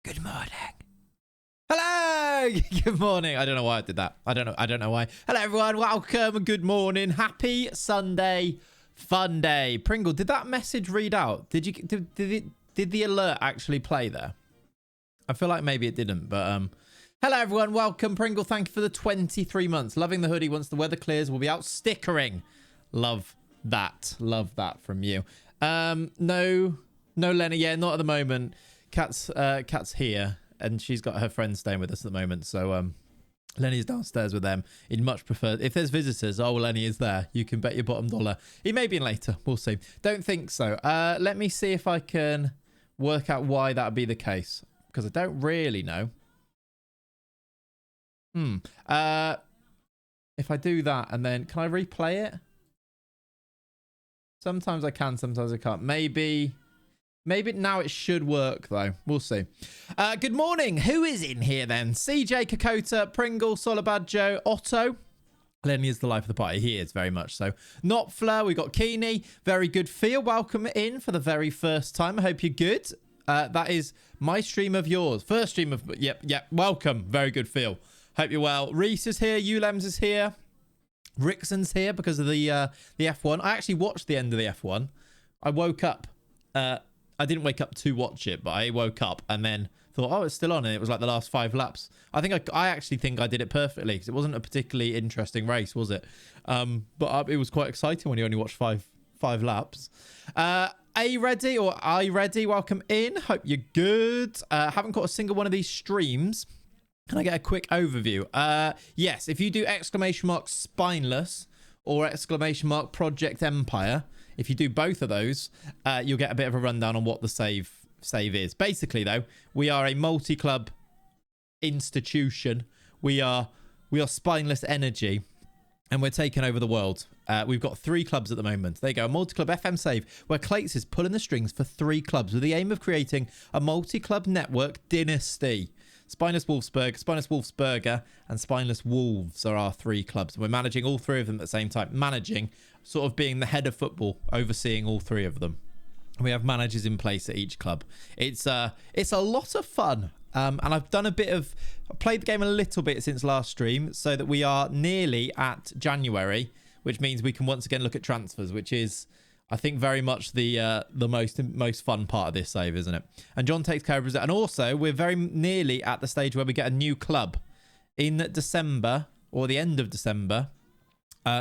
Good morning. Hello. Good morning. I don't know why I did that. I don't know why. Hello, everyone. Welcome. Good morning. Happy Sunday. Fun day. Pringle, did that message read out? Did the alert actually play there? I feel like maybe it didn't, but hello, everyone. Welcome. Pringle, thank you for the 23 months. Loving the hoodie. Once the weather clears, we'll be out stickering. Love that. Love that from you. No, Lenny. Yeah, not at the moment. Kat's here, and she's got her friends staying with us at the moment. So Lenny's downstairs with them. He'd much prefer if there's visitors. Oh, Lenny is there. You can bet your bottom dollar. He may be in later. We'll see. Don't think so. Let me see if I can work out why that would be the case, because I don't really know. If I do that and then can I replay it? Sometimes I can, sometimes I can't. Maybe now it should work, though. We'll see. Good morning. Who is in here, then? CJ, Kakota, Pringle, Solabad Joe, Otto. Lenny is the life of the party. He is, very much so. Not Fleur. We got Keeney. Very good feel. Welcome in for the very first time. I hope you're good. That is my stream of yours. First stream of... Yep. Welcome. Very good feel. Hope you're well. Reese is here. Ulems is here. Rickson's here because of the F1. I actually watched the end of the F1. I woke up... I didn't wake up to watch it, but I woke up and then thought, oh, it's still on. And it was like the last 5 laps. I actually think I did it perfectly because it wasn't a particularly interesting race, was it? But it was quite exciting when you only watched five laps. A ready or I ready? Welcome in. Hope you're good. Haven't caught a single one of these streams. Can I get a quick overview? Yes, if you do ! Spineless or ! Project Empire, if you do both of those, you'll get a bit of a rundown on what the save is. Basically, though, we are a multi-club institution. We are Spineless Energy, and we're taking over the world. We've got 3 clubs at the moment. There you go, a multi-club FM save, where Clates is pulling the strings for 3 clubs with the aim of creating a multi-club network dynasty. Spineless Wolfsburg, Spineless Wolfsberger, and Spineless Wolves are our 3 clubs. We're managing all 3 of them at the same time. Managing, sort of being the head of football, overseeing all 3 of them. We have managers in place at each club. It's a lot of fun. And I've done played the game a little bit since last stream, so that we are nearly at January, which means we can once again look at transfers, which is, I think, very much the most fun part of this save, isn't it? And John takes care of it. And also, we're very nearly at the stage where we get a new club. In December, or the end of December,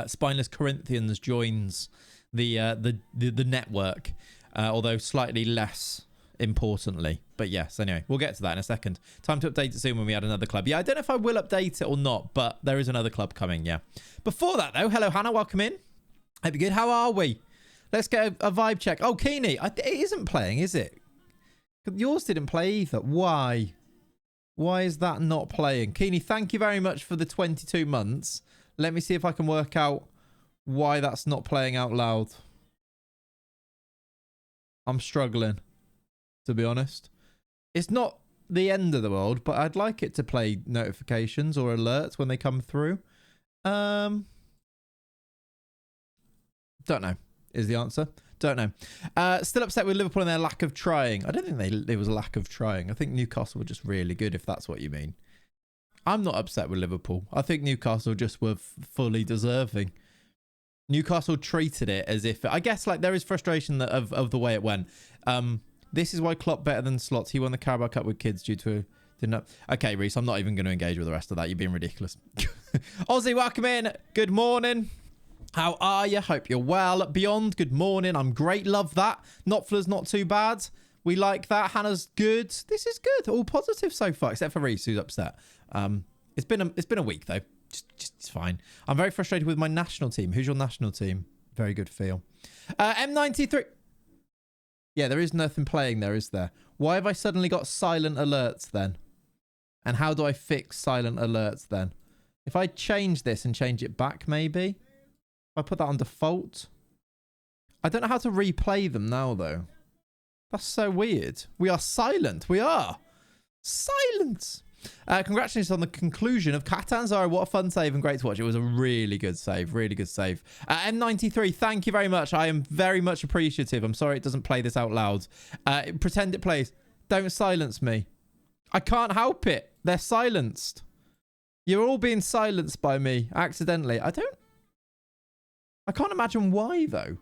Spineless Corinthians joins the network, although slightly less importantly. But yes, anyway, we'll get to that in a second. Time to update it soon when we add another club. Yeah, I don't know if I will update it or not, but there is another club coming, yeah. Before that, though, hello, Hannah. Welcome in. Hope you're good. How are we? Let's get a vibe check. Oh, Keeney. It isn't playing, is it? Yours didn't play either. Why? Why is that not playing? Keeney, thank you very much for the 22 months. Let me see if I can work out why that's not playing out loud. I'm struggling, to be honest. It's not the end of the world, but I'd like it to play notifications or alerts when they come through. Don't know. Is the answer. Don't know. Still upset with Liverpool and their lack of trying. I don't think there was a lack of trying. I think Newcastle were just really good, if that's what you mean. I'm not upset with Liverpool. I think Newcastle just were fully deserving. Newcastle treated it as if... I guess like there is frustration of the way it went. This is why Klopp better than Slots. He won the Carabao Cup with kids due to... Okay, Reese, I'm not even going to engage with the rest of that. You're being ridiculous. Aussie, welcome in. Good morning. How are you? Hope you're well. Beyond, good morning. I'm great. Love that. Notfler's not too bad. We like that. Hannah's good. This is good. All positive so far, except for Reese, who's upset. It's been a week though. Just it's fine. I'm very frustrated with my national team. Who's your national team? Very good feel. M93. Yeah, there is nothing playing there, is there? Why have I suddenly got silent alerts then? And how do I fix silent alerts then? If I change this and change it back, maybe. I put that on default. I don't know how to replay them now, though. That's so weird. We are silent. We are. Silence. Congratulations on the conclusion of Catan Zara. What a fun save and great to watch. It was a really good save. Really good save. M93, thank you very much. I am very much appreciative. I'm sorry it doesn't play this out loud. Pretend it plays. Don't silence me. I can't help it. They're silenced. You're all being silenced by me accidentally. I can't imagine why, though.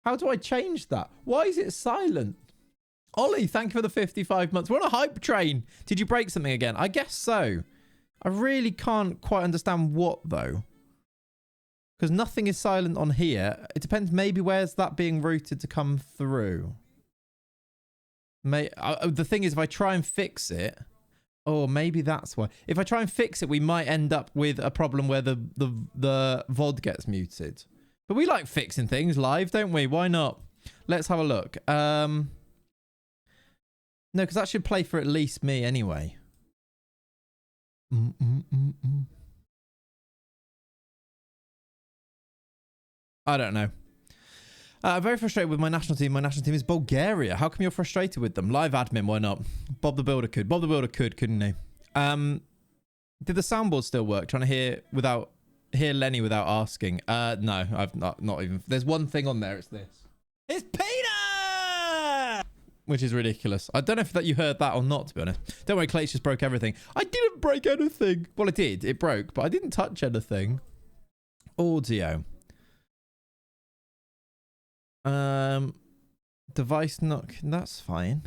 How do I change that? Why is it silent? Ollie, thank you for the 55 months. We're on a hype train. Did you break something again? I guess so. I really can't quite understand what, though. Because nothing is silent on here. It depends. Maybe where's that being routed to come through? The thing is, if I try and fix it... Oh, maybe that's why. If I try and fix it, we might end up with a problem where the VOD gets muted. But we like fixing things live, don't we? Why not? Let's have a look. No, because that should play for at least me anyway. I don't know. Very frustrated with my national team. My national team is Bulgaria. How come you're frustrated with them? Live admin, why not? Bob the Builder could. Bob the Builder could, couldn't he? Did the soundboard still work? Trying to hear Lenny without asking. No, I've not even. There's one thing on there. It's this. It's Peter! Which is ridiculous. I don't know if that you heard that or not, to be honest. Don't worry, Clates just broke everything. I didn't break anything. Well, it did. It broke, but I didn't touch anything. Audio. Device knock. That's fine.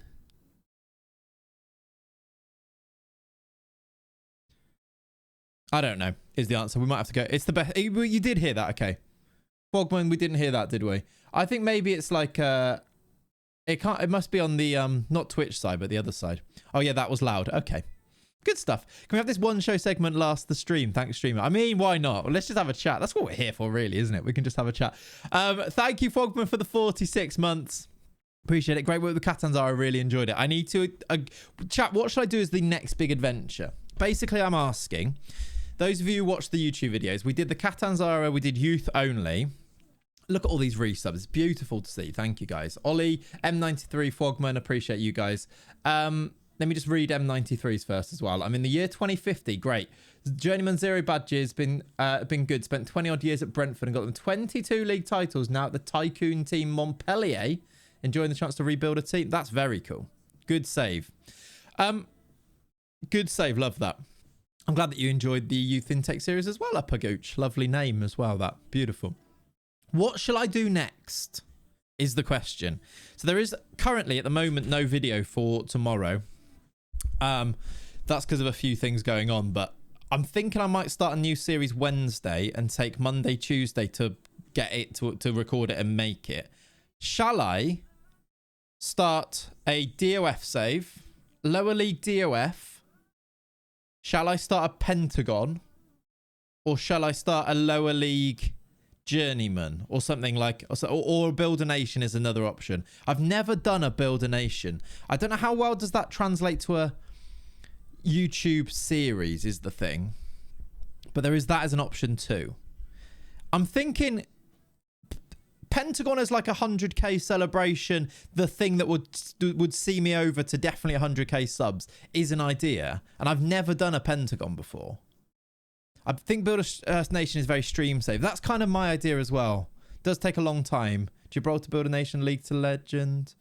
I don't know is the answer. We might have to go. It's the best. You did hear that. Okay. Fogman, we didn't hear that, did we? I think maybe it's like, it must be on the, not Twitch side, but the other side. Oh yeah, that was loud. Okay. Good stuff. Can we have this one show segment last the stream? Thanks, streamer. I mean, why not? Well, let's just have a chat. That's what we're here for, really, isn't it? We can just have a chat. Thank you, Fogman, for the 46 months. Appreciate it. Great work with the Catanzaro. I really enjoyed it. I need to... chat, what should I do as the next big adventure? Basically, I'm asking... Those of you who watch the YouTube videos, we did the Catanzaro. We did youth only. Look at all these resubs. It's beautiful to see. Thank you, guys. Ollie, M93, Fogman. Appreciate you guys. Let me just read M93s first as well. I'm in the year 2050. Great. Journeyman Zero badges. Been good. Spent 20 odd years at Brentford and got them 22 league titles. Now at the Tycoon team Montpellier. Enjoying the chance to rebuild a team. That's very cool. Good save. Good save. Love that. I'm glad that you enjoyed the Youth Intake series as well, Upper Gooch. Lovely name as well, that. Beautiful. What shall I do next is the question. So there is currently at the moment no video for tomorrow. That's because of a few things going on, but I'm thinking I might start a new series Wednesday and take Monday, Tuesday to get it, to record it and make it. Shall I start a DOF save, lower league DOF? Shall I start a Pentagon? Or shall I start a lower league Journeyman? Or something like... Or Build a Nation is another option. I've never done a Build a Nation. I don't know how well does that translate to a YouTube series is the thing. But there is that as an option too. I'm thinking... Pentagon is like a 100k celebration. The thing that would see me over to definitely 100k subs is an idea. And I've never done a Pentagon before. I think Build a Nation is very stream safe. That's kind of my idea as well. Does take a long time. Gibraltar Build a Nation, League to Legend.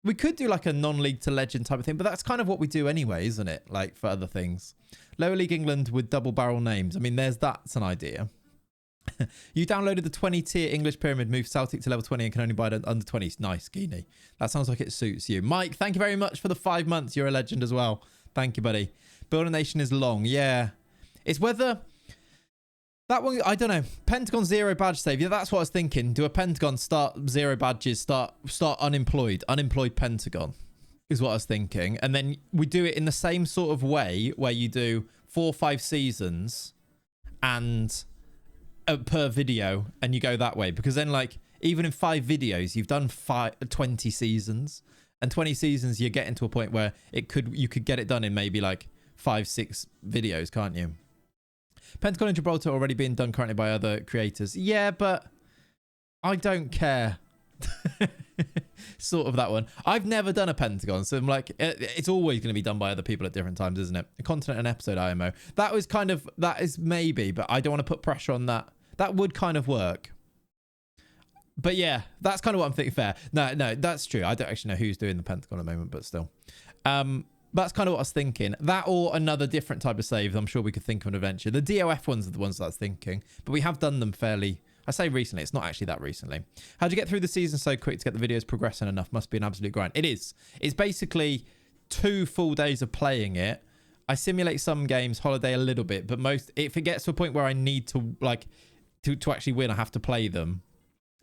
We could do like a non-League to Legend type of thing, but that's kind of what we do anyway, isn't it? Like for other things. Lower League England with double barrel names. I mean, that's an idea. You downloaded the 20 tier English pyramid, moved Celtic to level 20 and can only buy it under 20s. Nice, Geenie. That sounds like it suits you. Mike, thank you very much for the 5 months. You're a legend as well. Thank you, buddy. Build a Nation is long. Yeah. It's whether... That one, I don't know. Pentagon 0 badge save. Yeah, that's what I was thinking. Do a Pentagon, start 0 badges, start unemployed. Unemployed Pentagon is what I was thinking. And then we do it in the same sort of way where you do 4 or 5 seasons and... per video, and you go that way, because then like even in 5 videos you've done 20 seasons, and 20 seasons you're getting to a point where you could get it done in maybe like 5-6 videos, can't you? Pentagon and Gibraltar already being done currently by other creators. Yeah, but I don't care. Sort of that one. I've never done a Pentagon, so I'm like, it's always going to be done by other people at different times, isn't it? A continent and episode IMO. That is maybe, but I don't want to put pressure on that. That would kind of work. But yeah, that's kind of what I'm thinking. Fair. No, that's true. I don't actually know who's doing the Pentagon at the moment, but still. That's kind of what I was thinking. That or another different type of save. I'm sure we could think of an adventure. The DOF ones are the ones that I was thinking. But we have done them fairly... I say recently. It's not actually that recently. How'd you get through the season so quick to get the videos progressing enough? Must be an absolute grind. It is. It's basically 2 full days of playing it. I simulate some games, holiday a little bit. But most... If it gets to a point where I need to, like... To actually win, I have to play them.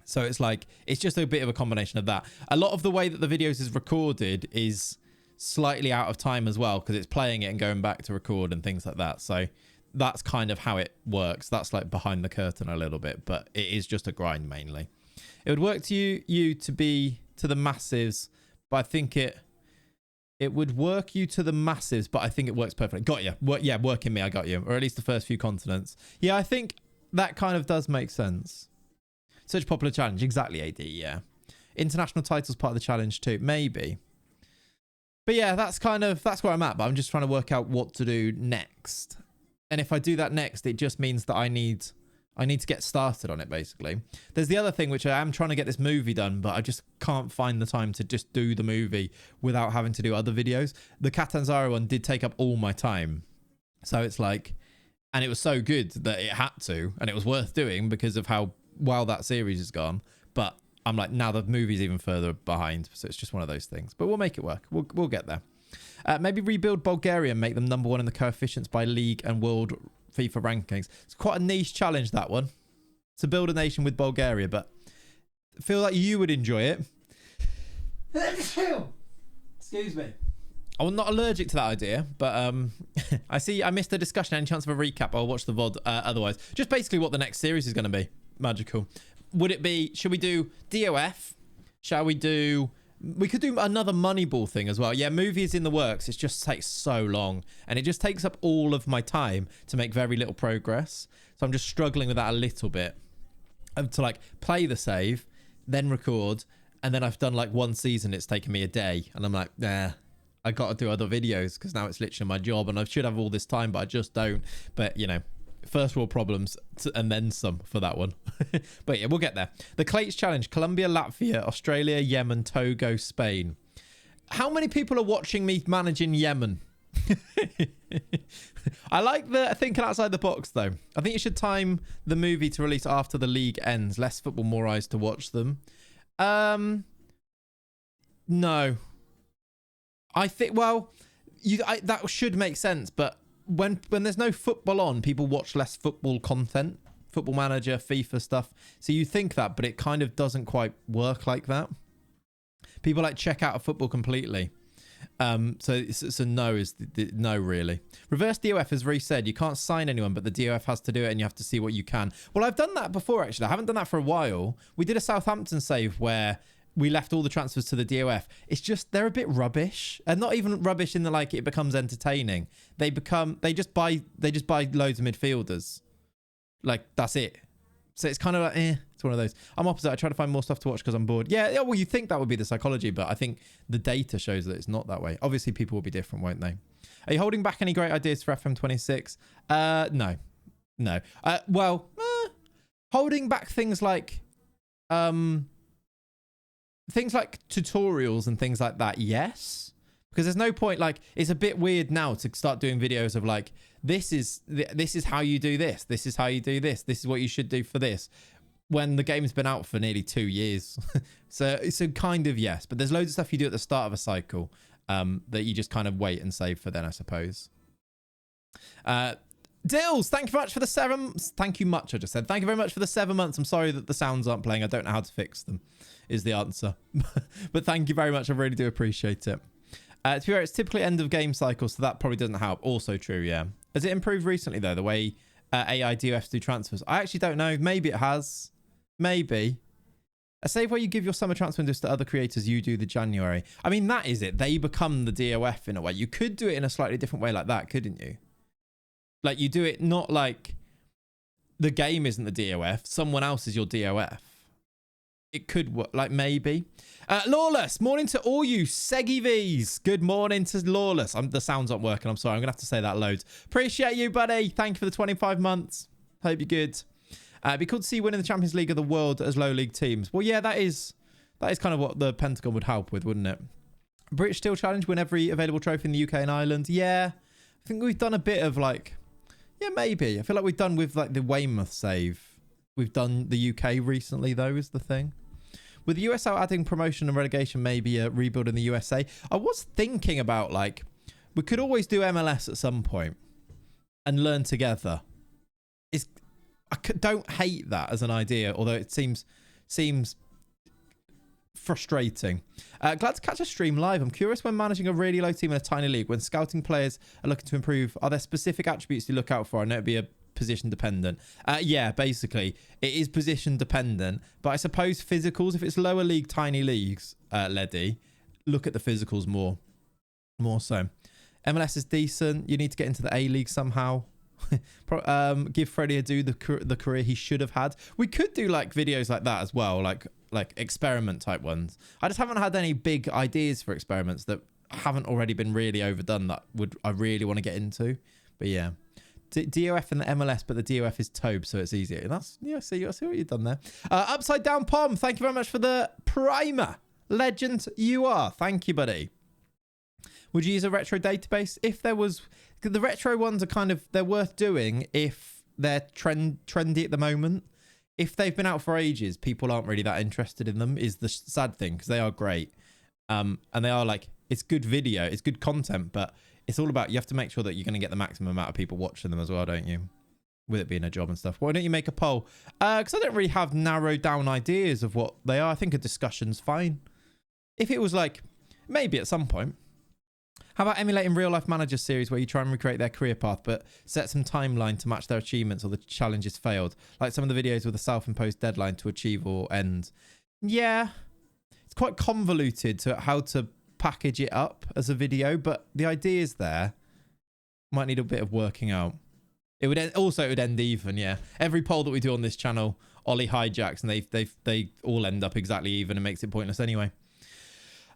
So it's like... It's just a bit of a combination of that. A lot of the way that the videos is recorded is... slightly out of time as well because it's playing it and going back to record and things like that. So that's kind of how it works. That's like behind the curtain a little bit, but it is just a grind mainly. It would work to you to be to the massives, but I think it would work you to the massives, but I think it works perfectly. Got you. Yeah, working me, I got you. Or at least the first few continents. Yeah, I think that kind of does make sense. Such a popular challenge. Exactly, AD, yeah. International titles part of the challenge too. Maybe. But yeah, that's where I'm at. But I'm just trying to work out what to do next. And if I do that next, it just means that I need to get started on it, basically. There's the other thing, which I am trying to get this movie done, but I just can't find the time to just do the movie without having to do other videos. The Catanzaro one did take up all my time. So it's like, and it was so good that it had to, and it was worth doing because of how well that series has gone. But I'm like, now the movie's even further behind. So it's just one of those things. But we'll make it work. We'll get there. Maybe rebuild Bulgaria and make them #1 in the coefficients by league and world FIFA rankings. It's quite a niche challenge, that one. To build a nation with Bulgaria. But I feel like you would enjoy it. Excuse me. I'm not allergic to that idea. But I missed the discussion. Any chance of a recap? I'll watch the VOD otherwise. Just basically what the next series is going to be. Magical. Would it be, should we do DOF? Shall we do, we could do another Moneyball thing as well. Yeah, movie is in the works. It just takes so long. And it just takes up all of my time to make very little progress. So I'm just struggling with that a little bit. To like play the save, then record. And then I've done like 1 season. It's taken me a day. And I'm like, nah, I got to do other videos because now it's literally my job. And I should have all this time, but I just don't. But, you know. First world problems and then some for that one. But yeah, we'll get there. The Clates Challenge. Colombia, Latvia, Australia, Yemen, Togo, Spain. How many people are watching me managing Yemen? I like the thinking outside the box, though. I think you should time the movie to release after the league ends. Less football, more eyes to watch them. No. I think, well, that should make sense, but when there's no football on, people watch less football content, Football Manager, FIFA stuff. So you think that, but it kind of doesn't quite work like that. People like check out of football completely. So no is the no, really. Reverse DOF has resaid you can't sign anyone, but the DOF has to do it, and you have to see what you can. Well, I've done that before, actually. I haven't done that for a while. We did a Southampton save where we left all the transfers to the DOF. It's just, they're a bit rubbish. And not even rubbish in the, like, it becomes entertaining. They just buy loads of midfielders. Like, that's it. So it's kind of like, it's one of those. I'm opposite. I try to find more stuff to watch because I'm bored. Yeah, well, you think that would be the psychology, but I think the data shows that it's not that way. Obviously, people will be different, won't they? Are you holding back any great ideas for FM26? No. Holding back things like tutorials and things like that, yes, because there's no point. Like, it's a bit weird now to start doing videos of like, this is how you do this is how you do this is what you should do for this, when the game's been out for nearly 2 years. so kind of yes, but there's loads of stuff you do at the start of a cycle that you just kind of wait and save for then, I suppose. Dills, thank you very much for the 7. Thank you much, I just said. Thank you very much for the 7 months. I'm sorry that the sounds aren't playing. I don't know how to fix them, is the answer. But thank you very much. I really do appreciate it. To be fair, it's typically end of game cycle, so that probably doesn't help. Also true, yeah. Has it improved recently, though, the way AI DOFs do transfers? I actually don't know. Maybe it has. Maybe. A save where you give your summer transfer windows to other creators, you do the January. I mean, that is it. They become the DOF in a way. You could do it in a slightly different way like that, couldn't you? Like, you do it not like the game isn't the DOF. Someone else is your DOF. It could work, like, maybe. Lawless, morning to all you Seggy Vs. Good morning to Lawless. The sounds aren't working. I'm sorry. I'm going to have to say that loads. Appreciate you, buddy. Thank you for the 25 months. Hope you're good. It'd be cool to see winning the Champions League of the world as low league teams. Well, yeah, that is kind of what the Pentagon would help with, wouldn't it? British Steel Challenge, win every available trophy in the UK and Ireland. Yeah, I think we've done a bit of like, yeah, maybe. I feel like we've done with like the Weymouth save. We've done the UK recently, though, is the thing. With the US out adding promotion and relegation, maybe a rebuild in the USA. I was thinking about like, we could always do MLS at some point and learn together. Don't hate that as an idea, although it seems frustrating. Glad to catch a stream live. I'm curious, when managing a really low team in a tiny league, when scouting players are looking to improve, are there specific attributes you look out for? I know it'd be a position dependent. Yeah, basically it is position dependent, but I suppose physicals, if it's lower league, tiny leagues, Leddy, look at the physicals more so. MLS is decent. You need to get into the A League somehow. Give Freddie Adu the career he should have had. We could do like videos like that as well, like experiment type ones. I just haven't had any big ideas for experiments that haven't already been really overdone that I really want to get into. But yeah, DOF in the MLS, but the DOF is Tobe, so it's easier. And that's, yeah, see what you've done there. Upside Down Pom, thank you very much for the primer. Legend you are. Thank you, buddy. Would you use a retro database? If there was, the retro ones are kind of, they're worth doing if they're trendy at the moment. If they've been out for ages, people aren't really that interested in them, is the sad thing, because they are great. And they are like, it's good video, it's good content, but it's all about, you have to make sure that you're going to get the maximum amount of people watching them as well, don't you? With it being a job and stuff. Why don't you make a poll? Because I don't really have narrowed down ideas of what they are. I think a discussion's fine. If it was like, maybe at some point. How about emulating real life manager series where you try and recreate their career path, but set some timeline to match their achievements or the challenges failed? Like some of the videos with a self-imposed deadline to achieve or end. Yeah. It's quite convoluted to how to package it up as a video, but the ideas there might need a bit of working out. It would end even, yeah. Every poll that we do on this channel, Ollie hijacks, and they all end up exactly even and makes it pointless anyway.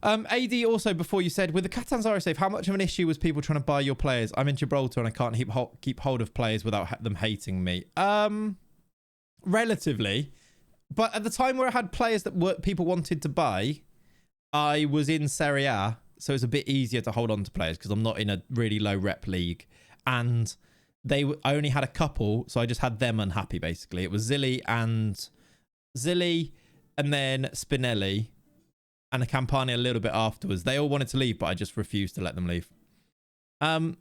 AD also, before you said, with the Catanzaro save, how much of an issue was people trying to buy your players? I'm in Gibraltar and I can't keep hold of players without them hating me. Relatively. But at the time where I had players that people wanted to buy, I was in Serie A, so it's a bit easier to hold on to players because I'm not in a really low rep league. And I only had a couple, so I just had them unhappy, basically. It was Zilli and then Spinelli. And a Campani a little bit afterwards. They all wanted to leave, but I just refused to let them leave. I'm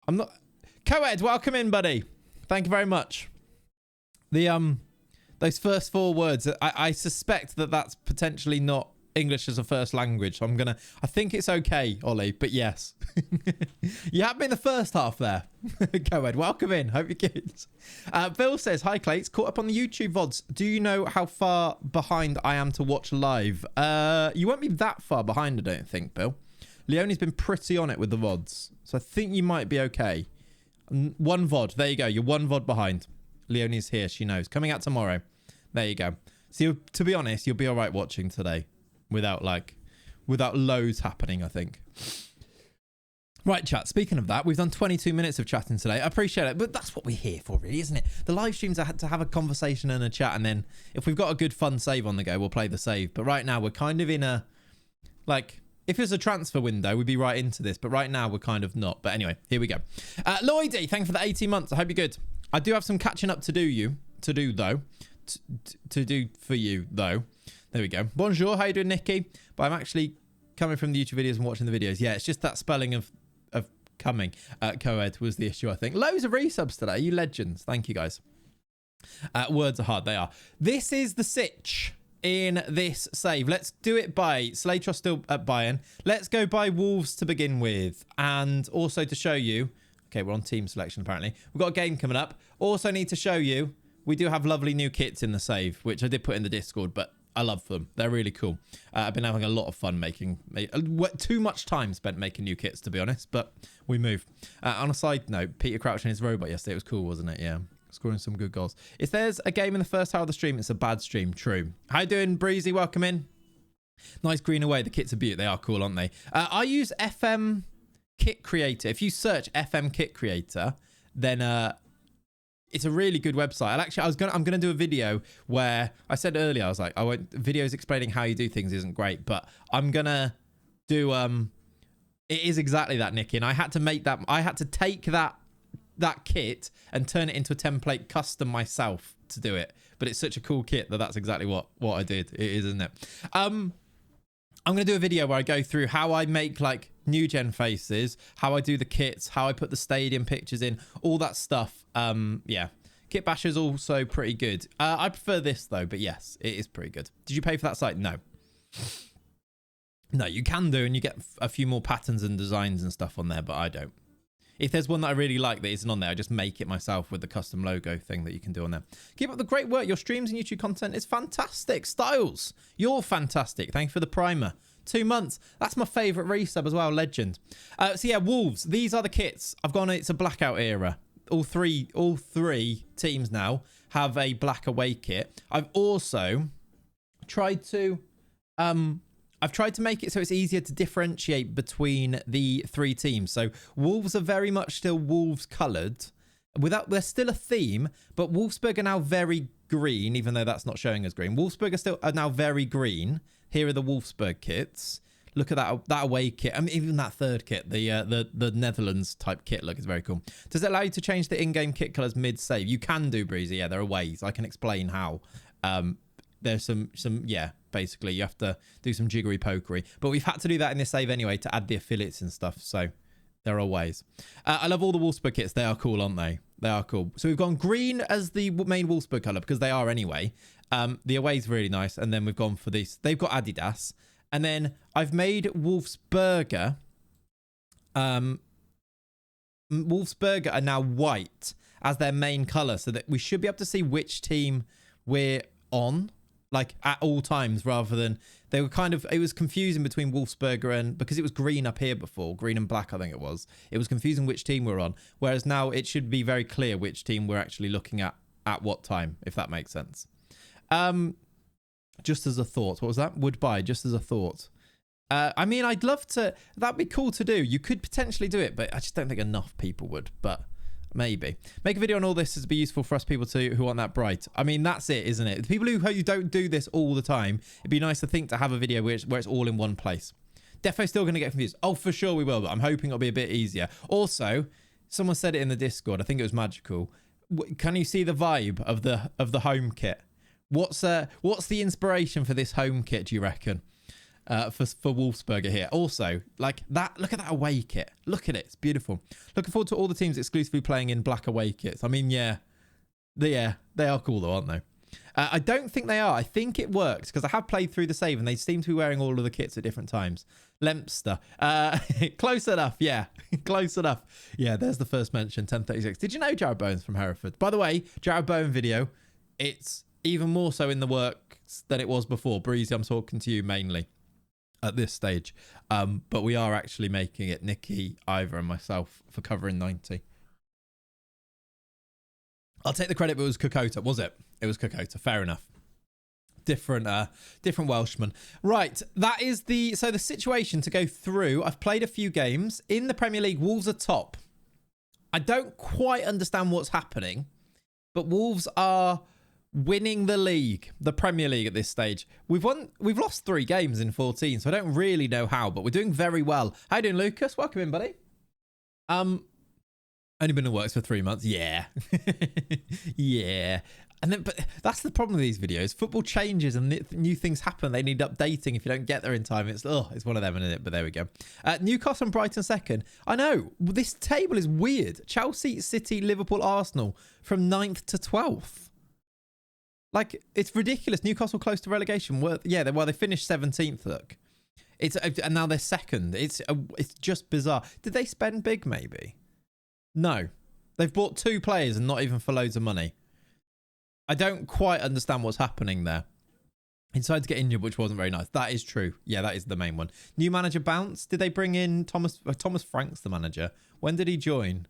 not... Co-Ed, welcome in, buddy. Thank you very much. Those first 4 words, I suspect that that's potentially not English as a first language. So I think it's okay, Ollie, but yes. You have been the first half there. Co-Ed, welcome in. Hope you're good. Bill says, hi, Clates. Caught up on the YouTube VODs. Do you know how far behind I am to watch live? You won't be that far behind, I don't think, Bill. Leonie's been pretty on it with the VODs, so I think you might be okay. 1 VOD. There you go. You're 1 VOD behind. Leonie's here. She knows. Coming out tomorrow. There you go. So to be honest, you'll be all right watching today. Without loads happening, I think. Right, chat. Speaking of that, we've done 22 minutes of chatting today. I appreciate it, but that's what we're here for, really, isn't it? The live streams are to have a conversation and a chat, and then if we've got a good fun save on the go, we'll play the save. But right now, we're kind of in a, like, if it was a transfer window, we'd be right into this. But right now, we're kind of not. But anyway, here we go. Lloydie, thank you for the 18 months. I hope you're good. I do have some catching up to do for you, though. There we go. Bonjour, how you doing, Nikki? But I'm actually coming from the YouTube videos and watching the videos. Yeah, it's just that spelling of coming. Co-ed was the issue, I think. Loads of resubs today. You legends. Thank you, guys. Words are hard. They are. This is the sitch in this save. Let's do it by Slater still at Bayern. Let's go by Wolves to begin with. And also to show you... Okay, we're on team selection, apparently. We've got a game coming up. Also need to show you, we do have lovely new kits in the save, which I did put in the Discord, but I love them. They're really cool. I've been having a lot of fun too much time spent making new kits, to be honest, but we move. On a side note, Peter Crouch and his robot yesterday, it was cool, wasn't it? Yeah. Scoring some good goals. If there's a game in the first hour of the stream, it's a bad stream. True. How you doing, Breezy? Welcome in. Nice green away. The kits are beautiful. They are cool, aren't they? I use FM Kit Creator. If you search FM Kit Creator, then it's a really good website. I'm gonna do a video where I said earlier, I was like, videos explaining how you do things isn't great, but I'm gonna do it is exactly that, Nicky. And I had to take that kit and turn it into a template custom myself to do it. But it's such a cool kit that's exactly what I did. It is, isn't it? I'm going to do a video where I go through how I make like new gen faces, how I do the kits, how I put the stadium pictures in, all that stuff. Yeah. Kit Basher is also pretty good. I prefer this though, but yes, it is pretty good. Did you pay for that site? No. No, you can do, and you get a few more patterns and designs and stuff on there, but I don't. If there's one that I really like that isn't on there, I just make it myself with the custom logo thing that you can do on there. Keep up the great work. Your streams and YouTube content is fantastic. Styles, you're fantastic. Thank you for the primer. 2 months. That's my favourite resub as well, legend. So yeah, Wolves. These are the kits. I've gone, it's a blackout era. All three teams now have a black away kit. I've also tried to make it so it's easier to differentiate between the 3 teams. So Wolves are very much still Wolves coloured. There's still a theme, but Wolfsberg are now very green, even though that's not showing as green. Wolfsberg are now very green. Here are the Wolfsberg kits. Look at that away kit. I mean, even that third kit, the Netherlands type kit look is very cool. Does it allow you to change the in-game kit colours mid-save? You can do, Breezy. Yeah, there are ways. I can explain how. There's some yeah, basically you have to do some jiggery pokery, but we've had to do that in this save anyway to add the affiliates and stuff, so there are ways. I love all the Wolfsburg kits. They are cool, aren't they? They are cool. So we've gone green as the main Wolfsburg colour because they are anyway. The away is really nice, and then we've gone for this. They've got Adidas, and then I've made Wolfsberger. Wolfsberger are now white as their main colour, so that we should be able to see which team we're on, like at all times, rather than they were kind of, it was confusing between Wolfsberger and, because it was green up here before, green and black I think it was confusing which team we're on, whereas now it should be very clear which team we're actually looking at what time, if that makes sense. Just as a thought, what was that? Would buy, just as a thought. I mean, I'd love to, that'd be cool to do. You could potentially do it, but I just don't think enough people would, but maybe. Make a video on all this to be useful for us people who want that bright. I mean, that's it, isn't it? The people who don't do this all the time, it'd be nice to think to have a video where it's all in one place. Defo still going to get confused. Oh, for sure we will, but I'm hoping it'll be a bit easier. Also, someone said it in the Discord. I think it was Magical. Can you see the vibe of the home kit? What's the inspiration for this home kit, do you reckon? For Wolfsberger here. Also, like that, look at that away kit. Look at it. It's beautiful. Looking forward to all the teams exclusively playing in black away kits. I mean, yeah. They are cool though, aren't they? I don't think they are. I think it works because I have played through the save and they seem to be wearing all of the kits at different times. Lempster. Close enough. Yeah. Close enough. Yeah, there's the first mention, 1036. Did you know Jared Bowen's from Hereford? By the way, Jared Bowen video, it's even more so in the works than it was before. Breezy, I'm talking to you mainly at this stage, but we are actually making it, Nikki, Ivor and myself, for covering 90. I'll take the credit, but it was Kokota, was it? It was Kokota, fair enough. Different Welshman. Right, that is the situation to go through. I've played a few games. In the Premier League, Wolves are top. I don't quite understand what's happening, but Wolves are winning the Premier League at this stage. We've lost 3 games in 14, so I don't really know how, but we're doing very well. How you doing, Lucas? Welcome in, buddy. Only been in works for 3 months. Yeah. Yeah. And then, but that's the problem with these videos. Football changes and new things happen. They need updating. If you don't get there in time, it's one of them, isn't it? But there we go. Newcastle and Brighton second. I know. This table is weird. Chelsea, City, Liverpool, Arsenal from 9th to 12th. Like, it's ridiculous. Newcastle close to relegation. They finished 17th, look. And now they're second. It's just bizarre. Did they spend big, maybe? No. They've bought 2 players and not even for loads of money. I don't quite understand what's happening there. He decided to get injured, which wasn't very nice. That is true. Yeah, that is the main one. New manager bounce. Did they bring in Thomas? Thomas Frank's the manager. When did he join?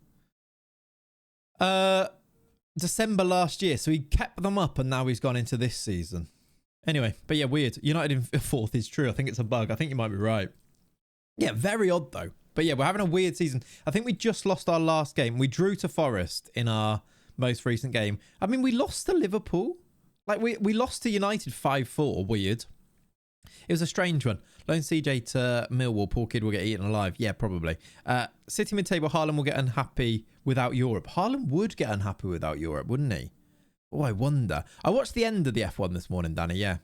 December last year. So he kept them up and now he's gone into this season. Anyway, but yeah, weird. United in 4th is true. I think it's a bug. I think you might be right. Yeah, very odd though. But yeah, we're having a weird season. I think we just lost our last game. We drew to Forest in our most recent game. I mean, we lost to Liverpool. Like, we lost to United 5-4. Weird. It was a strange one. Loan CJ to Millwall. Poor kid will get eaten alive. Yeah, probably. City mid-table. Haaland will get unhappy without Europe. Haaland would get unhappy without Europe, wouldn't he? Oh, I wonder. I watched the end of the F1 this morning, Danny, yeah.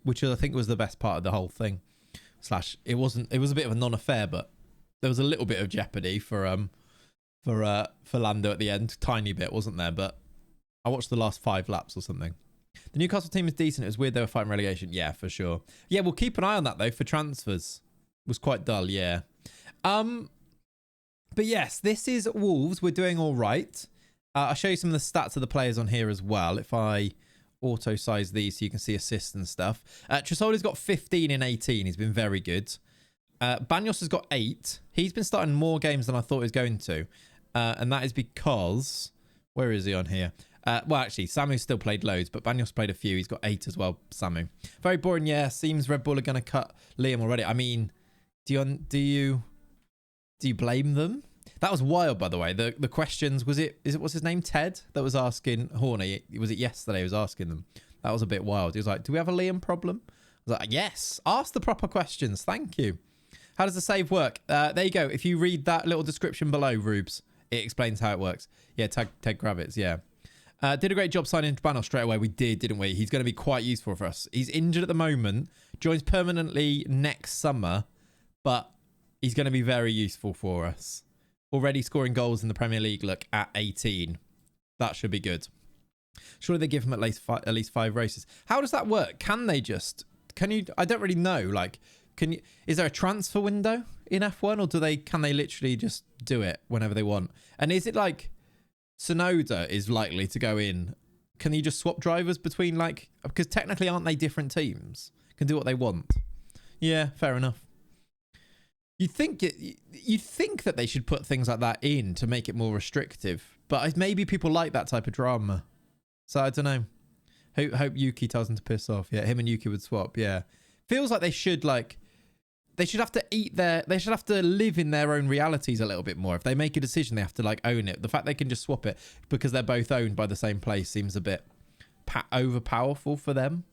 Which I think was the best part of the whole thing. It was a bit of a non-affair, but there was a little bit of jeopardy for Lando at the end. Tiny bit, wasn't there? But I watched the last 5 laps or something. The Newcastle team is decent. It was weird they were fighting relegation. Yeah, for sure. Yeah, we'll keep an eye on that, though, for transfers. It was quite dull, yeah. But yes, this is Wolves. We're doing all right. I'll show you some of the stats of the players on here as well. If I auto-size these so you can see assists and stuff. Tresoli's got 15 in 18. He's been very good. Banyos has got 8. He's been starting more games than I thought he was going to. And that is because... Where is he on here? Well, actually, Samu's still played loads, but Banyos played a few. He's got 8 as well, Samu. Very boring, yeah. Seems Red Bull are going to cut Liam already. I mean, do you blame them? That was wild, by the way. The questions, what's his name? Ted? That was asking Horny. Was it yesterday he was asking them? That was a bit wild. He was like, do we have a Liam problem? I was like, yes. Ask the proper questions. Thank you. How does the save work? There you go. If you read that little description below, Rubes, it explains how it works. Yeah, Ted Gravitz, yeah. Did a great job signing Banyos straight away. We did, didn't we? He's going to be quite useful for us. He's injured at the moment. Joins permanently next summer, but he's going to be very useful for us. Already scoring goals in the Premier League, look, at 18. That should be good. Surely they give him at least 5 races. How does that work? Can you, I don't really know. Like, is there a transfer window in F1 or can they literally just do it whenever they want? And is it like Sonoda is likely to go in? Can you just swap drivers between because technically aren't they different teams? Can do what they want. Yeah, fair enough. You think that they should put things like that in to make it more restrictive, but maybe people like that type of drama. So I don't know. Hope Yuki tells them to piss off. Yeah, him and Yuki would swap. Yeah, feels like they should have to live in their own realities a little bit more. If they make a decision, they have to own it. The fact they can just swap it because they're both owned by the same place seems a bit overpowerful for them.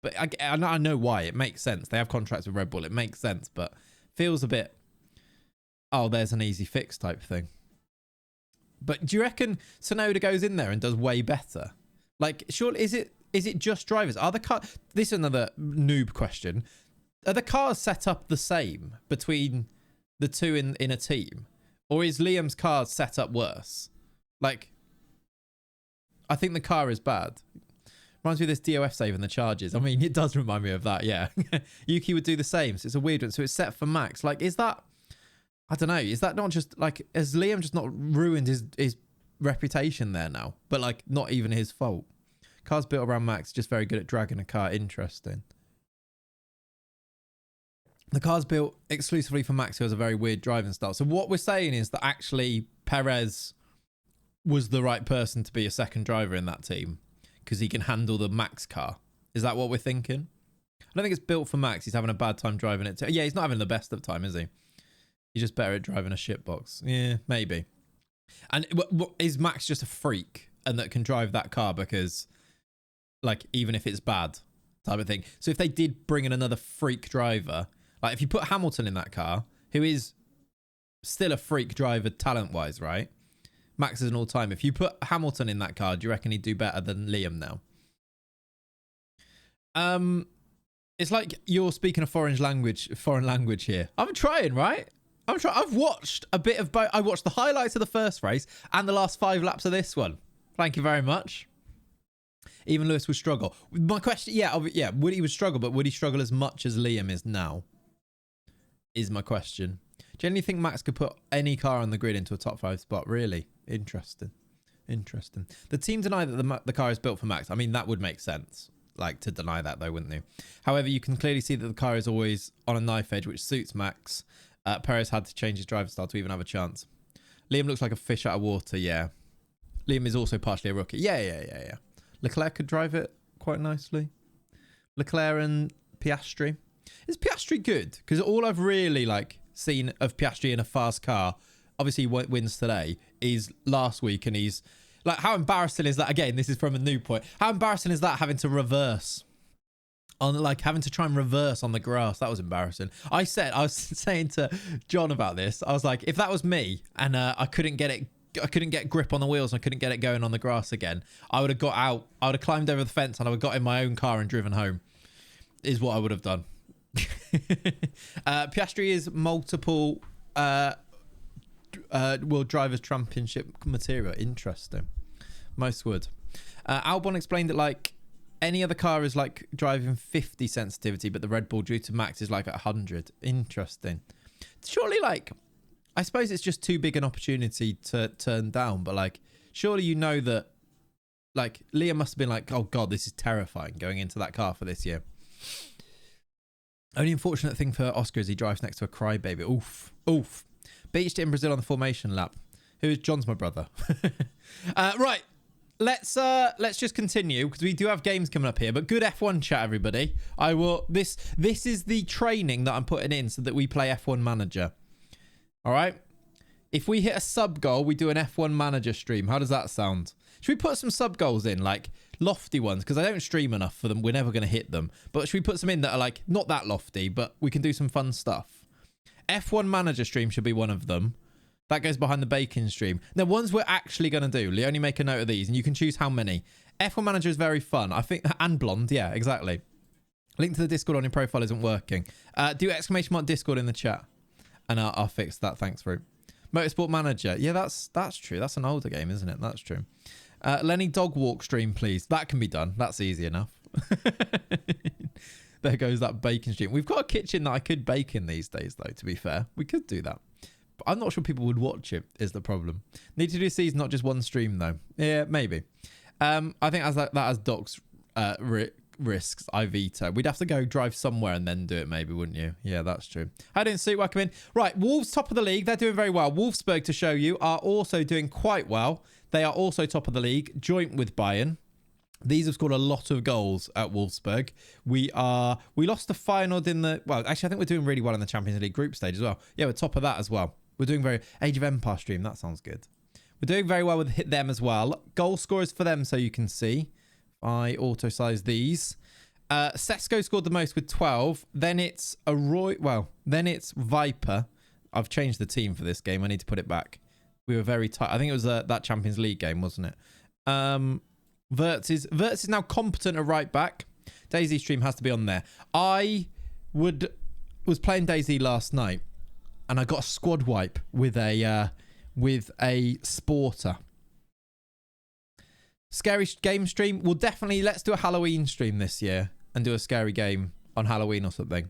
But I know why. It makes sense. They have contracts with Red Bull. It makes sense, but feels a bit, oh, there's an easy fix type thing. But do you reckon Sonoda goes in there and does way better? Surely is it just drivers? This is another noob question. Are the cars set up the same between the two in a team? Or is Liam's car set up worse? I think the car is bad. Reminds me of this DOF save in the Chargers. I mean, it does remind me of that, yeah. Yuki would do the same. So it's a weird one. So it's set for Max. Is that... I don't know. Is that not just... has Liam just not ruined his reputation there now? But, not even his fault. Car's built around Max. Just very good at dragging a car. Interesting. The car's built exclusively for Max, who has a very weird driving style. So what we're saying is that actually Perez was the right person to be a second driver in that team because he can handle the Max car. Is that what we're thinking? I don't think it's built for Max. He's having a bad time driving it. Yeah, he's not having the best of time, is he? He's just better at driving a shitbox. Yeah, maybe. And is Max just a freak and that can drive that car because, even if it's bad type of thing? So if they did bring in another freak driver... if you put Hamilton in that car, who is still a freak driver talent-wise, right? Max is an all-time. If you put Hamilton in that car, do you reckon he'd do better than Liam now? It's like you're speaking a foreign language here. I'm trying, right? I've watched a bit of both. I watched the highlights of the first race and the last 5 laps of this one. Thank you very much. Even Lewis would struggle. My question, yeah, would he struggle, but would he struggle as much as Liam is now? Is my question. Do you think Max could put any car on the grid into a top 5 spot? Really? Interesting. The team deny that the car is built for Max. I mean, that would make sense. To deny that, though, wouldn't you? However, you can clearly see that the car is always on a knife edge, which suits Max. Perez had to change his driving style to even have a chance. Liam looks like a fish out of water, yeah. Liam is also partially a rookie. Yeah. Leclerc could drive it quite nicely. Leclerc and Piastri. Is Piastri good? Because all I've really seen of Piastri in a fast car, obviously he wins today, is last week, and he's Like, how embarrassing is that? Again, this is from a new point. How embarrassing is that having to reverse? Having to try and reverse on the grass. That was embarrassing. I was saying to John about this. I was like, if that was me and I couldn't get grip on the wheels and I couldn't get it going on the grass again, I would have got out. I would have climbed over the fence and I would have got in my own car and driven home, is what I would have done. Piastri is multiple World Drivers' Championship material. Interesting. Most would. Albon explained that, like, any other car is like driving 50 sensitivity, but the Red Bull due to max is like at 100. Interesting. Surely, like, I suppose it's just too big an opportunity to turn down, but like, surely you know that, like, Liam must have been like, oh God, this is terrifying going into that car for this year. Only unfortunate thing for Oscar is he drives next to a crybaby. Oof. Oof. Beached in Brazil on the formation lap. Who is John's my brother. Right. Let's just continue because we do have games coming up here. But good F1 chat, everybody. I will. This is the training that I'm putting in so that we play F1 Manager. All right. If we hit a sub goal, we do an F1 Manager stream. How does that sound? Should we put some sub goals in, like lofty ones? Because I don't stream enough for them. We're never going to hit them. But should we put some in that are like not that lofty, but we can do some fun stuff? F1 Manager stream should be one of them. That goes behind the bacon stream. Now, ones we're actually going to do. Leonie, make a note of these, and you can choose how many. F1 Manager is very fun. I think, and blonde. Yeah, exactly. Link to the Discord on your profile isn't working. Do exclamation mark Discord in the chat, and I'll fix that. Thanks, Fruit. Motorsport Manager. Yeah, that's true. That's an older game, isn't it? That's true. Lenny dog walk stream, please. That can be done. That's easy enough. There goes that bacon stream. We've got a kitchen that I could bake in these days, though, to be fair. We could do that. I'm not sure people would watch it, is the problem. Need to do a season, not just one stream, though. Yeah, maybe. I think as that has Doc's risks, I veto. We'd have to go drive somewhere and then do it, maybe, wouldn't you? Yeah, that's true. How doing, Sue? Welcome in. Right, Wolves top of the league. They're doing very well. Wolfsberg, to show you, are also doing quite well. They are also top of the league, joint with Bayern. These have scored a lot of goals at Wolfsburg. We lost to Feyenoord in the... Well, actually, I think we're doing really well in the Champions League group stage as well. Yeah, we're top of that as well. We're doing very... Age of Empire stream, that sounds good. We're doing very well with them as well. Goal scorers for them, so you can see. I auto-size these. Sesko scored the most with 12. Then it's then it's Viper. I've changed the team for this game. I need to put it back. We were very tight. I think it was that Champions League game, wasn't it? Verts is now competent at right back. Daisy stream has to be on there. I was playing Daisy last night, and I got a squad wipe with a Sporter. Scary game stream. We'll definitely let's do a Halloween stream this year and do a scary game on Halloween or something.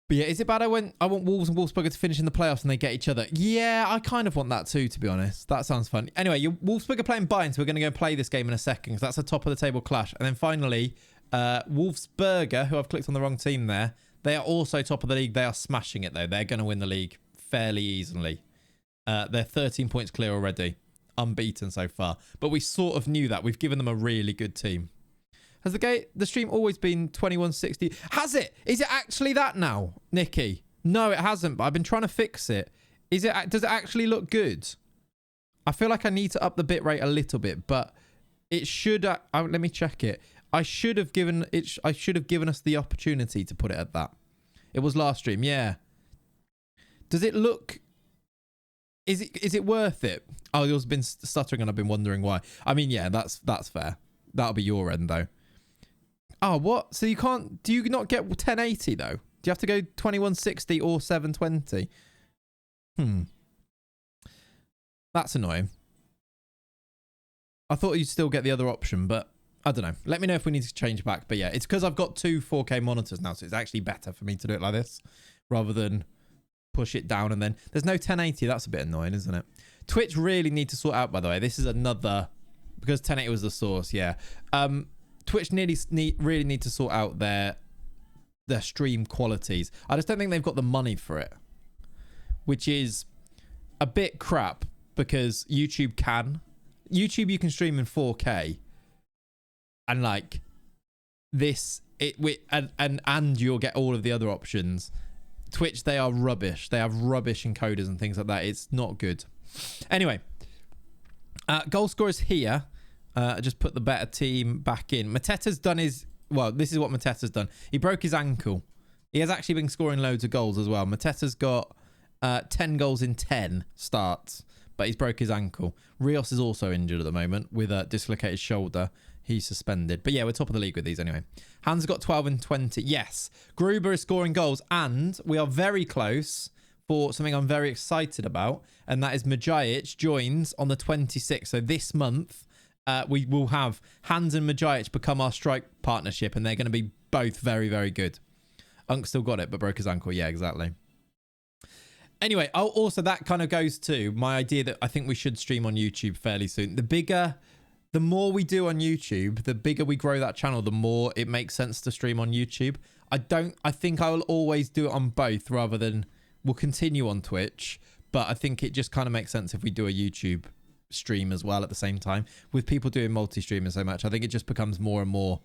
But yeah, is it bad I want Wolves and Wolfsberger to finish in the playoffs and they get each other? Yeah, I kind of want that too, to be honest. That sounds fun. Anyway, Wolfsberger playing Bayern, so we're going to go and play this game in a second because that's a top of the table clash. And then finally, Wolfsberger, who I've clicked on the wrong team there, they are also top of the league. They are smashing it, though. They're going to win the league fairly easily. They're 13 points clear already. Unbeaten so far. But we sort of knew that. We've given them a really good team. Has the stream always been 2160? Has it? Is it actually that now, Nikki? No, it hasn't, but I've been trying to fix it. Does it actually look good? I feel like I need to up the bitrate a little bit, but it should... let me check it. I should have given us the opportunity to put it at that. It was last stream, yeah. Does it look... Is it worth it? Oh, yours been stuttering and I've been wondering why. I mean, yeah, that's fair. That'll be your end, though. Oh, what? So you can't... Do you not get 1080, though? Do you have to go 2160 or 720? That's annoying. I thought you'd still get the other option, but I don't know. Let me know if we need to change back. But yeah, it's because I've got two 4K monitors now, so it's actually better for me to do it like this rather than push it down and then... There's no 1080. That's a bit annoying, isn't it? Twitch really need to sort out, by the way. This is another... Because 1080 was the source, yeah. Twitch really need to sort out their stream qualities. I just don't think they've got the money for it, which is a bit crap because YouTube can. YouTube, you can stream in 4K, and like this, and you'll get all of the other options. Twitch, they are rubbish. They have rubbish encoders and things like that. It's not good. Anyway. Goal scorers here. I just put the better team back in. Mateta's done his... Well, this is what Mateta's done. He broke his ankle. He has actually been scoring loads of goals as well. Mateta's got 10 goals in 10 starts, but he's broke his ankle. Rios is also injured at the moment with a dislocated shoulder. He's suspended. But yeah, we're top of the league with these anyway. Hans got 12 and 20. Yes, Gruber is scoring goals, and we are very close for something I'm very excited about, and that is Majic joins on the 26th. So this month, we will have Hans and Majic become our strike partnership, and they're going to be both very, very good. Unk still got it, but broke his ankle. Yeah, exactly. Anyway, also that kind of goes to my idea that I think we should stream on YouTube fairly soon. The more we do on YouTube, the bigger we grow that channel, the more it makes sense to stream on YouTube. I think I will always do it on both rather than we'll continue on Twitch, but I think it just kind of makes sense if we do a YouTube stream as well at the same time. With people doing multi-streaming so much, I think it just becomes more and more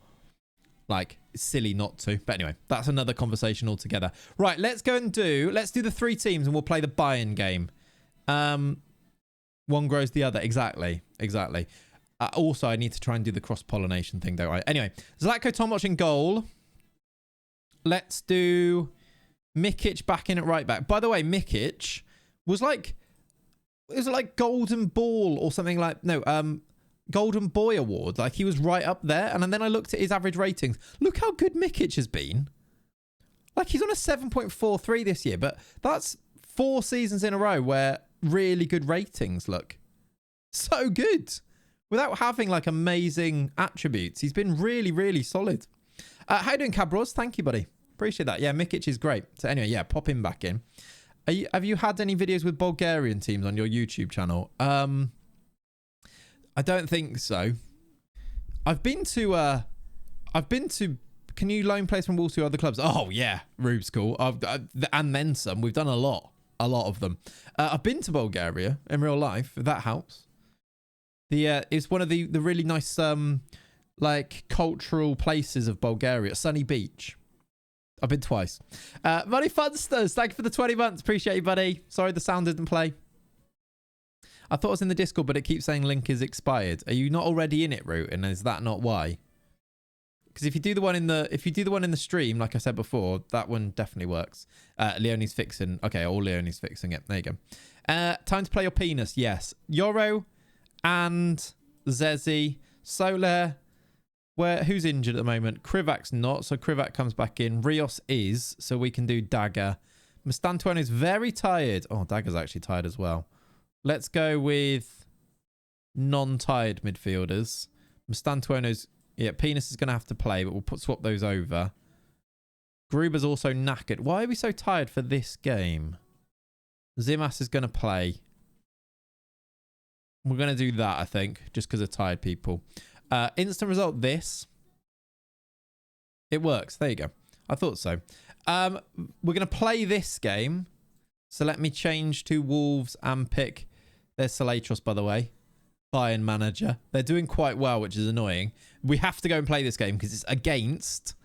like silly not to. But anyway, that's another conversation altogether. Right, let's do the 3 teams and we'll play the buy-in game. One grows the other. Exactly. Also, I need to try and do the cross-pollination thing, don't I? Anyway, Zlatko Tomac in goal. Let's do Mikic back in at right back. By the way, Mikic was like... It was like Golden Ball or something like... No, Golden Boy Award. Like, he was right up there. And then I looked at his average ratings. Look how good Mikic has been. Like, he's on a 7.43 this year. But that's 4 seasons in a row where really good ratings look. So good. Without having, like, amazing attributes. He's been really, really solid. How you doing, Cabros? Thank you, buddy. Appreciate that. Yeah, Mikic is great. So anyway, yeah, pop him back in. Have you had any videos with Bulgarian teams on your YouTube channel? I don't think so. I've been to. Can you loan players from Wolves to other clubs? Oh yeah, Rube's cool. And then some. We've done a lot of them. I've been to Bulgaria in real life. If that helps. It's one of the really nice like cultural places of Bulgaria. Sunny Beach. I've been twice. Money Funsters, thank you for the 20 months. Appreciate you, buddy. Sorry the sound didn't play. I thought it was in the Discord, but it keeps saying link is expired. Are you not already in it, Root? And is that not why? Because if you do the one in the stream, like I said before, that one definitely works. Leonie's fixing. Okay, all Leonie's fixing it. There you go. Time to play your penis. Yes, Yoro and Zezi, Soler. Who's injured at the moment? Krivak's not, so Krivak comes back in. Rios is, so we can do Dagger. Mastantuono is very tired. Oh, Dagger's actually tired as well. Let's go with non-tired midfielders. Mastantuono's... Yeah, Penis is going to have to play, but we'll swap those over. Gruber's also knackered. Why are we so tired for this game? Zimas is going to play. We're going to do that, I think, just because of tired people. Instant result, this. It works. There you go. I thought so. We're going to play this game. So let me change to Wolves and pick... There's Salatros, by the way. Bayern manager. They're doing quite well, which is annoying. We have to go and play this game because it's against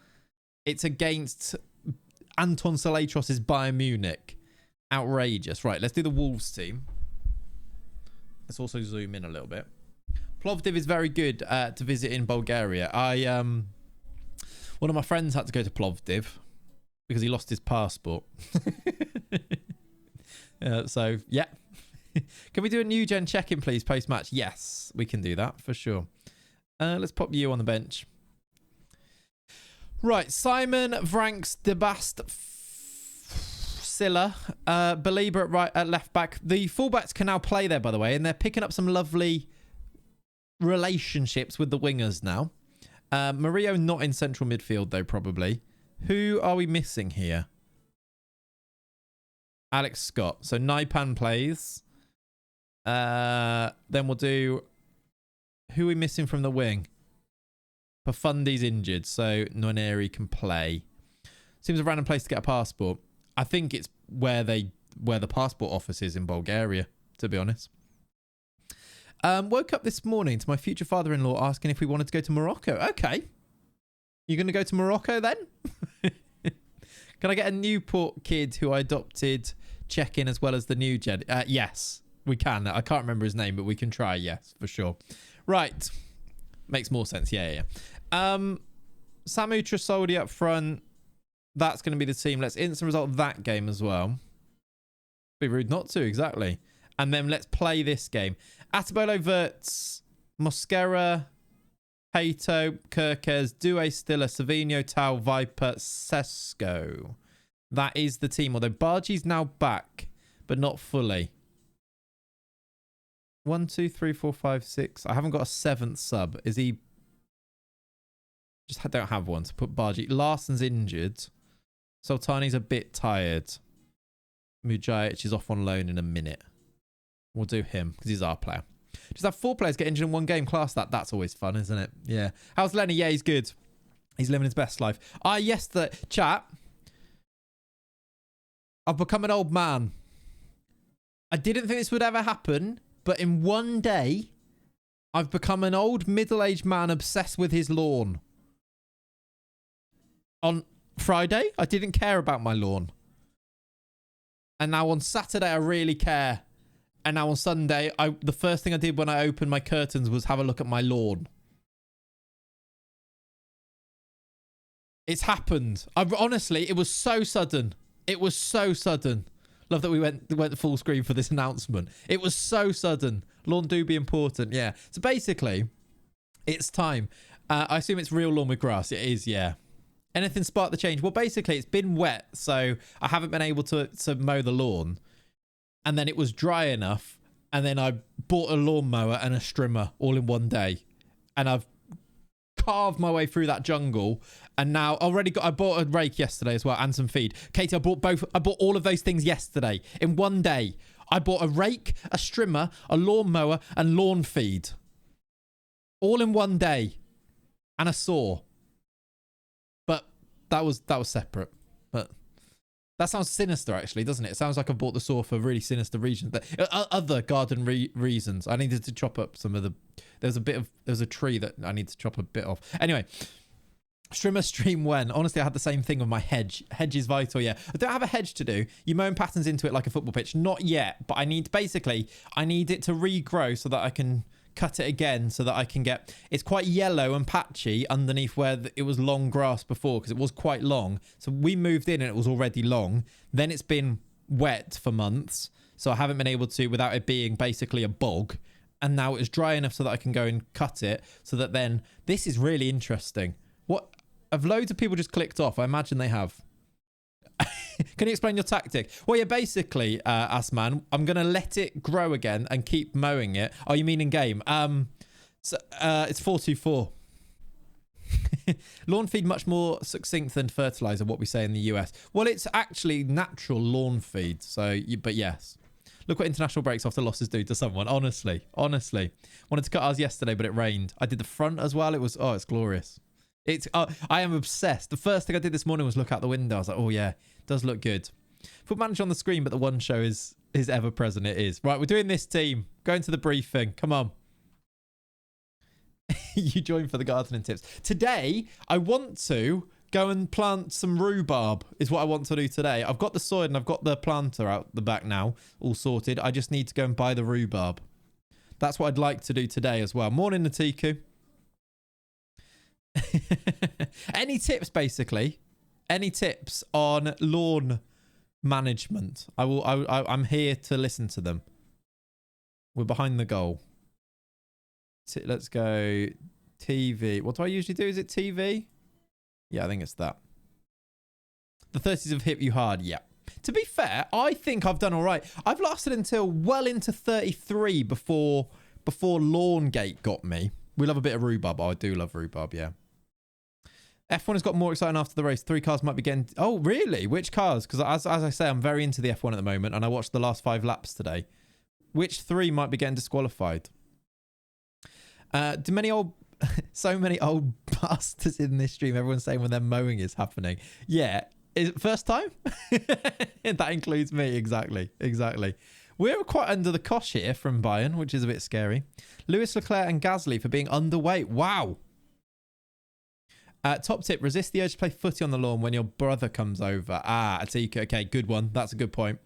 Anton Salatros' Bayern Munich. Outrageous. Right, let's do the Wolves team. Let's also zoom in a little bit. Plovdiv is very good to visit in Bulgaria. One of my friends had to go to Plovdiv because he lost his passport. So, yeah. Can we do a new gen check-in, please, post-match? Yes, we can do that for sure. Let's pop you on the bench. Right, Simon, Vranks, Debast, Silla, Belieber at left back. The fullbacks can now play there, by the way, and they're picking up some lovely relationships with the wingers now. Mario not in central midfield, though, probably. Who are we missing here? Alex Scott. So Naipan plays. Then we'll do... Who are we missing from the wing? Pafundi's injured, so Nwaneri can play. Seems a random place to get a passport. I think it's where the passport office is in Bulgaria, to be honest. Woke up this morning to my future father-in-law asking if we wanted to go to Morocco. Okay. You're going to go to Morocco then? Can I get a Newport kid who I adopted check in as well as the new gen? Yes. We can. I can't remember his name, but we can try. Yes, for sure. Right. Makes more sense. Yeah. Samu Trasoldi up front. That's going to be the team. Let's instant result that game as well. Be rude not to, exactly. And then let's play this game. Atabolo, Verts, Mosquera, Hato, Kirkes, Due, Stiller, Savino, Tau, Viper, Sesko. That is the team. Although Bargi's now back, but not fully. 1, 2, 3, 4, 5, 6. I haven't got a 7th sub. Is he... Just don't have one to put Bargi. Larsen's injured. Sultani's a bit tired. Mujajic is off on loan in a minute. We'll do him because he's our player. Just have 4 players get injured in one game. Class that. That's always fun, isn't it? Yeah. How's Lenny? Yeah, he's good. He's living his best life. Yes, the chat. I've become an old man. I didn't think this would ever happen, but in one day, I've become an old middle-aged man obsessed with his lawn. On Friday, I didn't care about my lawn. And now on Saturday, I really care. And now on Sunday, the first thing I did when I opened my curtains was have a look at my lawn. It's happened. Honestly, it was so sudden. It was so sudden. Love that we went full screen for this announcement. It was so sudden. Lawn do be important, yeah. So basically, it's time. I assume it's real lawn with grass. It is, yeah. Anything spark the change? Well, basically, it's been wet, so I haven't been able to mow the lawn. And then it was dry enough, and then I bought a lawnmower and a strimmer all in one day. And I've carved my way through that jungle, and now I bought a rake yesterday as well, and some feed. Katie, I bought all of those things yesterday in one day. I bought a rake, a strimmer, a lawnmower, and lawn feed. All in one day. And a saw. But that was separate. But that sounds sinister, actually, doesn't it? It sounds like I bought the saw for really sinister reasons. Other garden reasons. I needed to chop up some of the... There was a tree that I need to chop a bit off. Anyway, strimmer stream when? Honestly, I had the same thing with my hedge. Hedge is vital, yeah. I don't have a hedge to do. You mowing patterns into it like a football pitch. Not yet, but I need it to regrow so that I can cut it again so that I can get... It's quite yellow and patchy underneath where it was long grass before because it was quite long. So we moved in and it was already long. Then it's been wet for months. So I haven't been able to without it being basically a bog. And now it's dry enough so that I can go and cut it so that then... This is really interesting. What? Have loads of people just clicked off? I imagine they have. Can you explain your tactic? Well, yeah, basically, Asman, I'm going to let it grow again and keep mowing it. Oh, you mean in game? It's 424. Lawn feed much more succinct than fertilizer, what we say in the US. Well, it's actually natural lawn feed. But yes. Look what international breaks after losses do to someone. Honestly. Wanted to cut ours yesterday, but it rained. I did the front as well. It's glorious. I am obsessed. The first thing I did this morning was look out the window. I was like, oh yeah, it does look good. Foot manager on the screen, but the one show is ever present. It is. Right, we're doing this team. Going to the briefing. Come on. You join for the gardening tips. Today, I want to go and plant some rhubarb is what I want to do today. I've got the soil and I've got the planter out the back now, all sorted. I just need to go and buy the rhubarb. That's what I'd like to do today as well. Morning, Natiku. Any tips, basically? Any tips on lawn management? I'm here to listen to them. We're behind the goal. Let's go TV. What do I usually do? Is it TV? Yeah, I think it's that. The 30s have hit you hard. Yeah. To be fair, I think I've done all right. I've lasted until well into 33 before Lawngate got me. We love a bit of rhubarb. Oh, I do love rhubarb, yeah. F1 has got more exciting after the race. 3 cars might be getting... Oh, really? Which cars? Because as I say, I'm very into the F1 at the moment, and I watched the last 5 laps today. Which 3 might be getting disqualified? So many old bastards in this stream. Everyone's saying when their mowing is happening. Yeah. Is it first time? That includes me. Exactly. We're quite under the cosh here from Bayern, which is a bit scary. Lewis, Leclerc and Gasly for being underweight. Wow. Top tip, resist the urge to play footy on the lawn when your brother comes over. Atika. Okay, good one. That's a good point.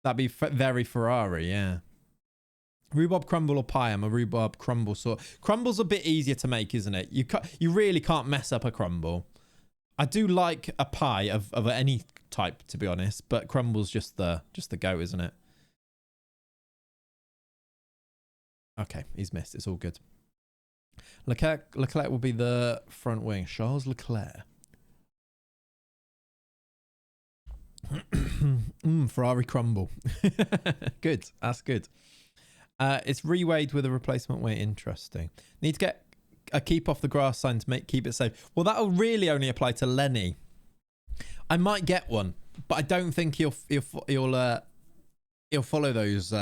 That'd be very Ferrari, yeah. Rhubarb crumble or pie? I'm a rhubarb crumble sort. Crumble's a bit easier to make, isn't it? You really can't mess up a crumble. I do like a pie of any type, to be honest, but crumble's just the go, isn't it? Okay, he's missed. It's all good. Leclerc will be the front wing. Charles Leclerc. Ferrari crumble. Good. That's good. It's reweighed with a replacement weight. Interesting. Need to get a keep off the grass sign to keep it safe. Well, that'll really only apply to Lenny. I might get one, but I don't think he'll follow those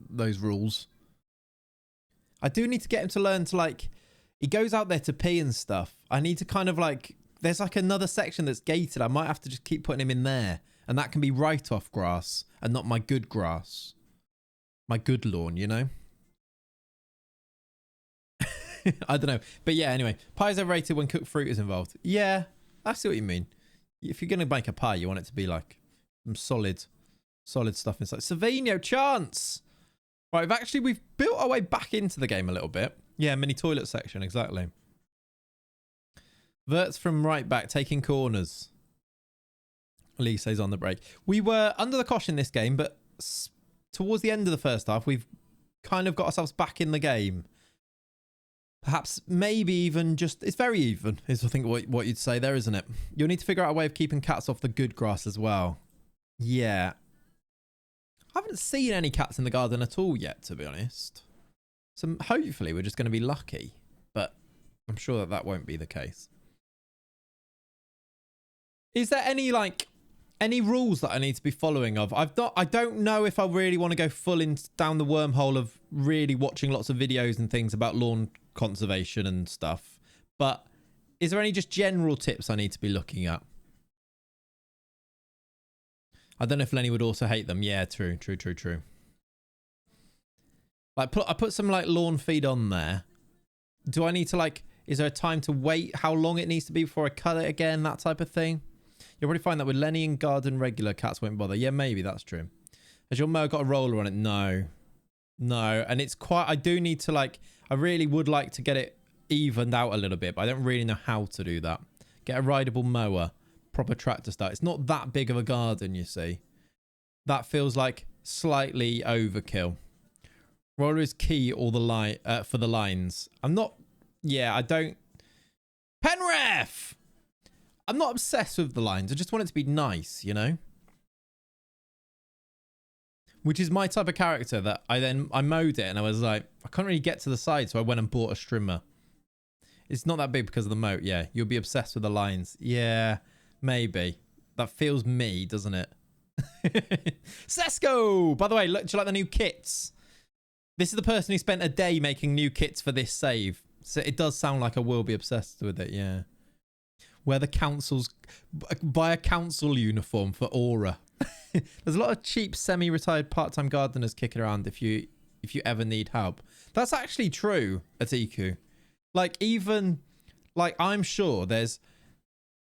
those rules. I do need to get him to learn to, like, he goes out there to pee and stuff. I need to kind of like, there's like another section that's gated. I might have to just keep putting him in there, and that can be right off grass and not my good grass. My good lawn, you know? I don't know. But yeah, anyway, pie's overrated when cooked fruit is involved. Yeah, I see what you mean. If you're going to make a pie, you want it to be like some solid stuff inside. Savino, chance! Right, we've built our way back into the game a little bit. Yeah, mini toilet section, exactly. Verts from right back, taking corners. Lee says on the break. We were under the cosh in this game, but towards the end of the first half, we've kind of got ourselves back in the game. Perhaps, maybe even just... It's very even, is I think what you'd say there, isn't it? You'll need to figure out a way of keeping cats off the good grass as well. Yeah. I haven't seen any cats in the garden at all yet, to be honest. So hopefully we're just going to be lucky. But I'm sure that won't be the case. Is there any, like... Any rules that I need to be following of? I don't know if I really want to go full down the wormhole of really watching lots of videos and things about lawn conservation and stuff. But is there any just general tips I need to be looking at? I don't know if Lenny would also hate them. Yeah, true. Like, I put some, like, lawn feed on there. Do I need to, like... Is there a time to wait? How long it needs to be before I cut it again? That type of thing? You'll probably find that with Lenny and garden regular, cats won't bother. Yeah, maybe that's true. Has your mower got a roller on it? No. And it's quite... I do need to, like... I really would like to get it evened out a little bit, but I don't really know how to do that. Get a rideable mower. Proper tractor start. It's not that big of a garden, you see. That feels like slightly overkill. Roller is key for the lines. I'm not... Yeah, I don't... Penref! I'm not obsessed with the lines. I just want it to be nice, you know? Which is my type of character that I mowed it and I was like, I can't really get to the side, so I went and bought a strimmer. It's not that big because of the moat. Yeah, you'll be obsessed with the lines. Yeah, maybe. That feels me, doesn't it? Sesko! By the way, look, do you like the new kits? This is the person who spent a day making new kits for this save. So it does sound like I will be obsessed with it, yeah. Where the council's... Buy a council uniform for Aura. There's a lot of cheap semi-retired part-time gardeners kicking around if you ever need help. That's actually true at Iku. Like, even... Like, I'm sure there's...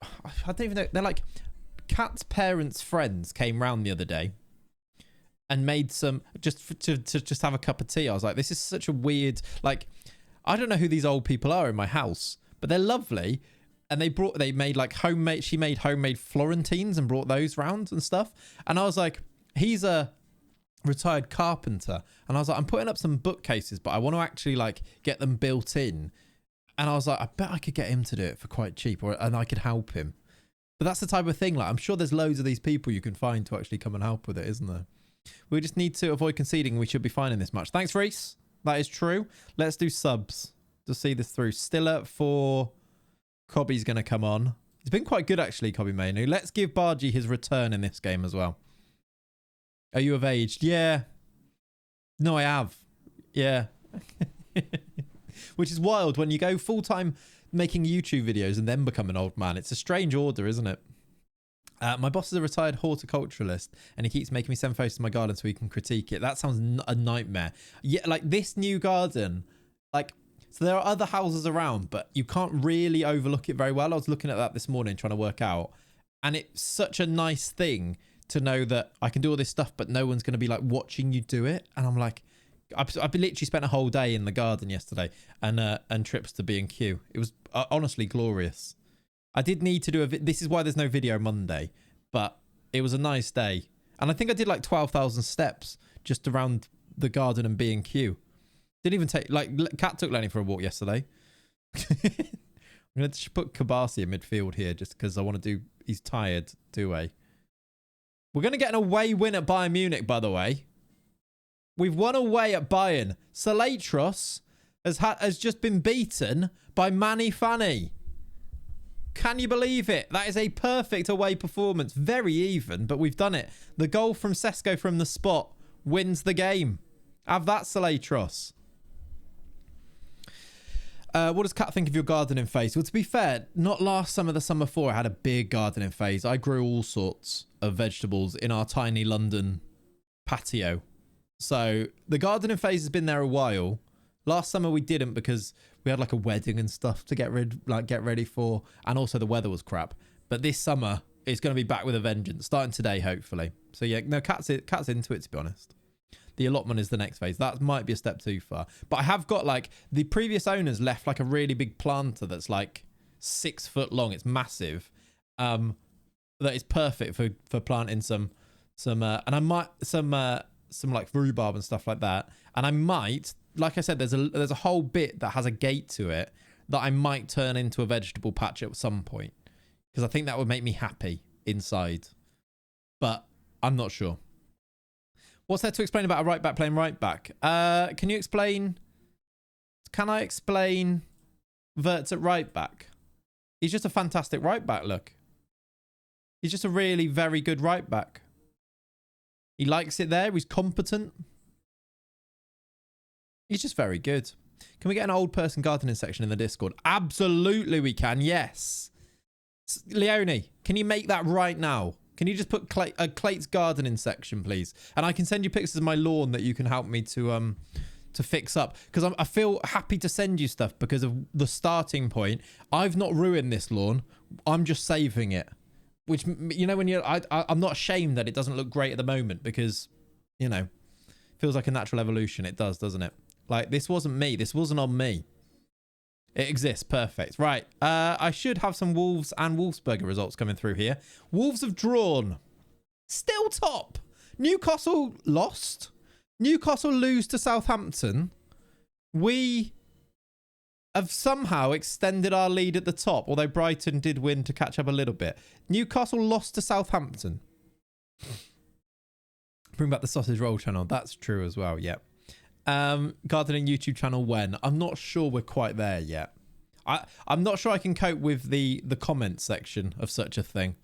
I don't even know. They're like... Kat's parents' friends came round the other day and made some... to just have a cup of tea. I was like, this is such a weird... Like, I don't know who these old people are in my house, but they're lovely. And they made like homemade... She made homemade Florentines and brought those round and stuff. And I was like, he's a retired carpenter. And I was like, I'm putting up some bookcases, but I want to actually like get them built in. And I was like, I bet I could get him to do it for quite cheap, and I could help him. But that's the type of thing, like, I'm sure there's loads of these people you can find to actually come and help with it, isn't there? We just need to avoid conceding. We should be fine in this match. Thanks, Reese. That is true. Let's do subs to see this through. Stiller for... Cobby's going to come on. He's been quite good, actually, Cobby Mainu. Let's give Bargy his return in this game as well. Are you of age? Yeah. No, I have. Yeah. Which is wild when you go full-time making YouTube videos and then become an old man. It's a strange order, isn't it? My boss is a retired horticulturalist and he keeps making me send photos to my garden so he can critique it. That sounds a nightmare. Yeah, like this new garden, like... So there are other houses around, but you can't really overlook it very well. I was looking at that this morning trying to work out. And it's such a nice thing to know that I can do all this stuff, but no one's going to be like watching you do it. And I'm like, I've literally spent a whole day in the garden yesterday and trips to B&Q. It was honestly glorious. I did need to do this is why there's no video Monday, but it was a nice day. And I think I did like 12,000 steps just around the garden and B&Q. Didn't even take, like, Kat took Lenny for a walk yesterday. I'm going to put Kabasi in midfield here just because I want to do, he's tired, we're going to get an away win at Bayern Munich, by the way. We've won away at Bayern. Salatros has just been beaten by Manny Fanny. Can you believe it? That is a perfect away performance. Very even, but we've done it. The goal from Sesko from the spot wins the game. Have that, Salatros. What does Kat think of your gardening phase? Well, to be fair, not last summer, the summer before, I had a big gardening phase. I grew all sorts of vegetables in our tiny London patio. So the gardening phase has been there a while. Last summer we didn't because we had like a wedding and stuff to get ready for, and also the weather was crap. But this summer it's going to be back with a vengeance, starting today hopefully. So yeah, no, Kat's into it, to be honest. The allotment is the next phase. That might be a step too far. But I have got like the previous owners left like a really big planter that's like 6 foot long. It's massive. That is perfect for planting some and I might some like rhubarb and stuff like that. And I might, like I said, there's a whole bit that has a gate to it that I might turn into a vegetable patch at some point, because I think that would make me happy inside. But I'm not sure. What's there to explain about a right back playing right back? Can I explain Wirtz at right back? He's just a fantastic right back, look. He's just a really very good right back. He likes it there. He's competent. He's just very good. Can we get an old person gardening section in the Discord? Absolutely we can, yes. Leonie, can you make that right now? Can you just put Clate's gardening section, please? And I can send you pictures of my lawn that you can help me to fix up. Because I feel happy to send you stuff because of the starting point. I've not ruined this lawn. I'm just saving it. Which, you know, when I'm not ashamed that it doesn't look great at the moment because, you know, feels like a natural evolution. It does, doesn't it? Like, this wasn't me. This wasn't on me. It exists. Perfect. Right. I should have some Wolves and Wolfsberger results coming through here. Wolves have drawn. Still top. Newcastle lost. Newcastle lose to Southampton. We have somehow extended our lead at the top, although Brighton did win to catch up a little bit. Newcastle lost to Southampton. Bring back the sausage roll channel. That's true as well. Yep. Gardening YouTube channel when? I'm not sure we're quite there yet. I'm not sure I can cope with the comment section of such a thing.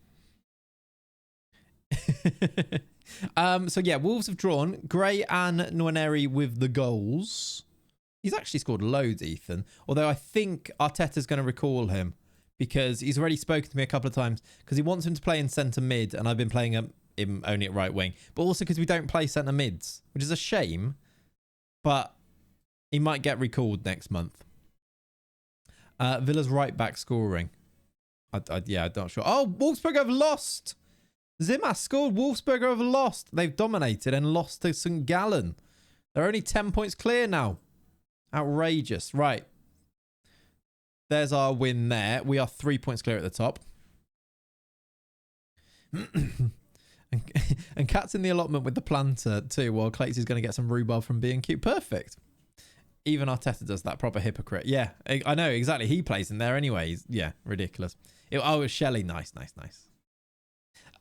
So yeah, Wolves have drawn. Gray and Nwaneri with the goals. He's actually scored loads, Ethan. Although I think Arteta's going to recall him because he's already spoken to me a couple of times because he wants him to play in centre mid and I've been playing him only at right wing. But also because we don't play centre mids, which is a shame. But he might get recalled next month. Villa's right back scoring. Yeah, I'm not sure. Oh, Wolfsberger have lost. Zimas scored. Wolfsberger have lost. They've dominated and lost to St. Gallen. They're only 10 points clear now. Outrageous. Right. There's our win there. We are 3 points clear at the top. And Cat's in the allotment with the planter too, while Clates is going to get some rhubarb from B&Q. Perfect. Even Arteta does that. Proper hypocrite. Yeah, I know, exactly. He plays in there anyway. Yeah, ridiculous. Oh, it's Shelley. Nice.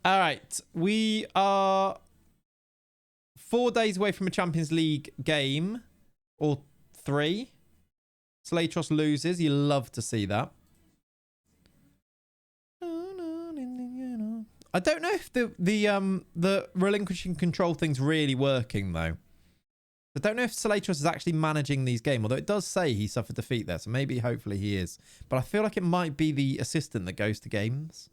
All right. We are 4 days away from a Champions League game. Or 3. Slatros loses. You love to see that. I don't know if the relinquishing control thing's really working though. I don't know if Salatros is actually managing these games, although it does say he suffered defeat there, so maybe hopefully he is. But I feel like it might be the assistant that goes to games,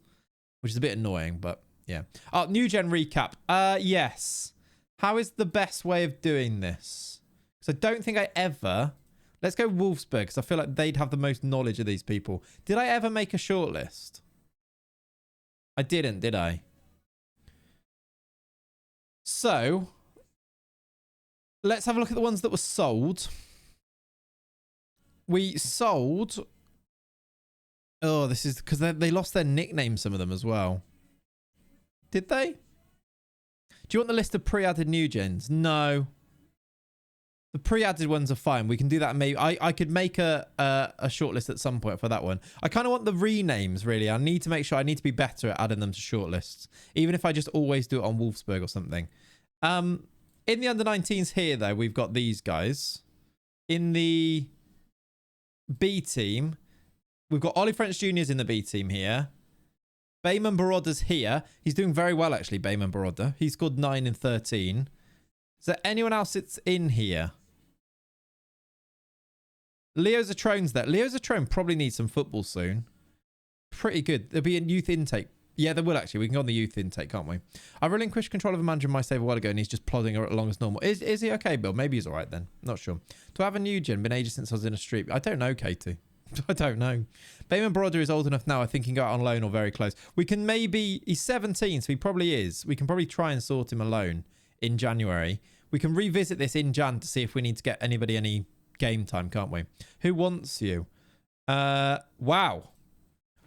which is a bit annoying, but yeah. Oh, new gen recap. Yes. How is the best way of doing this? Because I don't think I ever... Let's go Wolfsburg, because I feel like they'd have the most knowledge of these people. Did I ever make a shortlist? I didn't, did I? So let's have a look at the ones that were sold. We sold... Oh, this is because they lost their nickname, some of them as well. Did they? Do you want the list of pre-added new gens? No. The pre-added ones are fine. We can do that. Maybe I could make a shortlist at some point for that one. I kind of want the renames, really. I need to make sure I need to be better at adding them to shortlists. Even if I just always do it on Wolfsburg or something. In the under-19s here, though, we've got these guys. In the B team... We've got Ollie French Jr.'s in the B team here. Bayman Baroda's here. He's doing very well, actually, Bayman Baroda. He scored 9 in 13. Is there anyone else that's in here? Leo Zatrone's there. Leo Zatrone probably needs some football soon. Pretty good. There'll be a youth intake. Yeah, there will, actually. We can go on the youth intake, can't we? I relinquished control of a manager in my save a while ago, and he's just plodding along as normal. Is he okay, Bill? Maybe he's all right then. Not sure. Do I have a new gen? Been ages since I was in a street. I don't know, Katie. I don't know. Bayman Baroda is old enough now. I think he can go out on loan or very close. We can maybe... He's 17, so he probably is. We can probably try and sort him a loan in January. We can revisit this in Jan to see if we need to get anybody any game time, can't we? Who wants you? Wow.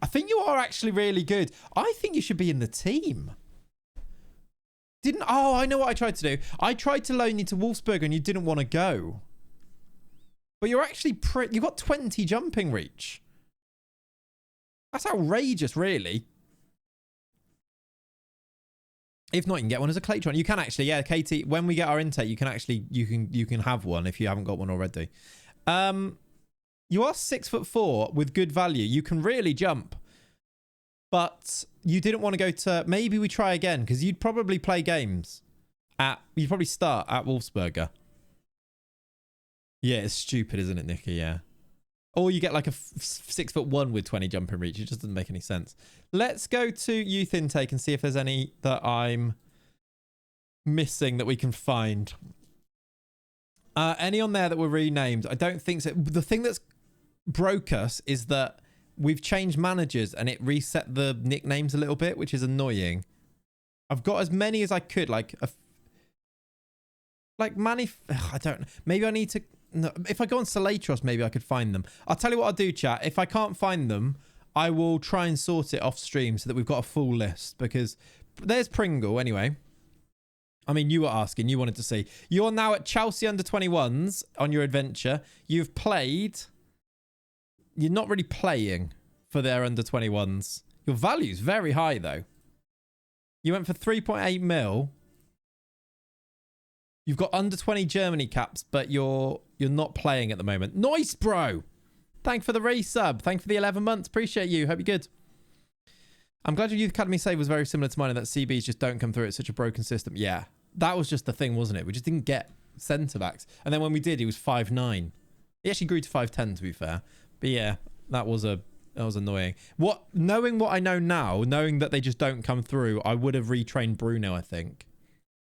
I think you are actually really good. I think you should be in the team. Oh, I know what I tried to do. I tried to loan you to Wolfsberger and you didn't want to go. But you're actually you've got 20 jumping reach. That's outrageous, really. If not, you can get one as a Claytron. You can actually, yeah, Katie, when we get our intake, you can actually, you can have one if you haven't got one already. You are 6'4" with good value. You can really jump. But you didn't want to go to, maybe we try again, because you'd probably play games you'd probably start at Wolfsberger. Yeah, it's stupid, isn't it, Nicky? Yeah. Or you get like a 6'1" with 20 jumping reach. It just doesn't make any sense. Let's go to youth intake and see if there's any that I'm missing that we can find. Any on there that were renamed? I don't think so. The thing that's broke us is that we've changed managers and it reset the nicknames a little bit, which is annoying. I've got as many as I could. Like Manny... I don't know. Maybe I need to... No, if I go on Salatros, maybe I could find them. I'll tell you what I'll do, chat. If I can't find them, I will try and sort it off stream so that we've got a full list. Because there's Pringle, anyway. I mean, you were asking. You wanted to see. You're now at Chelsea under-21s on your adventure. You've played... You're not really playing for their under-21s. Your value's very high, though. You went for 3.8 mil. You've got under-20 Germany caps, but you're not playing at the moment. Nice, bro. Thank for the resub. Thank for the 11 months. Appreciate you. Hope you're good. I'm glad your Youth Academy save was very similar to mine and that CBs just don't come through. It's such a broken system. Yeah, that was just the thing, wasn't it? We just didn't get centre-backs. And then when we did, he was 5'9". He actually grew to 5'10", to be fair. But yeah, that was annoying. Knowing what I know now, knowing that they just don't come through, I would have retrained Bruno, I think.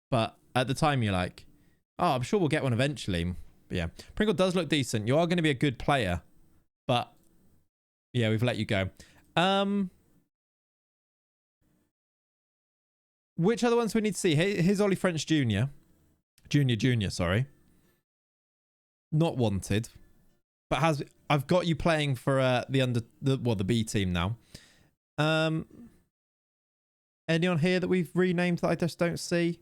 But at the time, you're like, oh, I'm sure we'll get one eventually. But yeah, Pringle does look decent. You are going to be a good player. But yeah, we've let you go. Which other ones we need to see? Here's Ollie French Jr. Junior, sorry. Not wanted. But I've got you playing for the B team now. Anyone here that we've renamed that I just don't see?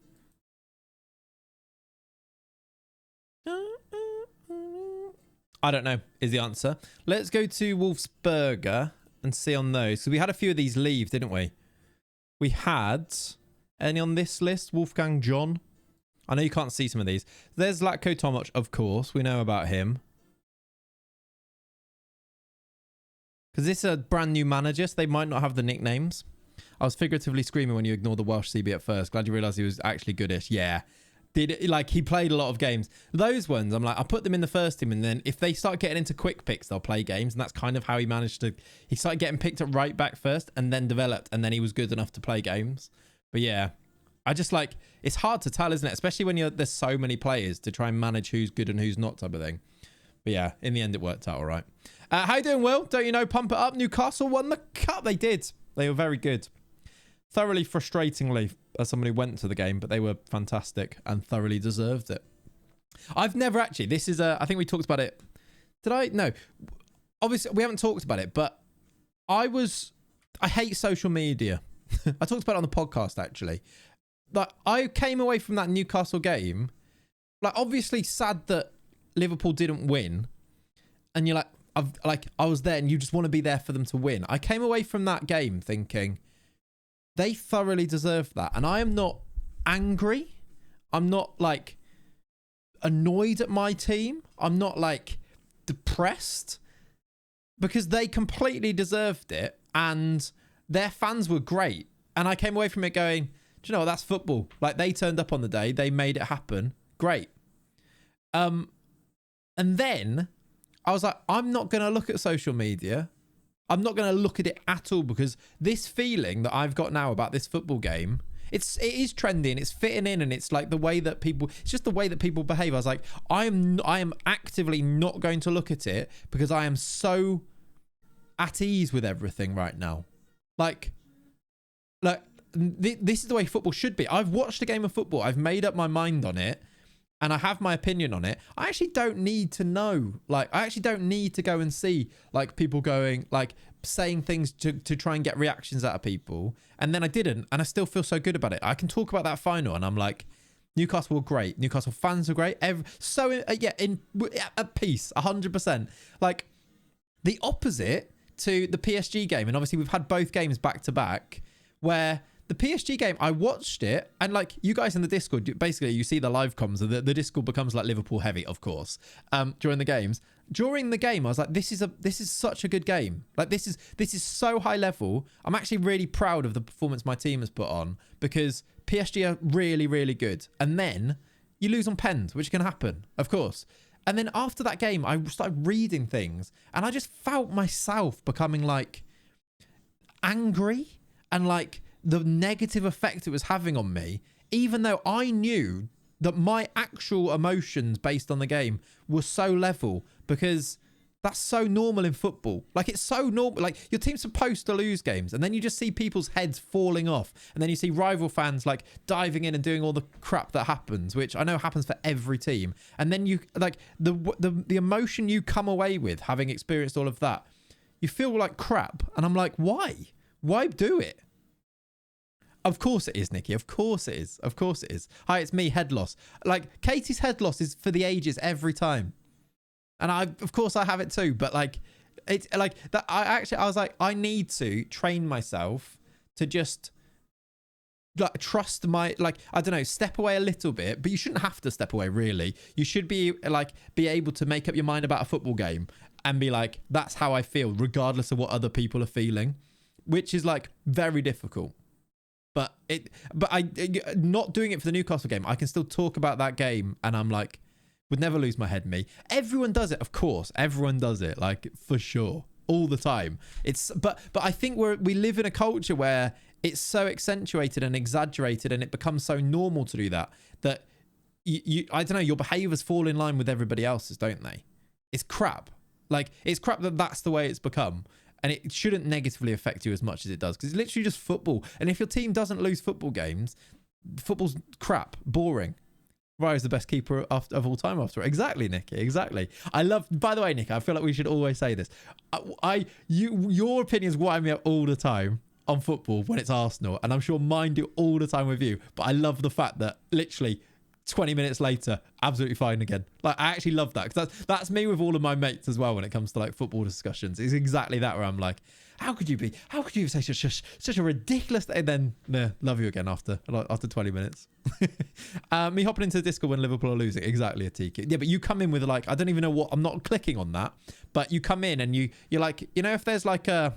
I don't know is the answer. Let's go to Wolfsberger and see on those. So we had a few of these leave, didn't we? We had any on this list? Wolfgang John. I know you can't see some of these. There's Latko Tomac, of course. We know about him. Because this is a brand new manager, so they might not have the nicknames. I was figuratively screaming when you ignored the Welsh CB at first. Glad you realised he was actually goodish. Yeah. He played a lot of games. Those ones, I'm like, I'll put them in the first team, and then if they start getting into quick picks, they'll play games, and that's kind of how he managed to... He started getting picked at right back first, and then developed, and then he was good enough to play games. But yeah, I just like... It's hard to tell, isn't it? Especially when there's so many players to try and manage who's good and who's not type of thing. But yeah, in the end, it worked out all right. How you doing, Will? Don't you know, pump it up. Newcastle won the cup. They did. They were very good. Thoroughly frustratingly as somebody who went to the game, but they were fantastic and thoroughly deserved it. I've never actually, this is I think we talked about it. Did I? No. Obviously, we haven't talked about it, but I hate social media. I talked about it on the podcast, actually. Like, I came away from that Newcastle game, like, obviously sad that Liverpool didn't win. And you're like, I was there and you just want to be there for them to win. I came away from that game thinking they thoroughly deserved that. And I am not angry. I'm not like annoyed at my team. I'm not like depressed, because they completely deserved it and their fans were great. And I came away from it going, do you know what? That's football. Like, they turned up on the day. They made it happen. Great. And then I was like, I'm not going to look at social media. I'm not going to look at it at all, because this feeling that I've got now about this football game, it is trendy and it's fitting in, and it's like the way that people, it's just the way that people behave. I was like, I am actively not going to look at it, because I am so at ease with everything right now. Like this is the way football should be. I've watched a game of football. I've made up my mind on it. And I have my opinion on it. I actually don't need to know. Like, I actually don't need to go and see, like, people going, like, saying things to try and get reactions out of people. And then I didn't. And I still feel so good about it. I can talk about that final. And I'm like, Newcastle were great. Newcastle fans were great. At peace, 100%. Like, the opposite to the PSG game. And obviously, we've had both games back to back, where the PSG game, I watched it, and like, you guys in the Discord, basically you see the live comms, the Discord becomes like Liverpool heavy, of course, during the games. During the game, I was like, this is such a good game. Like, this is so high level. I'm actually really proud of the performance my team has put on, because PSG are really, really good. And then you lose on pens, which can happen, of course. And then after that game, I started reading things, and I just felt myself becoming like angry, and like the negative effect it was having on me, even though I knew that my actual emotions based on the game were so level, because that's so normal in football. Like, it's so normal. Like, your team's supposed to lose games, and then you just see people's heads falling off, and then you see rival fans like diving in and doing all the crap that happens, which I know happens for every team. And then you like the emotion you come away with having experienced all of that, you feel like crap. And I'm like, why do it? Of course it is, Nikki. Of course it is. Of course it is. Hi, it's me, head loss. Like, Katie's head loss is for the ages every time. And of course I have it too. But like, it's like that. I was like, I need to train myself to just like trust my, like, I don't know, step away a little bit, but you shouldn't have to step away, really. You should be able to make up your mind about a football game and be like, that's how I feel, regardless of what other people are feeling, which is like very difficult. But I not doing it for the Newcastle game, I can still talk about that game, and I'm like, would never lose my head. Me, everyone does it, of course, everyone does it, like, for sure, all the time. But I think we live in a culture where it's so accentuated and exaggerated, and it becomes so normal to do that you I don't know, your behaviours fall in line with everybody else's, don't they? It's crap. Like, it's crap that that's the way it's become. And it shouldn't negatively affect you as much as it does, because it's literally just football. And if your team doesn't lose football games, football's crap, boring. Raya's the best keeper of all time after it. Exactly, Nicky. Exactly. I love. By the way, Nicky, I feel like we should always say this. Your opinions wind me up all the time on football when it's Arsenal, and I'm sure mine do all the time with you. But I love the fact that literally 20 minutes later, absolutely fine again. Like, I actually love that, because that's me with all of my mates as well when it comes to like football discussions. It's exactly that, where I'm like, how could you say such a ridiculous thing? And then love you again after 20 minutes. Me hopping into the Discord when Liverpool are losing, exactly, a tiki. Yeah, but you come in with like, I don't even know what, I'm not clicking on that, but you come in and you're like, you know, if there's like a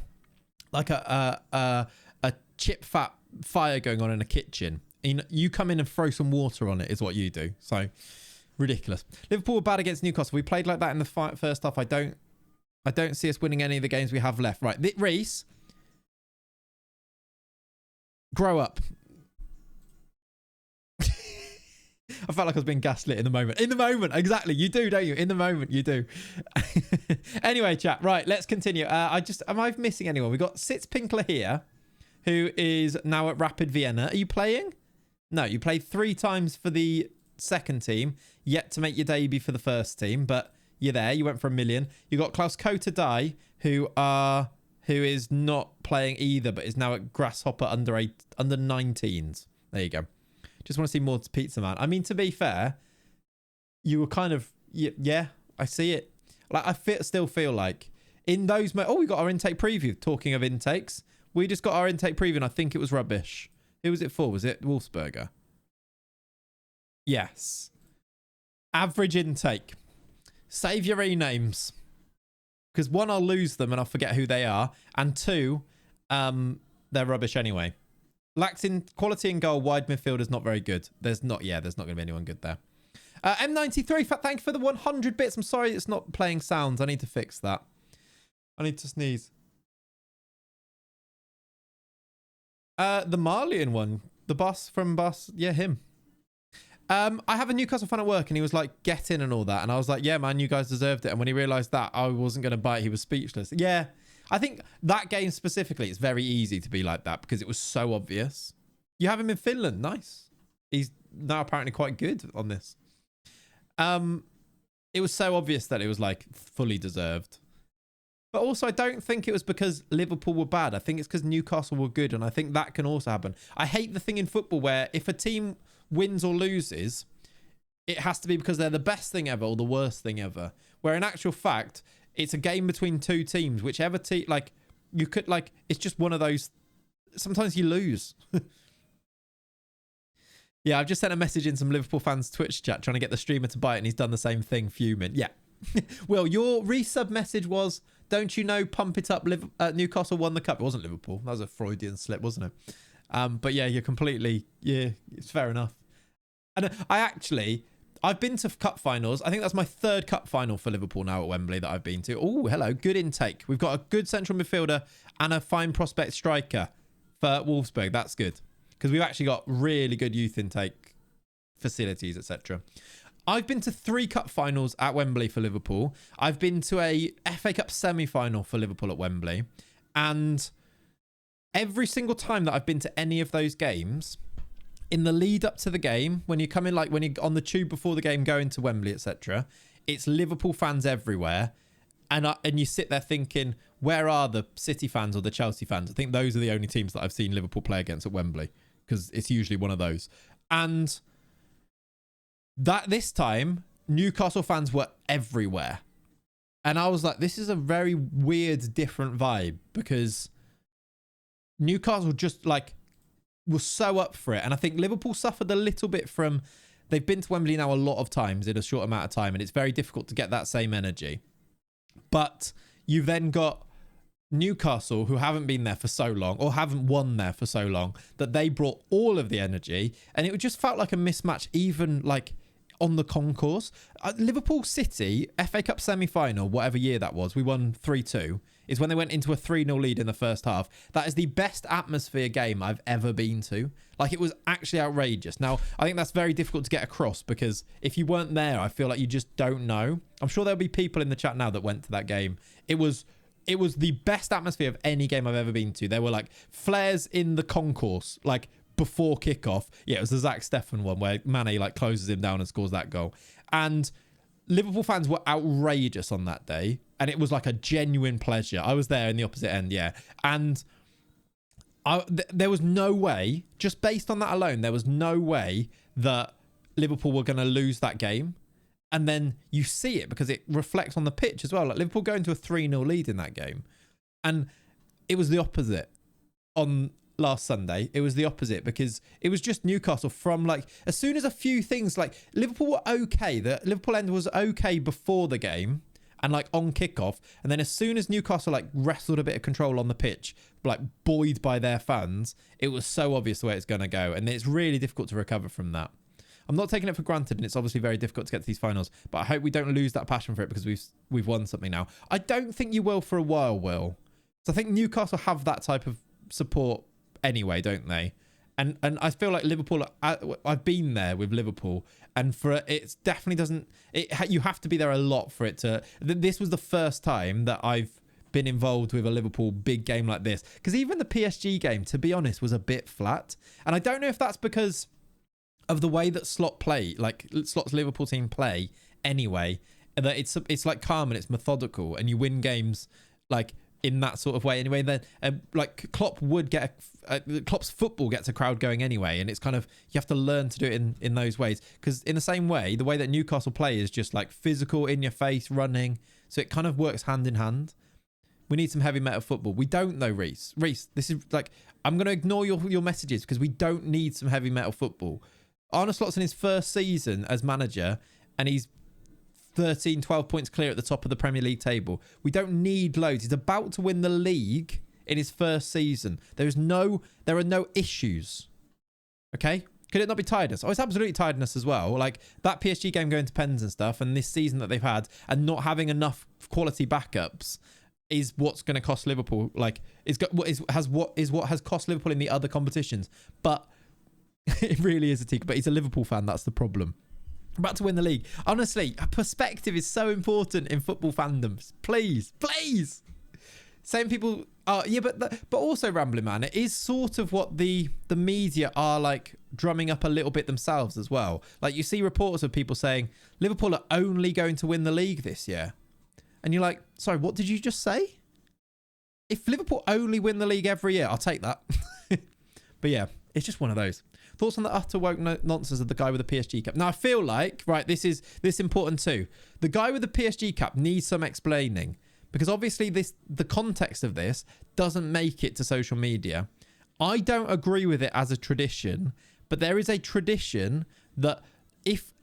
chip fat fire going on in a kitchen, you come in and throw some water on it is what you do. So ridiculous. Liverpool were bad against Newcastle. We played like that in the first half. I don't see us winning any of the games we have left. Right, Reese, grow up. I felt like I was being gaslit in the moment. In the moment, exactly. You do, don't you? In the moment, you do. Anyway, chat. Right, let's continue. Am I missing anyone? We've got Sitz Pinkler here, who is now at Rapid Vienna. Are you playing? No, you played 3 times for the second team, yet to make your debut for the first team, but you're there. You went for 1 million. You got Klaus Kota Dai, who is not playing either, but is now at Grasshopper under 19s. There you go. Just want to see more to Pizza Man. I mean, to be fair, you were kind of, yeah, I see it. Like, I still feel like in those, we got our intake preview. Talking of intakes, we just got our intake preview, and I think it was rubbish. Who was it for? Was it Wolfsberger? Yes. Average intake. Save your renames. Because 1, I'll lose them and I'll forget who they are. And 2, they're rubbish anyway. Lacks in quality in goal. Wide midfield is not very good. There's not going to be anyone good there. M93, thank you for the 100 bits. I'm sorry it's not playing sounds. I need to fix that. I need to sneeze. The Marlian one. The boss from Boss. Yeah, him. I have a Newcastle fan at work and he was like, get in and all that. And I was like, yeah, man, you guys deserved it. And when he realised that I wasn't going to bite, he was speechless. Yeah, I think that game specifically, it's very easy to be like that because it was so obvious. You have him in Finland. Nice. He's now apparently quite good on this. It was so obvious that it was like fully deserved. But also, I don't think it was because Liverpool were bad. I think it's because Newcastle were good. And I think that can also happen. I hate the thing in football where if a team wins or loses, it has to be because they're the best thing ever or the worst thing ever. Where in actual fact, it's a game between 2 teams. Whichever team, like, you could, like, it's just one of those. Sometimes you lose. Yeah, I've just sent a message in some Liverpool fans' Twitch chat trying to get the streamer to buy it, and he's done the same thing, fuming. Yeah. Well, your resub message was, don't you know, pump it up, Newcastle won the cup. It wasn't Liverpool. That was a Freudian slip, wasn't it? But yeah, you're completely, yeah, it's fair enough. And I've been to cup finals. I think that's my 3rd cup final for Liverpool now at Wembley that I've been to. Oh, hello. Good intake. We've got a good central midfielder and a fine prospect striker for Wolfsburg. That's good. Because we've actually got really good youth intake facilities, etc. I've been to 3 cup finals at Wembley for Liverpool. I've been to a FA Cup semi-final for Liverpool at Wembley. And every single time that I've been to any of those games, in the lead up to the game, when you come in, like when you're on the tube before the game going to Wembley, etc., it's Liverpool fans everywhere. And you sit there thinking, where are the City fans or the Chelsea fans? I think those are the only teams that I've seen Liverpool play against at Wembley, because it's usually one of those. And that this time, Newcastle fans were everywhere. And I was like, this is a very weird, different vibe, because Newcastle just like was so up for it. And I think Liverpool suffered a little bit from, they've been to Wembley now a lot of times in a short amount of time, and it's very difficult to get that same energy. But you've then got Newcastle, who haven't been there for so long, or haven't won there for so long, that they brought all of the energy, and it just felt like a mismatch, even like on the concourse. Liverpool City, FA Cup semi-final, whatever year that was, we won 3-2, is when they went into a 3-0 lead in the first half. That is the best atmosphere game I've ever been to. Like, it was actually outrageous. Now, I think that's very difficult to get across, because if you weren't there, I feel like you just don't know. I'm sure there'll be people in the chat now that went to that game. It was the best atmosphere of any game I've ever been to. There were like flares in the concourse, like before kickoff. Yeah, it was the Zach Steffen one where Mane like closes him down and scores that goal. And Liverpool fans were outrageous on that day, and it was like a genuine pleasure. I was there in the opposite end, yeah. And there was no way, just based on that alone, there was no way that Liverpool were going to lose that game. And then you see it because it reflects on the pitch as well. Like Liverpool going to a 3-0 lead in that game. And it was the opposite on last Sunday. It was the opposite because it was just Newcastle from like, as soon as a few things, like Liverpool were okay. The Liverpool end was okay before the game and like on kickoff. And then as soon as Newcastle like wrestled a bit of control on the pitch, like buoyed by their fans, it was so obvious the way it's going to go. And it's really difficult to recover from that. I'm not taking it for granted, and it's obviously very difficult to get to these finals, but I hope we don't lose that passion for it because we've won something now. I don't think you will for a while, Will. So I think Newcastle have that type of support anyway, don't they? And I feel like Liverpool, I've been there with Liverpool, and for it definitely doesn't, you have to be there a lot for it to, this was the first time that I've been involved with a Liverpool big game like this, because even the PSG game, to be honest, was a bit flat. And I don't know if that's because of the way that Slot's Liverpool team play anyway, and that it's like calm and it's methodical, and you win games like in that sort of way anyway. Then like Klopp would get Klopp's football gets a crowd going anyway, and it's kind of, you have to learn to do it in those ways, because in the same way, the way that Newcastle play is just like physical, in your face, running, so it kind of works hand in hand. We need some heavy metal football. We don't though, Reese. This is like, I'm going to ignore your messages, because we don't need some heavy metal football. Arne Slot's in his first season as manager, and he's 13, 12 points clear at the top of the Premier League table. We don't need loads. He's about to win the league in his first season. There are no issues. Okay? Could it not be tiredness? Oh, it's absolutely tiredness as well. Like that PSG game going to pens and stuff, and this season that they've had, and not having enough quality backups is what's going to cost Liverpool. Like, what has cost Liverpool in the other competitions. But it really is a tick. But he's a Liverpool fan. That's the problem. About to win the league. Honestly, perspective is so important in football fandoms. Please. Same people. Yeah, but also, Rambling Man, it is sort of what the media are like drumming up a little bit themselves as well. Like, you see reports of people saying Liverpool are only going to win the league this year. And you're like, sorry, what did you just say? If Liverpool only win the league every year, I'll take that. But yeah, it's just one of those. Thoughts on the utter woke nonsense of the guy with the PSG cap? Now, I feel like, right, this is important too. The guy with the PSG cap needs some explaining, because obviously the context of this doesn't make it to social media. I don't agree with it as a tradition, but there is a tradition that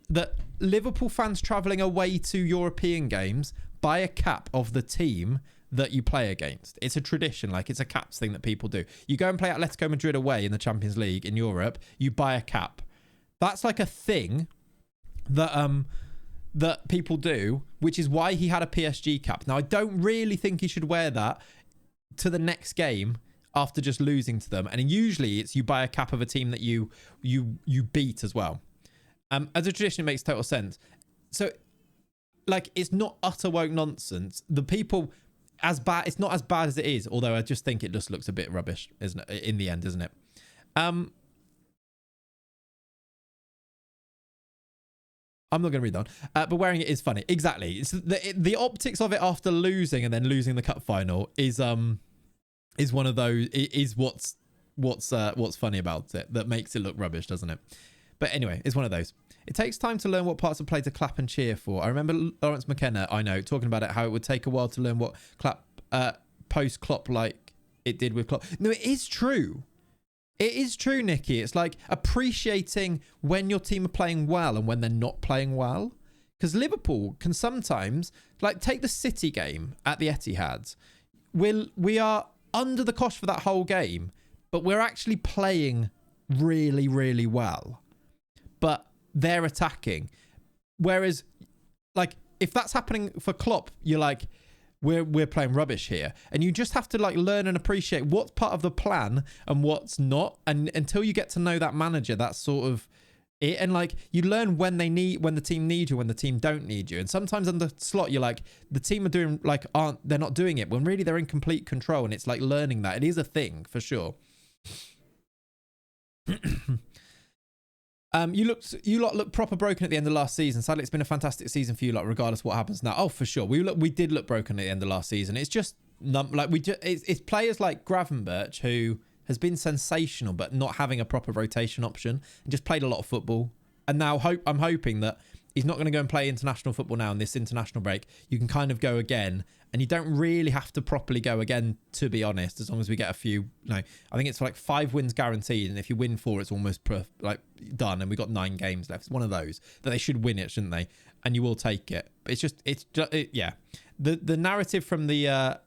that Liverpool fans travelling away to European games buy a cap of the team that you play against. It's a tradition, like it's a caps thing that people do. You go and play Atletico Madrid away in the Champions League in Europe, you buy a cap. That's like a thing that that people do, which is why he had a PSG cap. Now, I don't really think he should wear that to the next game after just losing to them. And usually it's you buy a cap of a team that you beat as well. As a tradition, it makes total sense. So, like, it's not utter woke nonsense. The people, it's not as bad as it is, although I just think it just looks a bit rubbish, isn't it? In the end, isn't it? I'm not going to read that one. But wearing it is funny. Exactly. It's the optics of it after losing and then losing the cup final is one of those. Is what's funny about it that makes it look rubbish, doesn't it? But anyway, it's one of those. It takes time to learn what parts of play to clap and cheer for. I remember Lawrence McKenna, I know, talking about it, how it would take a while to learn what clap post Klopp like it did with Klopp. No, it is true. It is true, Nikki. It's like appreciating when your team are playing well and when they're not playing well. Because Liverpool can sometimes, like, take the City game at the Etihad. We are under the cosh for that whole game, but we're actually playing really, really well. But they're attacking. Whereas, like, if that's happening for Klopp, you're like, we're playing rubbish here. And you just have to, like, learn and appreciate what's part of the plan and what's not. And until you get to know that manager, that's sort of it. And, like, you learn when the team needs you, when the team don't need you. And sometimes under Slot, you're like, the team are doing, like, they're not doing it, when really they're in complete control. And it's like learning that. It is a thing, for sure. You lot look proper broken at the end of last season. Sadly, it's been a fantastic season for you lot, regardless of what happens now. Oh, for sure. We did look broken at the end of last season. It's just it's players like Gravenberch who has been sensational, but not having a proper rotation option, and just played a lot of football. And now I'm hoping that he's not going to go and play international football now in this international break. You can kind of go again, and you don't really have to properly go again, to be honest, as long as we get a few. No, I think it's like 5 wins guaranteed, and if you win 4, it's almost done, and we've got 9 games left. It's one of those that they should win it, shouldn't they? And you will take it. But it's just yeah. The narrative from the I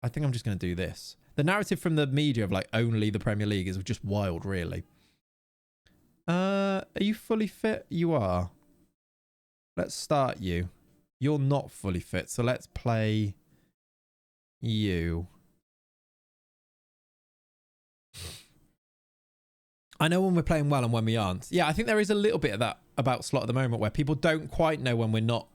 think I'm just going to do this. The narrative from the media of, like, only the Premier League is just wild, really. Are you fully fit? You are. Let's start you. You're not fully fit, so let's play you. I know when we're playing well and when we aren't. Yeah, I think there is a little bit of that about Slot at the moment, where people don't quite know when we're not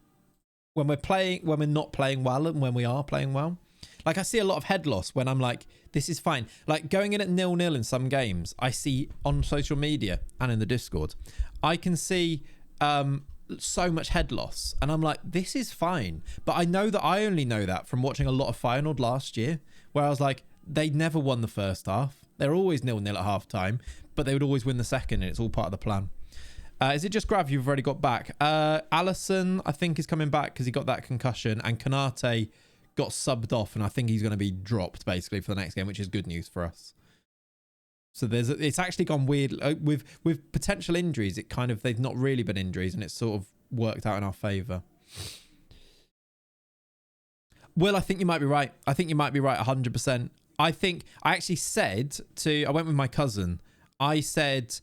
playing well and when we are playing well. Like, I see a lot of head loss when I'm like, this is fine. Like, going in at 0-0 in some games, I see on social media and in the Discord, I can see so much head loss. And I'm like, this is fine. But I know that I only know that from watching a lot of Feyenoord last year, where I was like, they never won the first half. They're always 0-0 at half time, but they would always win the second, and it's all part of the plan. Is it just Grav you've already got back? Allison, I think, is coming back because he got that concussion, and Kanate got subbed off, and I think he's going to be dropped basically for the next game, which is good news for us. So it's actually gone weird with potential injuries. It kind of, they've not really been injuries, and it's sort of worked out in our favour. Will, I think you might be right. I think you might be right 100%. I think I actually said I went with my cousin. I said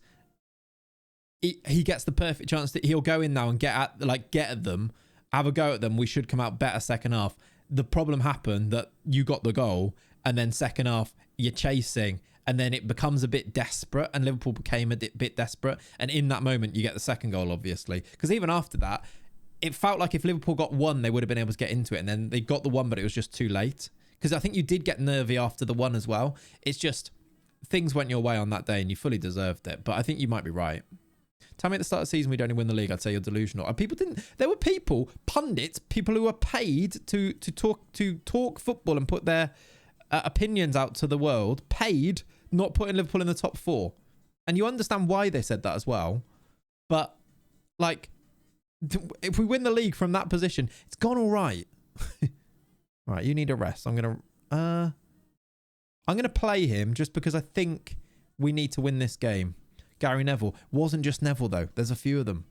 he gets the perfect chance that he'll go in now and get at them, have a go at them. We should come out better second half. The problem happened that you got the goal, and then second half you're chasing, and then it becomes a bit desperate, and Liverpool became a bit desperate. And in that moment, you get the second goal, obviously, because even after that, it felt like if Liverpool got one, they would have been able to get into it, and then they got the one, but it was just too late. Because I think you did get nervy after the one as well. It's just things went your way on that day, and you fully deserved it. But I think you might be right. Tell me at the start of the season we'd only win the league, I'd say you're delusional. And people didn't. There were people, pundits, people who were paid to talk football and put their opinions out to the world, paid, not putting Liverpool in the top 4. And you understand why they said that as well. But like, if we win the league from that position, it's gone all right. Right, you need a rest. I'm gonna play him just because I think we need to win this game. Gary Neville. Wasn't just Neville, though. There's a few of them.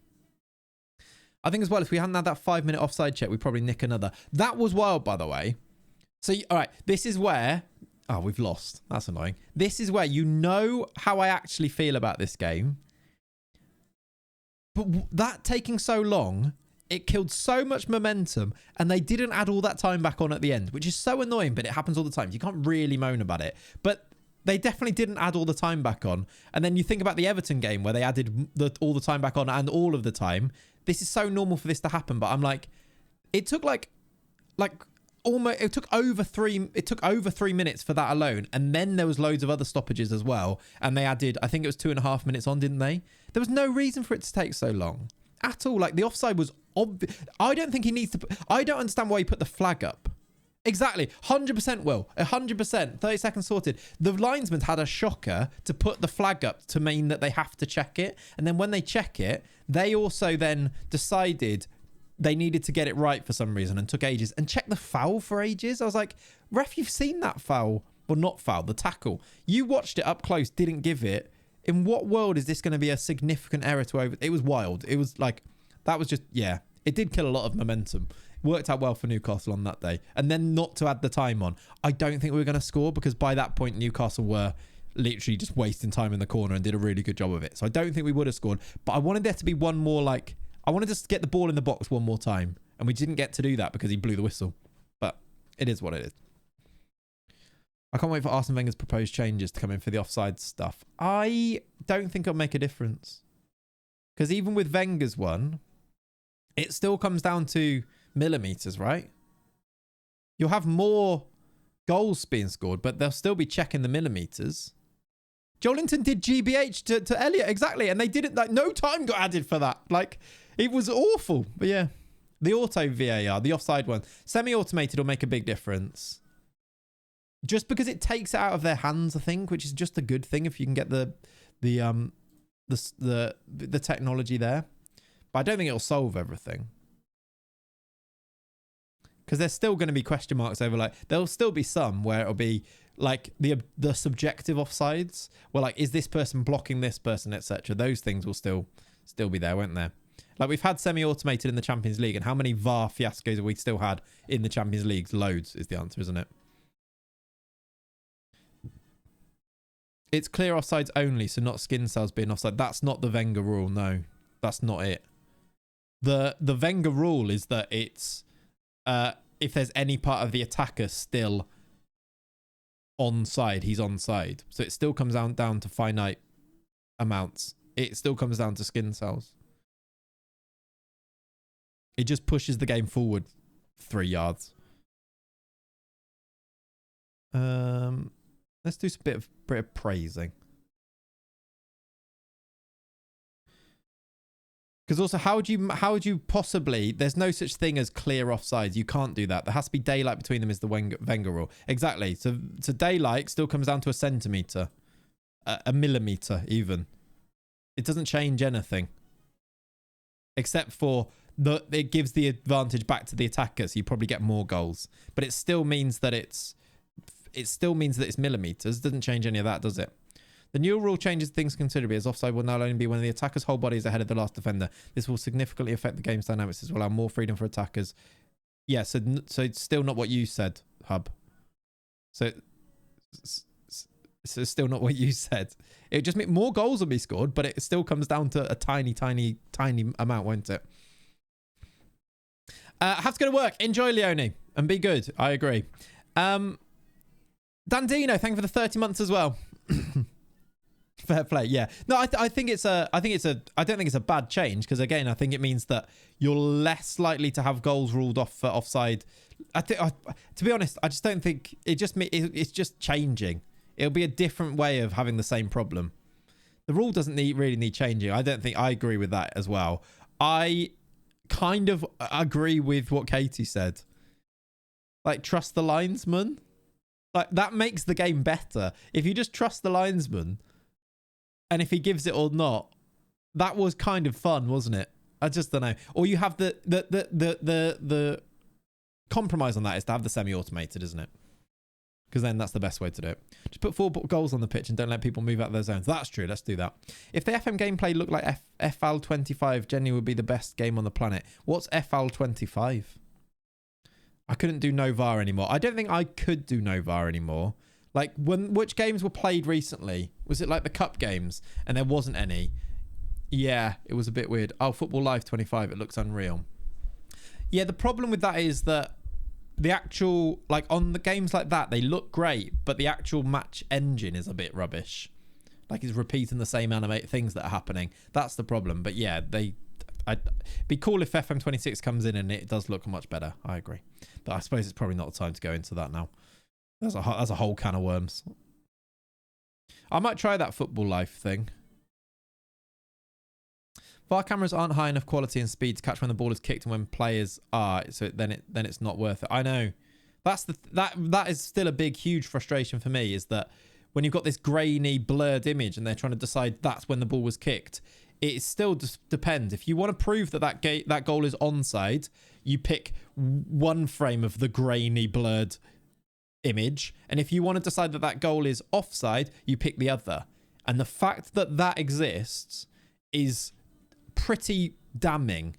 I think as well, if we hadn't had that 5-minute offside check, we'd probably nick another. That was wild, by the way. So, all right, this is where... Oh, we've lost. That's annoying. This is where you know how I actually feel about this game. But that taking so long, it killed so much momentum, and they didn't add all that time back on at the end, which is so annoying, but it happens all the time. You can't really moan about it. But... they definitely didn't add all the time back on. And then you think about the Everton game where they added all the time back on and all of the time. This is so normal for this to happen. But I'm like, it took almost, it took over 3 minutes for that alone. And then there was loads of other stoppages as well. And they added, I think it was 2.5 minutes on, didn't they? There was no reason for it to take so long at all. Like, the offside was obvious. I don't think he needs to, I don't understand why he put the flag up. Exactly. 100% Will. 100%. 30 seconds sorted. The linesman had a shocker to put the flag up to mean that they have to check it. And then when they check it, they also then decided they needed to get it right for some reason and took ages and checked the foul for ages. I was like, ref, you've seen that foul. Well, not foul, the tackle. You watched it up close, didn't give it. In what world is this going to be a significant error to over... It was wild. It was like... That was just... Yeah. It did kill a lot of momentum. Worked out well for Newcastle on that day. And then not to add the time on. I don't think we were going to score because by that point Newcastle were literally just wasting time in the corner and did a really good job of it. So I don't think we would have scored. But I wanted there to be one more, like... I wanted us to get the ball in the box one more time. And we didn't get to do that because he blew the whistle. But it is what it is. I can't wait for Arsene Wenger's proposed changes to come in for the offside stuff. I don't think it'll make a difference. Because even with Wenger's one, it still comes down to... millimeters, right? You'll have more goals being scored, but they'll still be checking the millimeters. Joelinton did GBH to Elliott, exactly, and they didn't, like, no time got added for that. Like, it was awful. But yeah, the auto VAR, the offside one, semi-automated will make a big difference. Just because it takes it out of their hands, I think, which is just a good thing if you can get the technology there. But I don't think it'll solve everything. Because there's still going to be question marks over, like, there'll still be some where it'll be like the subjective offsides where, like, is this person blocking this person, etc. Those things will still be there, won't there? Like, we've had semi-automated in the Champions League, and how many VAR fiascos have we still had in the Champions League? Loads is the answer, isn't it? It's clear offsides only, so not skin cells being offside. That's not the Wenger rule, no. That's not it. The Wenger rule is that it's if there's any part of the attacker still onside, he's onside. So it still comes down to finite amounts. It still comes down to skin cells. It just pushes the game forward 3 yards. Let's do a bit of praising. Because also, how would you possibly? There's no such thing as clear offsides. You can't do that. There has to be daylight between them. Is the Wenger rule exactly? So daylight still comes down to a centimeter, a millimeter even. It doesn't change anything, except for it gives the advantage back to the attacker. So you probably get more goals, but it still means that it's millimeters. It doesn't change any of that, does it? The new rule changes things considerably, as offside will now only be when the attacker's whole body is ahead of the last defender. This will significantly affect the game's dynamics as well, allow more freedom for attackers. Yeah, so it's still not what you said, Hub. So it's still not what you said. It just means more goals will be scored, but it still comes down to a tiny, tiny, tiny amount, won't it? Have to go to work. Enjoy, Leone, and be good. I agree. Dandino, thank you for the 30 months as well. Fair play, yeah. No, I don't think it's a bad change, because again, I think it means that you're less likely to have goals ruled off for offside. To be honest, I just don't think it's just changing. It'll be a different way of having the same problem. The rule doesn't really need changing. I agree with that as well. I kind of agree with what Katie said. Like, trust the linesman. Like, that makes the game better. If you just trust the linesman, and if he gives it or not, that was kind of fun, wasn't it? I just don't know. Or you have the compromise on that is to have the semi-automated, isn't it? Because then that's the best way to do it. Just put 4 goals on the pitch and don't let people move out of their zones. That's true. Let's do that. If the FM gameplay looked like FL25, genuinely would be the best game on the planet. What's FL25? I couldn't do no VAR anymore. I don't think I could do no VAR anymore. Like, which games were played recently? Was it like the cup games and there wasn't any? Yeah, it was a bit weird. Oh, Football Live 25. It looks unreal. Yeah, the problem with that is that the actual, like, on the games like that, they look great, but the actual match engine is a bit rubbish. Like, it's repeating the same animate things that are happening. That's the problem. But yeah, I'd be cool if FM26 comes in and it does look much better. I agree. But I suppose it's probably not the time to go into that now. That's a whole can of worms. I might try that Football Life thing. VAR cameras aren't high enough quality and speed to catch when the ball is kicked and when players are, so then it's not worth it. I know. That is still a big, huge frustration for me, is that when you've got this grainy, blurred image and they're trying to decide that's when the ball was kicked, it still just depends. If you want to prove that goal is onside, you pick one frame of the grainy, blurred image, and if you want to decide that goal is offside, you pick the other. And the fact that exists is pretty damning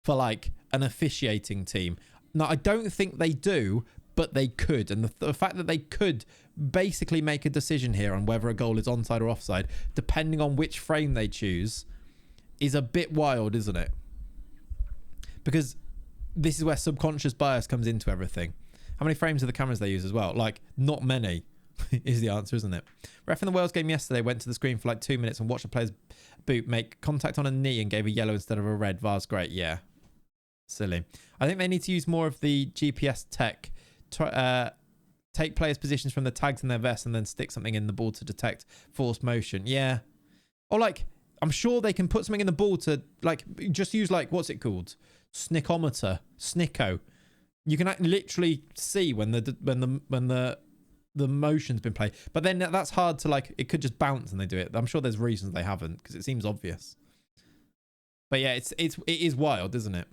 for like an officiating team. Now, I don't think they do, but they could, and the fact that they could basically make a decision here on whether a goal is onside or offside, depending on which frame they choose, is a bit wild, isn't it? Because this is where subconscious bias comes into everything. How many frames of the cameras they use as well? Like, not many is the answer, isn't it? Ref in the Wales game yesterday went to the screen for like 2 minutes and watched a player's boot make contact on a knee and gave a yellow instead of a red. VAR's great. Yeah. Silly. I think they need to use more of the GPS tech. Take players' positions from the tags in their vest and then stick something in the ball to detect forced motion. Yeah. Or like, I'm sure they can put something in the ball to like, just use like, what's it called? Snicko. You can literally see when the motion's been played, but then that's hard to like. It could just bounce and they do it. I'm sure there's reasons they haven't, because it seems obvious. But yeah, it is wild, isn't it?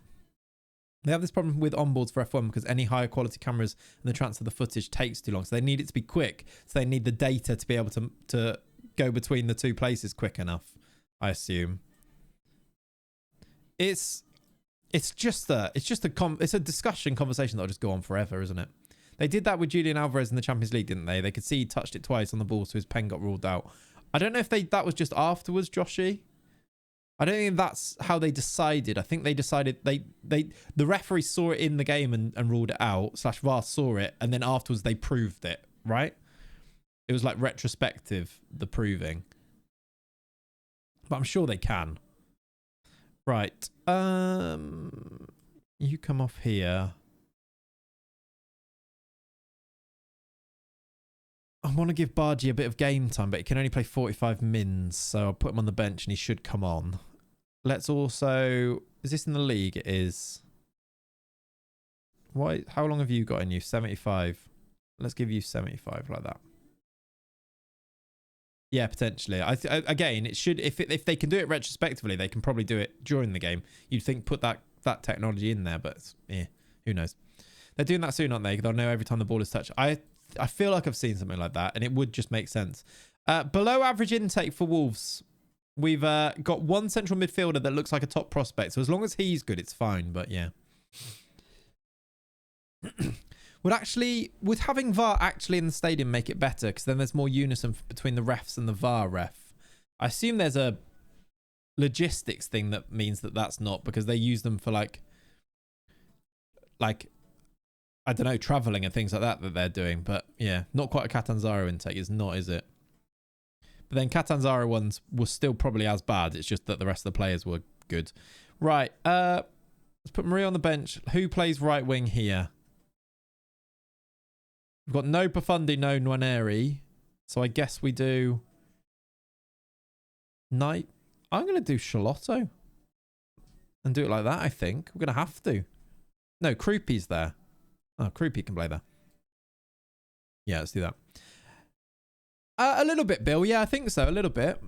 They have this problem with onboards for F1 because any higher quality cameras and the transfer of the footage takes too long, so they need it to be quick. So they need the data to be able to go between the two places quick enough, I assume. It's a discussion conversation that'll just go on forever, isn't it? They did that with Julian Alvarez in the Champions League, didn't they? They could see he touched it twice on the ball, so his pen got ruled out. I don't know if that was just afterwards, Joshy. I don't think that's how they decided. I think they decided the referee saw it in the game and ruled it out. /VAR saw it, and then afterwards they proved it, right? It was like retrospective, the proving. But I'm sure they can. Right. You come off here. want to give Bargy a bit of game time, but he can only play 45 mins, so I'll put him on the bench and he should come on. Let's also... Is this in the league? It is. Why? How long have you got in you? 75. Let's give you 75 like that. Yeah, potentially. Again, it should... If they can do it retrospectively, they can probably do it during the game. You'd think put that technology in there, but yeah, who knows? They're doing that soon, aren't they? They'll know every time the ball is touched. I feel like I've seen something like that, and it would just make sense. Below average intake for Wolves. We've got one central midfielder that looks like a top prospect. So as long as he's good, it's fine. But yeah. Would having VAR actually in the stadium make it better? Because then there's more unison between the refs and the VAR ref. I assume there's a logistics thing that means that that's not, because they use them for like I don't know, traveling and things like that they're doing. But yeah, not quite a Catanzaro intake. It's not, is it? But then Catanzaro ones were still probably as bad. It's just that the rest of the players were good. Right. Let's put Maria on the bench. Who plays right wing here? We've got no Profundi, no Nwaneri. So I guess we do... Knight. I'm going to do Charlotto. And do it like that, I think. We're going to have to. No, Krupi's there. Oh, Krupi can play there. Yeah, let's do that. A little bit, Bill. Yeah, I think so. A little bit.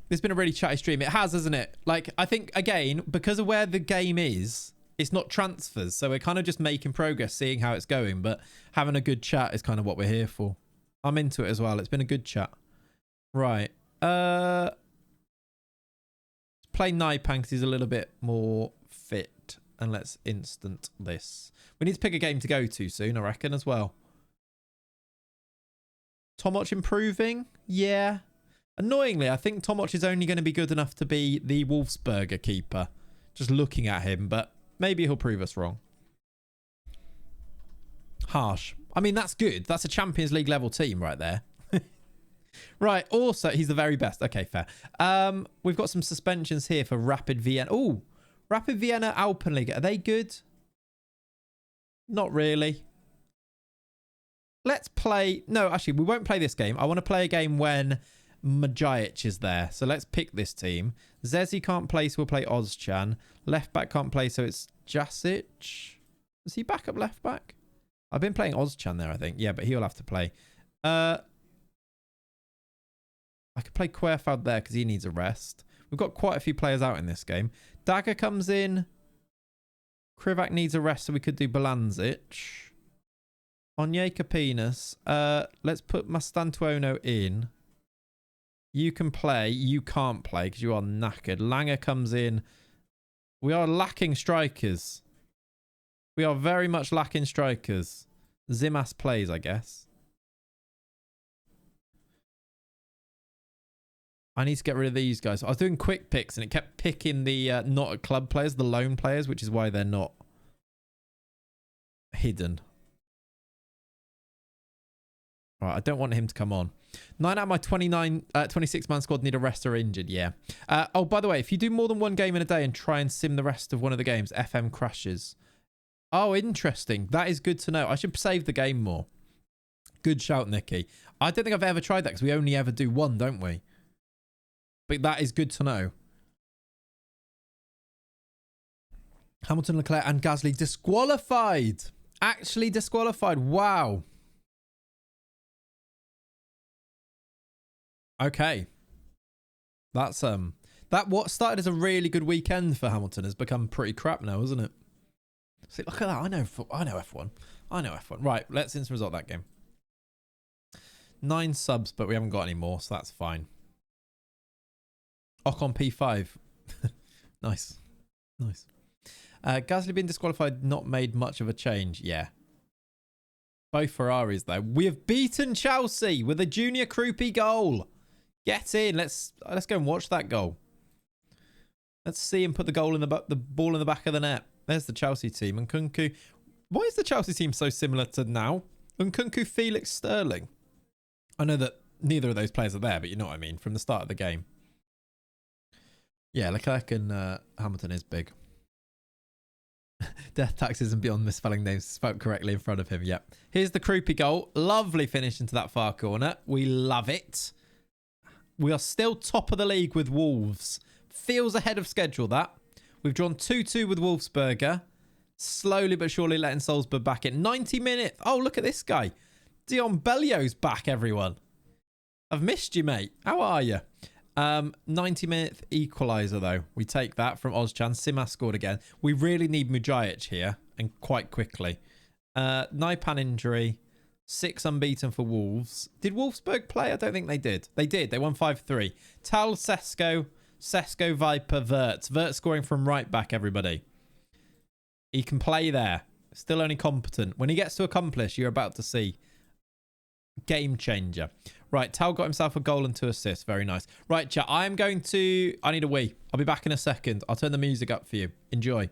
It's been a really chatty stream. It has, hasn't it? Like, I think, again, because of where the game is, it's not transfers. So we're kind of just making progress, seeing how it's going. But having a good chat is kind of what we're here for. I'm into it as well. It's been a good chat. Right. Let's play Naipan because he's a little bit more fit. And let's instant this. We need to pick a game to go to soon, I reckon, as well. Tomoc improving? Yeah. Annoyingly, I think Tomoc is only going to be good enough to be the Wolfsberger keeper. Just looking at him, but maybe he'll prove us wrong. Harsh. I mean, that's good. That's a Champions League level team right there. Right. Also, he's the very best. Okay, fair. We've got some suspensions here for Rapid Vienna. Oh, Rapid Vienna Alpenliga. Are they good? Not really. Let's play... No, actually, we won't play this game. I want to play a game when Majic is there. So let's pick this team. Zezi can't play, so we'll play Ozcan. Left back can't play, so it's Jasic. Is he back up left back? I've been playing Ozcan there, I think. Yeah, but he'll have to play. I could play Querfeld there because he needs a rest. We've got quite a few players out in this game. Dagger comes in. Krivak needs a rest, so we could do Balanzic. Onyeka Penis. Let's put Mastantuono in. You can play. You can't play because you are knackered. Langer comes in. We are lacking strikers. We are very much lacking strikers. Zimas plays, I guess. I need to get rid of these guys. I was doing quick picks and it kept picking the not at club players, the loan players, which is why they're not hidden. Right, I don't want him to come on. 9 out of my 26-man squad need a rest or injured. Yeah. Oh, by the way, if you do more than one game in a day and try and sim the rest of one of the games, FM crashes. Oh, interesting. That is good to know. I should save the game more. Good shout, Nicky. I don't think I've ever tried that because we only ever do one, don't we? But that is good to know. Hamilton, Leclerc and Gasly disqualified. Actually disqualified. Wow. Okay. That's that what started as a really good weekend for Hamilton has become pretty crap now, isn't it? See, look at that. I know F1. I know F1. Right, let's instant result that game. 9 subs, but we haven't got any more, so that's fine. Ocon P5. Nice. Nice. Gasly being disqualified, not made much of a change. Yeah. Both Ferraris, though. We have beaten Chelsea with a Junior Krupi goal. Get in. Let's go and watch that goal. Let's see him put the ball in the back of the net. There's the Chelsea team. And Nkunku. Why is the Chelsea team so similar to now? Nkunku, Felix, Sterling. I know that neither of those players are there, but you know what I mean. From the start of the game. Yeah, Leclerc and Hamilton is big. Death taxes and beyond misspelling names spoke correctly in front of him. Yep. Here's the Kroupy goal. Lovely finish into that far corner. We love it. We are still top of the league with Wolves. Feels ahead of schedule, that. We've drawn 2-2 with Wolfsberger. Slowly but surely letting Salzburg back in. 90 minutes. Oh, look at this guy. Dion Bellio's back, everyone. I've missed you, mate. How are you? 90-minute equaliser, though. We take that from Ozcan. Simas scored again. We really need Mujajic here, and quite quickly. Naipan injury. 6 unbeaten for Wolves. Did Wolfsburg play? I don't think they did. They did. They won 5-3. Tal, Sesko, Viper, Vert. Vert scoring from right back, everybody. He can play there. Still only competent. When he gets to accomplish, you're about to see. Game changer. Right, Tal got himself a goal and 2 assists. Very nice. Right, chat. I need a wee. I'll be back in a second. I'll turn the music up for you. Enjoy.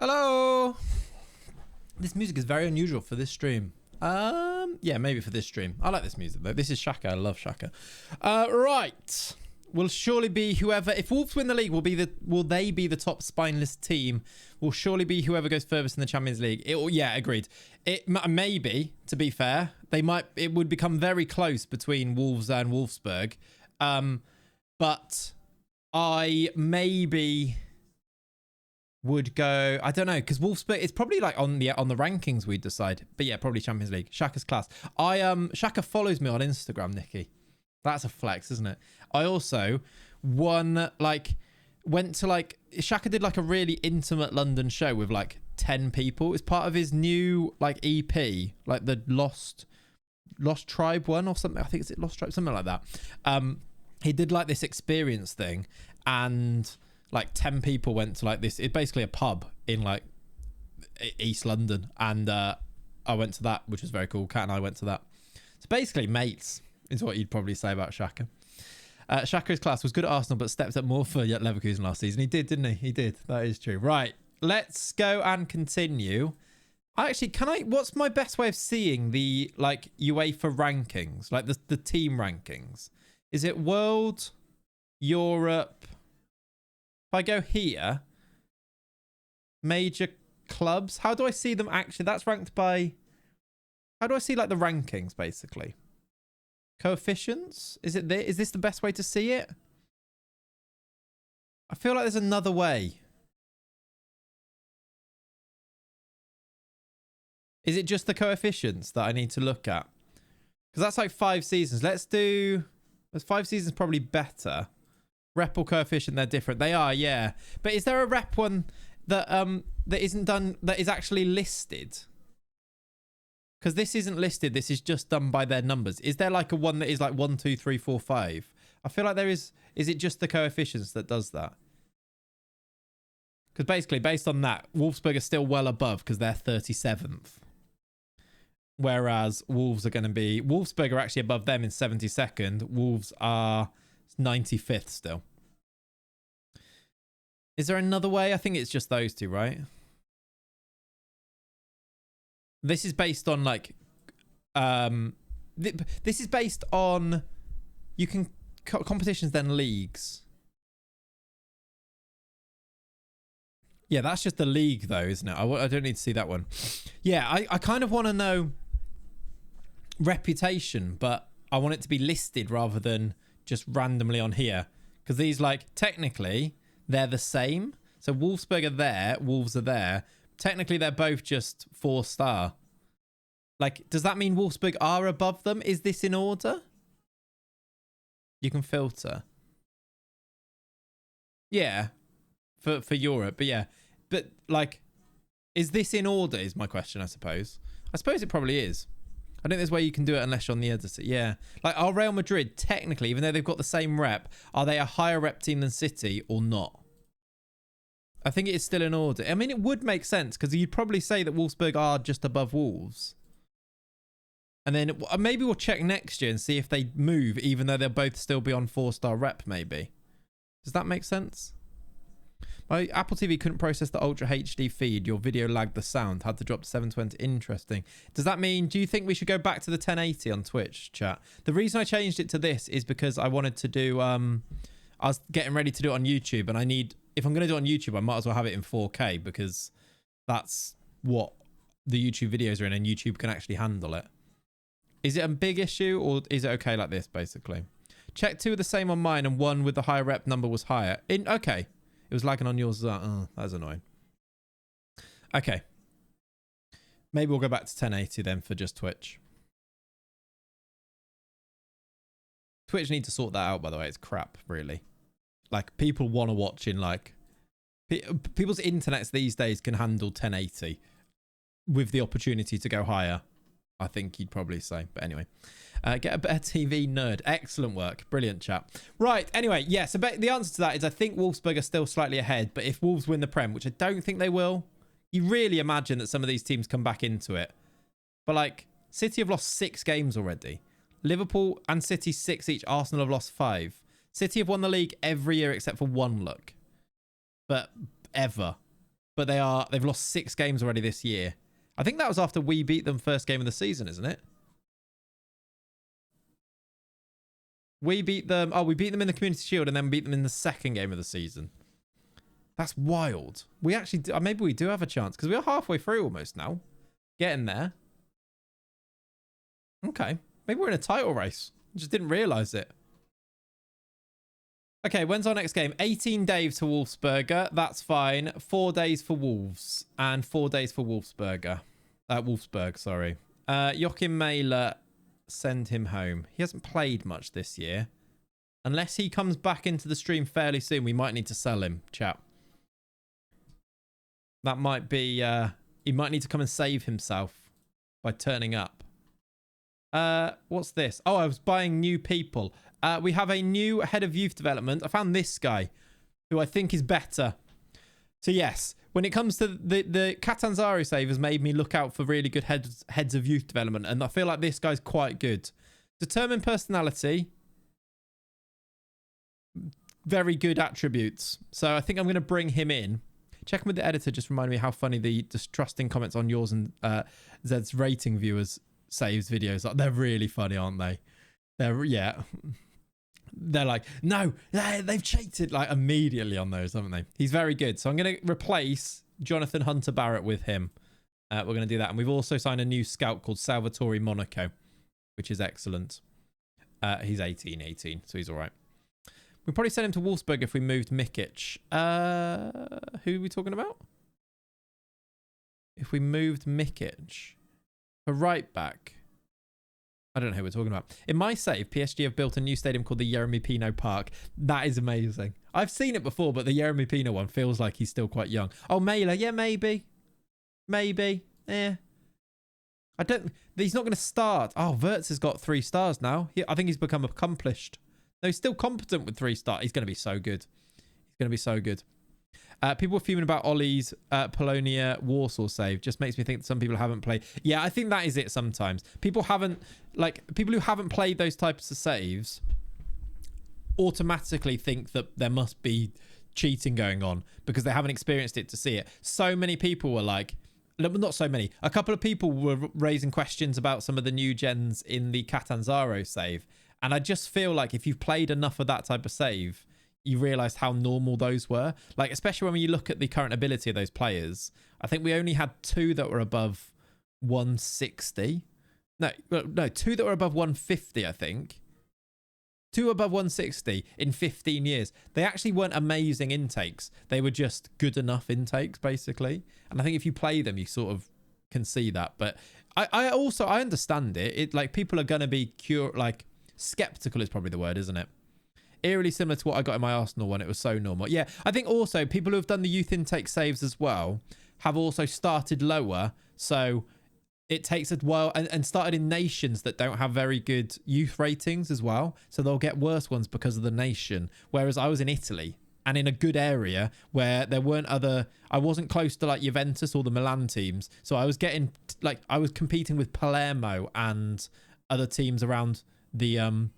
Hello. This music is very unusual for this stream. Yeah, maybe for this stream. I like this music though. This is Shaka. I love Shaka. Right. Will surely be whoever. If Wolves win the league, will they be the top spineless team? Will surely be whoever goes furthest in the Champions League. Yeah, agreed. It maybe, to be fair, it would become very close between Wolves and Wolfsburg. But I maybe would go, I don't know, because Wolfsburg, it's probably like on the rankings we'd decide. But yeah, probably Champions League. Shaka's class. Shaka follows me on Instagram, Nikki. That's a flex, isn't it? I also went to like, Shaka did like a really intimate London show with like 10 people. It's part of his new like EP, like the Lost Tribe one or something. I think it's Lost Tribe, something like that. He did like this experience thing, and like 10 people went to like this. It's basically a pub in like East London, and I went to that, which was very cool. Kat and I went to that. So basically mates is what you'd probably say about Shaka. Shaka's class was good at Arsenal, but stepped up more for Leverkusen last season. He did, didn't he? He did. That is true. Right. Let's go and continue. Actually, what's my best way of seeing the like UEFA rankings, like the team rankings? Is it World, Europe? If I go here, major clubs, how do I see them actually? That's ranked by, how do I see like the rankings basically? Coefficients? Is this the best way to see it? I feel like there's another way. Is it just the coefficients that I need to look at? Because that's like 5 seasons. Let's do... There's 5 seasons probably better. Rep or coefficient, they're different. They are, yeah. But is there a rep one that isn't done, that is actually listed? Because this isn't listed. This is just done by their numbers. Is there like a one that is like 1, 2, 3, 4, 5? I feel like there is. Is it just the coefficients that does that? Because basically, based on that, Wolfsberg are still well above because they're 37th. Whereas Wolves are going to be... Wolfsberg are actually above them in 72nd. Wolves are 95th still. Is there another way? I think it's just those two, right? This is based on like... this is based on... You can... Competitions, then leagues. Yeah, that's just the league though, isn't it? I don't need to see that one. Yeah, I kind of want to know reputation, but I want it to be listed rather than just randomly on here. Because these, like, technically, they're the same. So Wolfsberg are there, Wolves are there. Technically, they're both just 4-star. Like, does that mean Wolfsberg are above them? Is this in order? You can filter. Yeah, for Europe, but yeah. But, like, is this in order is my question, I suppose. I suppose it probably is. I don't think there's a way you can do it unless you're on the editor. Yeah. Like, are Real Madrid, technically, even though they've got the same rep, are they a higher rep team than City or not? I think it is still in order. I mean, it would make sense because you'd probably say that Wolfsburg are just above Wolves. And then maybe we'll check next year and see if they move, even though they'll both still be on 4-star rep, maybe. Does that make sense? My Apple TV couldn't process the Ultra HD feed. Your video lagged the sound. Had to drop to 720. Interesting. Does that mean, do you think we should go back to the 1080 on Twitch, chat? The reason I changed it to this is because I wanted to do, I was getting ready to do it on YouTube, and I need, if I'm going to do it on YouTube, I might as well have it in 4K because that's what the YouTube videos are in, and YouTube can actually handle it. Is it a big issue, or is it okay like this, basically? Check 2 are the same on mine, and 1 with the higher rep number was higher. Okay. It was lagging on yours. Oh, that's annoying. Okay. Maybe we'll go back to 1080 then for just Twitch. Twitch need to sort that out, by the way. It's crap, really. Like, people want to watch in, like... People's internets these days can handle 1080 with the opportunity to go higher, I think you'd probably say. But anyway. Get a better TV, nerd. Excellent work. Brilliant, chat. Right. Anyway, yeah. So the answer to that is I think Wolfsburg are still slightly ahead. But if Wolves win the Prem, which I don't think they will, you really imagine that some of these teams come back into it. But like, City have lost 6 games already. Liverpool and City 6 each. Arsenal have lost 5. City have won the league every year except for 1 look. But ever. But they've lost 6 games already this year. I think that was after we beat them first game of the season, isn't it? We beat them. Oh, we beat them in the Community Shield and then beat them in the second game of the season. That's wild. We actually do, maybe we do have a chance because we are halfway through almost now. Getting there. Okay. Maybe we're in a title race. Just didn't realize it. Okay, when's our next game? 18 days for Wolfsberger. That's fine. 4 days for Wolves and 4 days for Wolfsberger. Wolfsburg, sorry. Joachim Mailer send him home. He hasn't played much this year. Unless he comes back into the stream fairly soon, we might need to sell him, chat. That might be... he might need to come and save himself by turning up. What's this? Oh, I was buying new people. We have a new head of youth development. I found this guy, who I think is better. So yes, when it comes to the Catanzaro save has made me look out for really good heads of youth development, and I feel like this guy's quite good. Determined personality, very good attributes. So I think I'm going to bring him in. Checking with the editor just reminded me how funny the distrusting comments on yours and Zed's rating viewers saves videos. Like, they're really funny, aren't they? They're like, no, they've cheated, like, immediately on those, haven't they? He's very good. So I'm going to replace Jonathan Hunter Barrett with him. We're going to do that. And we've also signed a new scout called Salvatore Monaco, which is excellent. He's 18, so he's all right. We'd probably send him to Wolfsburg if we moved Mikic. Who are we talking about? If we moved Mikic. For right back. I don't know who we're talking about. In my save, PSG have built a new stadium called the Yeremy Pino Park. That is amazing. I've seen it before, but the Yeremy Pino one feels like he's still quite young. Oh, Mela. Yeah, maybe. Maybe. Yeah. He's not going to start. Oh, Wirtz has got 3 stars now. I think he's become accomplished. No, he's still competent with 3 stars. He's going to be so good. He's going to be so good. People were fuming about Ollie's Polonia Warsaw save. Just makes me think that some people haven't played. Yeah, I think that is it sometimes. People who haven't played those types of saves automatically think that there must be cheating going on because they haven't experienced it to see it. So many people were like, not so many. A couple of people were raising questions about some of the new gens in the Catanzaro save. And I just feel like if you've played enough of that type of save, you realise how normal those were. Like, especially when you look at the current ability of those players. I think we only had 2 that were above 160. No, 2 that were above 150, I think. 2 above 160 in 15 years. They actually weren't amazing intakes. They were just good enough intakes, basically. And I think if you play them, you sort of can see that. But I understand it. It like, people are going to be skeptical is probably the word, isn't it? Eerily similar to what I got in my Arsenal one. It was so normal. Yeah, I think also people who have done the youth intake saves as well have also started lower. So it takes a while and started in nations that don't have very good youth ratings as well. So they'll get worse ones because of the nation. Whereas I was in Italy and in a good area where there weren't I wasn't close to like Juventus or the Milan teams. So I was I was competing with Palermo and other teams around the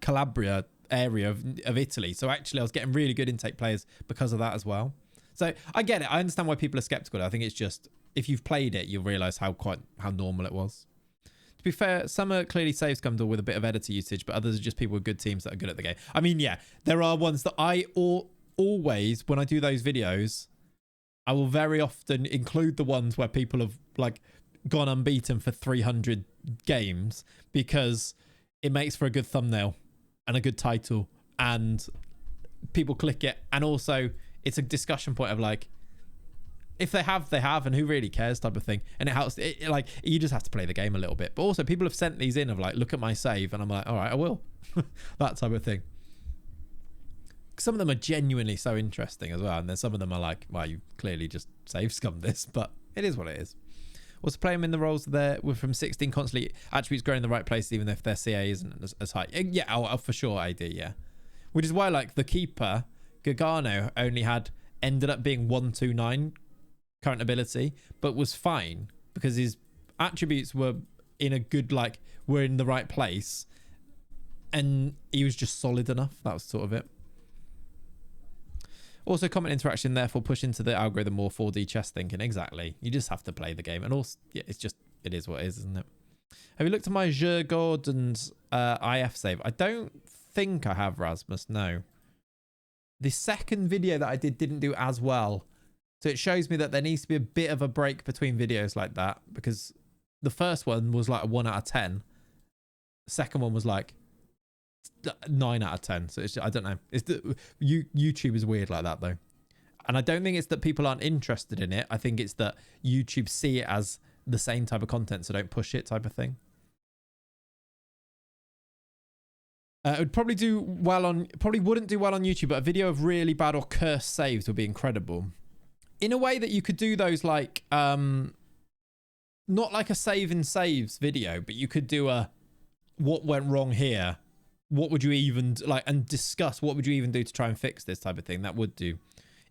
Calabria area of Italy. So actually I was getting really good intake players because of that as well. So I get it. I understand why people are skeptical. I think it's just, if you've played it, you'll realise how normal it was. To be fair, some are clearly saves come with a bit of editor usage, but others are just people with good teams that are good at the game. I mean, yeah, there are ones that I always, when I do those videos, I will very often include the ones where people have like gone unbeaten for 300 games because it makes for a good thumbnail and a good title and people click it. And also it's a discussion point of like, if they have, and who really cares type of thing. And it helps. Like, you just have to play the game a little bit. But also people have sent these in of like, look at my save. And I'm like, all right, I will. That type of thing. Some of them are genuinely so interesting as well. And then some of them are like, well, you clearly just save scummed this, but it is what it is. Also, play them in the roles there with from 16 constantly attributes growing in the right place, even if their CA isn't as high. Yeah, for sure, I do, yeah. Which is why, like, the keeper, Gargano, ended up being 129 current ability, but was fine because his attributes were in a good, like, were in the right place. And he was just solid enough. That was sort of it. Also, comment interaction, therefore, push into the algorithm more 4D chess thinking. Exactly. You just have to play the game. And also, yeah, it is what it is, isn't it? Have you looked at my Jeux Gordon's IF save? I don't think I have, Rasmus. No. The second video that I didn't do as well. So it shows me that there needs to be a bit of a break between videos like that, because the first one was like a 1 out of 10. The second one was like 9 out of 10. So I don't know. YouTube is weird like that though. And I don't think it's that people aren't interested in it. I think it's that YouTube see it as the same type of content, so don't push it type of thing. It would probably do well on, probably wouldn't do well on YouTube, but a video of really bad or cursed saves would be incredible. In a way that you could do those like, not like a save and saves video, but you could do a what went wrong here. What would you even like, and discuss what would you even do to try and fix this type of thing. That would do.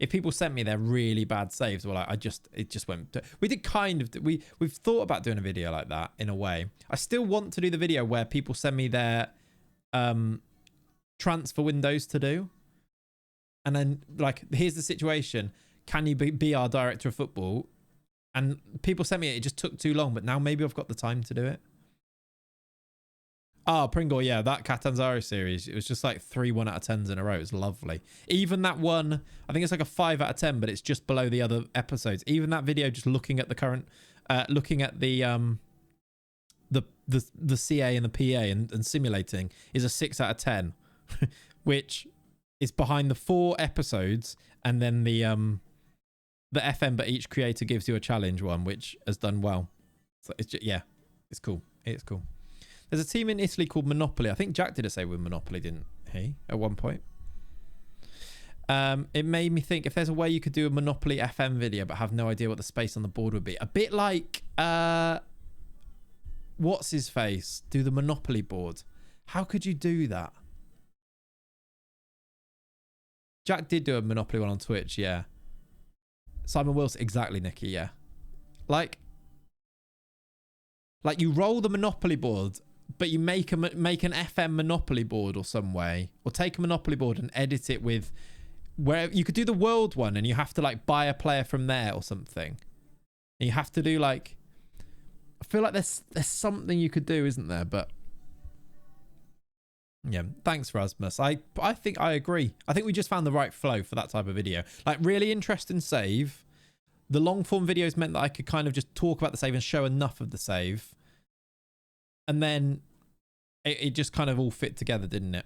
If people sent me their really bad saves, well, like, it just went. We did kind of. We've thought about doing a video like that in a way. I still want to do the video where people send me their transfer windows to do, and then like, here's the situation. Can you be our director of football? And people sent me it. It just took too long, but now maybe I've got the time to do it. Oh, Pringle, yeah, that Catanzaro series, it was just like 3 1 out of 10s in a row. It was lovely. Even that one, I think it's like a 5 out of 10, but it's just below the other episodes. Even that video, just looking at the current, looking at the CA and the PA and simulating, is a 6 out of 10, which is behind the 4 episodes and then the FM, but each creator gives you a challenge one, which has done well. So it's just, yeah, it's cool. It's cool. There's a team in Italy called Monopoly. I think Jack did a save with Monopoly, didn't he? At one point. It made me think, if there's a way you could do a Monopoly FM video but have no idea what the space on the board would be. A bit like, what's his face? Do the Monopoly board. How could you do that? Jack did do a Monopoly one on Twitch, yeah. Simon Wilson, exactly, Nikki, yeah. Like you roll the Monopoly board, but you make an FM Monopoly board or some way, or take a Monopoly board and edit it with, where you could do the world one and you have to like buy a player from there or something. And you have to do like, I feel like there's something you could do, isn't there? But yeah, thanks, Rasmus. I think I agree. I think we just found the right flow for that type of video. Like, really interesting save. The long form videos meant that I could kind of just talk about the save and show enough of the save. And then it just kind of all fit together, didn't it?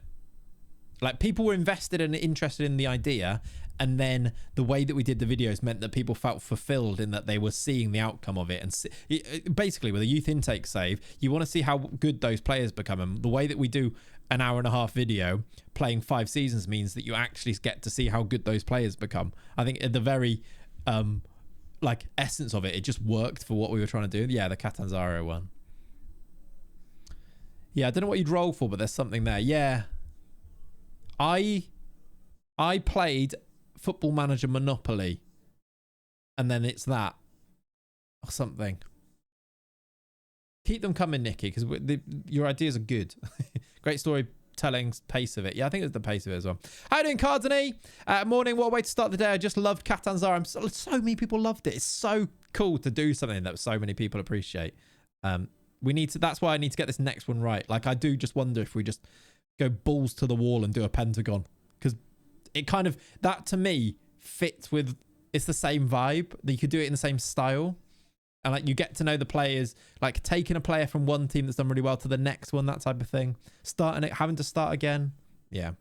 Like, people were invested and interested in the idea. And then the way that we did the videos meant that people felt fulfilled in that they were seeing the outcome of it. And basically, with a youth intake save, you want to see how good those players become. And the way that we do an hour-and-a-half video playing 5 seasons means that you actually get to see how good those players become. I think at the very like essence of it, it just worked for what we were trying to do. Yeah, the Catanzaro one. Yeah, I don't know what you'd roll for, but there's something there. Yeah. I played Football Manager Monopoly, and then it's that or something. Keep them coming, Nikki, because your ideas are good. Great storytelling, pace of it. Yeah, I think it's the pace of it as well. How you doing, Cardini? Morning. What a way to start the day. I just loved Catanzaro. So many people loved it. It's so cool to do something that so many people appreciate. We need to. That's why I need to get this next one right. Like, I do just wonder if we just go balls to the wall and do a pentagon, because it kind of, that to me fits with, it's the same vibe. You could do it in the same style, and like, you get to know the players, like taking a player from one team that's done really well to the next one, that type of thing, starting it, having to start again. Yeah,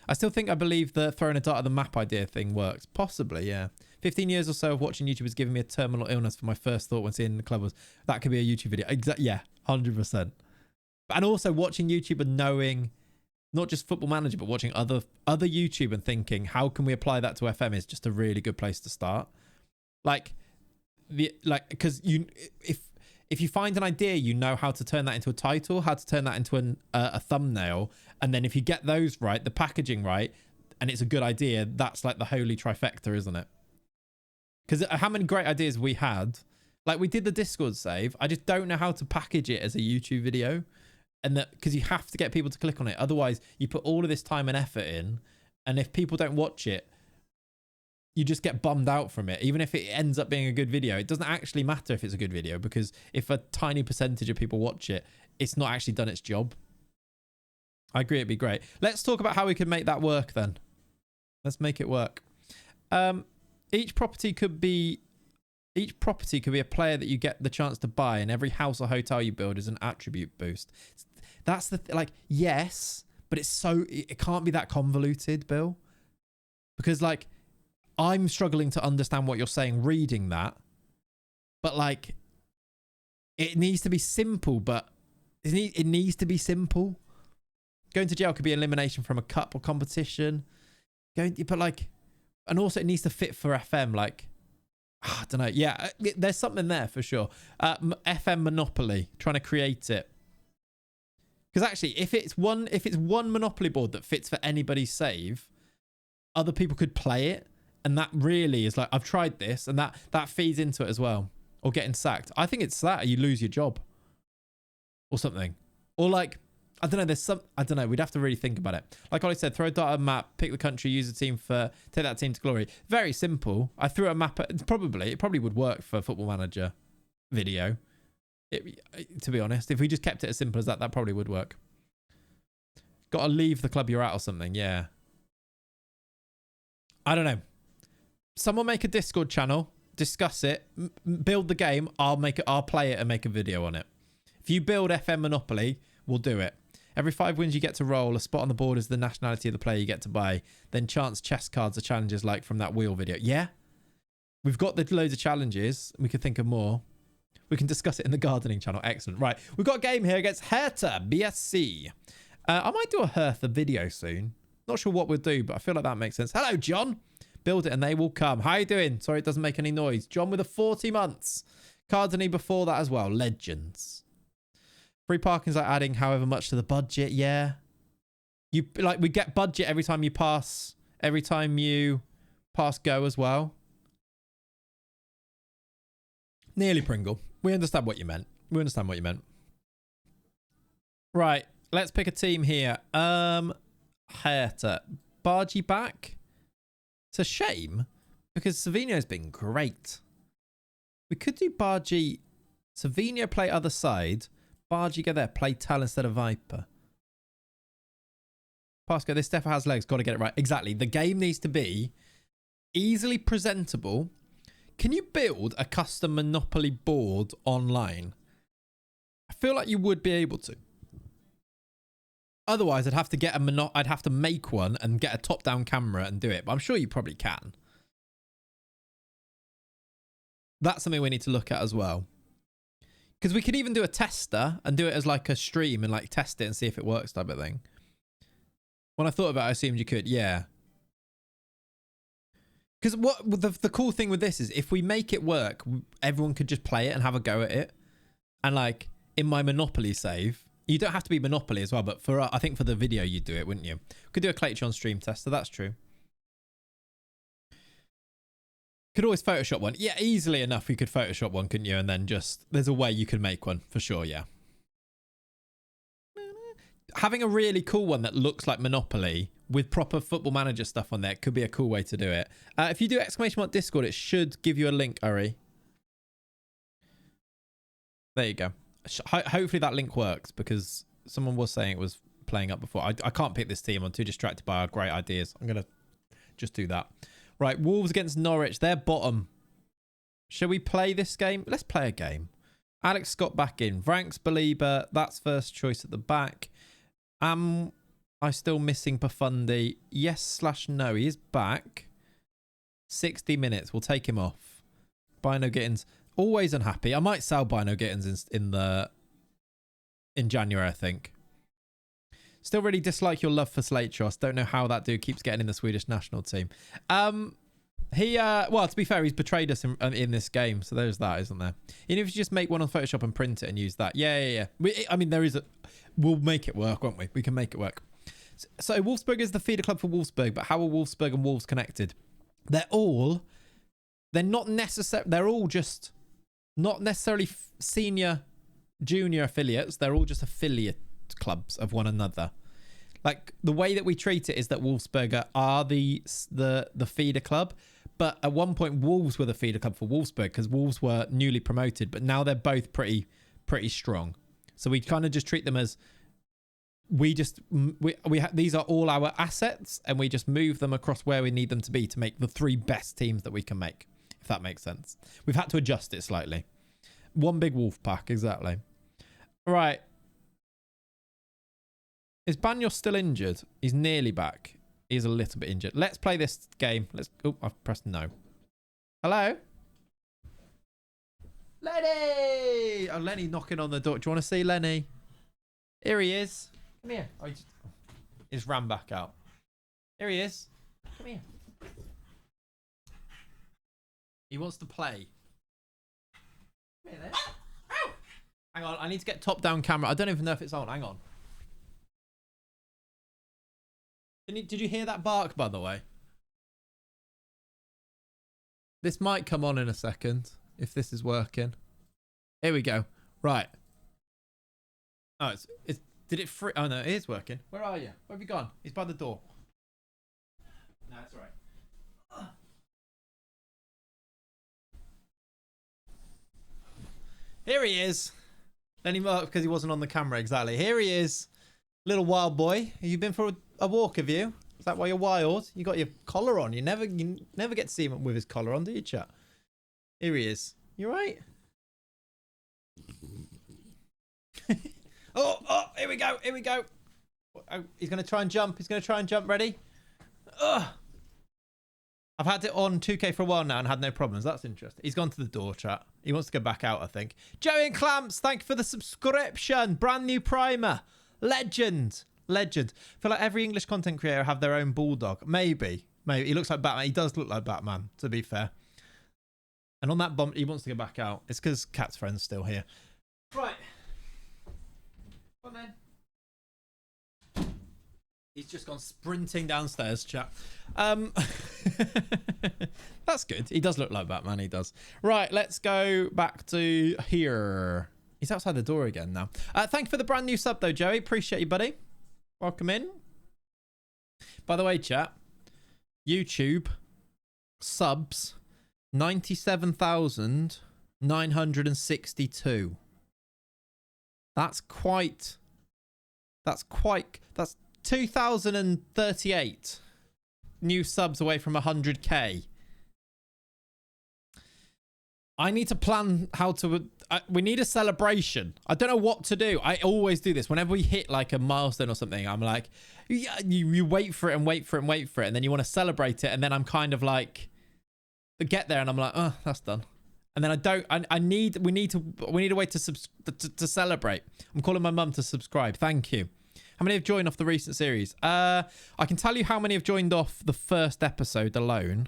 I still think, I believe the throwing a dart at the map idea thing works. Possibly, yeah. 15 years or so of watching YouTube has given me a terminal illness. For my first thought when seeing the club was, that could be a YouTube video. Yeah, 100%. And also watching YouTube and knowing, not just Football Manager, but watching other YouTube and thinking, how can we apply that to FM, is just a really good place to start. Because if you find an idea, you know how to turn that into a title, how to turn that into a thumbnail, and then if you get those right, the packaging right, and it's a good idea, that's like the holy trifecta, isn't it? Because how many great ideas we had. Like, we did the Discord save. I just don't know how to package it as a YouTube video. And that, because you have to get people to click on it. Otherwise, you put all of this time and effort in, and if people don't watch it, you just get bummed out from it. Even if it ends up being a good video, it doesn't actually matter if it's a good video, because if a tiny percentage of people watch it, it's not actually done its job. I agree, it'd be great. Let's talk about how we can make that work then. Let's make it work. Each property could be a player that you get the chance to buy, and every house or hotel you build is an attribute boost. That's the like, yes, but it can't be that convoluted, Bill, because like, I'm struggling to understand what you're saying reading that, but like, it needs to be simple, but it needs to be simple. Going to jail could be elimination from a cup or competition. But like, and also it needs to fit for FM. Like, I don't know. Yeah, there's something there for sure. FM Monopoly, trying to create it. Because actually, if it's one Monopoly board that fits for anybody's save, other people could play it. And that really is like, I've tried this, and that feeds into it as well. Or getting sacked. I think it's that, or you lose your job. Or something. Or like, I don't know, I don't know, we'd have to really think about it. Like Ollie said, throw a dart at a map, pick the country, use a team take that team to glory. Very simple. I threw a map at, it probably would work for Football Manager video. To be honest, if we just kept it as simple as that, that probably would work. Got to leave the club you're at or something, yeah. I don't know. Someone make a Discord channel, discuss it, build the game, I'll play it and make a video on it. If you build FM Monopoly, we'll do it. Every 5 wins you get to roll. A spot on the board is the nationality of the player you get to buy. Then chance chess cards are challenges like from that wheel video. Yeah? We've got the loads of challenges. We could think of more. We can discuss it in the gardening channel. Excellent. Right. We've got a game here against Hertha BSC. I might do a Hertha video soon. Not sure what we'll do, but I feel like that makes sense. Hello, John. Build it and they will come. How you doing? Sorry it doesn't make any noise. John with a 40 months. Cardini before that as well. Legends. Free parking's like adding however much to the budget. Yeah. We get budget every time you pass go as well. Nearly Pringle. We understand what you meant. Right. Let's pick a team here. Hertha. Bargy back. It's a shame because Savinho's been great. We could do Bargy. Savinho play other side. Bargy go there. Play Tal instead of Viper. Pasco, this Stefan has legs. Got to get it right. Exactly. The game needs to be easily presentable. Can you build a custom Monopoly board online? I feel like you would be able to. Otherwise, I'd have to make one and get a top-down camera and do it. But I'm sure you probably can. That's something we need to look at as well. Because we could even do a tester and do it as like a stream and like test it and see if it works type of thing. When I thought about it, I assumed you could. Yeah. Because the cool thing with this is if we make it work, everyone could just play it and have a go at it. And like in my Monopoly save, you don't have to be Monopoly as well, but I think for the video you'd do it, wouldn't you? Could do a Claytron stream test, so that's true. Could always Photoshop one. Yeah, easily enough you could Photoshop one, couldn't you? And then there's a way you could make one, for sure, yeah. Having a really cool one that looks like Monopoly with proper Football Manager stuff on there could be a cool way to do it. If you do !mark Discord, it should give you a link, Uri. There you go. Hopefully that link works because someone was saying it was playing up before. I can't pick this team. I'm too distracted by our great ideas. I'm going to just do that. Right, Wolves against Norwich. They're bottom. Shall we play this game? Let's play a game. Alex Scott back in. Franks Belieber. That's first choice at the back. Am I still missing Pafundi? Yes/no. He is back. 60 minutes. We'll take him off. Bino Gittins. Always unhappy. I might sell Bino Gittins in January, I think. Still really dislike your love for Slate Trust. Don't know how that dude keeps getting in the Swedish national team. Well, to be fair, he's betrayed us in this game. So there's that, isn't there? Even if you just make one on Photoshop and print it and use that. Yeah. We'll make it work, won't we? We can make it work. So Wolfsburg is the feeder club for Wolfsburg, but how are Wolfsburg and Wolves connected? They're all just not necessarily senior, junior affiliates. They're all just affiliate clubs of one another. Like the way that we treat it is that Wolfsberger are the feeder club, but at one point Wolves were the feeder club for Wolfsburg because Wolves were newly promoted, but now they're both pretty strong. So we kind of just treat them as these are all our assets and we just move them across where we need them to be to make the 3 best teams that we can make, if that makes sense. We've had to adjust it slightly. One big wolf pack, exactly. Right. Is Banyos still injured? He's nearly back. He's a little bit injured. Let's play this game. Oh, I've pressed no. Hello? Lenny! Oh, Lenny knocking on the door. Do you want to see Lenny? Here he is. Come here. He just ran back out. Here he is. Come here. He wants to play. Come here then. Ow! Hang on, I need to get top-down camera. I don't even know if it's on. Hang on. Did you hear that bark, by the way? This might come on in a second, if this is working. Here we go. Right. Oh, did it free? Oh, no, it is working. Where are you? Where have you gone? He's by the door. No, that's all right. Here he is. Then he marked because he wasn't on the camera, exactly. Here he is. Little wild boy. Have you been for a walk, have you? Is that why you're wild? You got your collar on. You never get to see him with his collar on, do you, chat? Here he is. You right? oh, here we go. Here we go. Oh, he's going to try and jump. He's going to try and jump. Ready? Ugh. I've had it on 2K for a while now and had no problems. That's interesting. He's gone to the door, chat. He wants to go back out, I think. Joey and Clamps, thank you for the subscription. Brand new primer. Legend. Legend. I feel like every English content creator have their own bulldog. Maybe. Maybe. He looks like Batman. He does look like Batman, to be fair. And on that bump, he wants to go back out. It's because Cat's friend's still here. Right. Come on, then. He's just gone sprinting downstairs, chat. That's good. He does look like Batman. He does. Right, let's go back to here. He's outside the door again now. Thank you for the brand new sub, though, Joey. Appreciate you, buddy. Welcome in. By the way, chat, YouTube subs 97,962. That's 2,038 new subs away from 100k. I need to plan how to... we need a celebration. I don't know what to do. I always do this. Whenever we hit like a milestone or something, I'm like, yeah, you wait for it and wait for it and wait for it. And then you want to celebrate it. And then I'm kind of like, get there and I'm like, oh, that's done. And then I don't... we need a way to celebrate. I'm calling my mum to subscribe. Thank you. How many have joined off the recent series? I can tell you how many have joined off the first episode alone.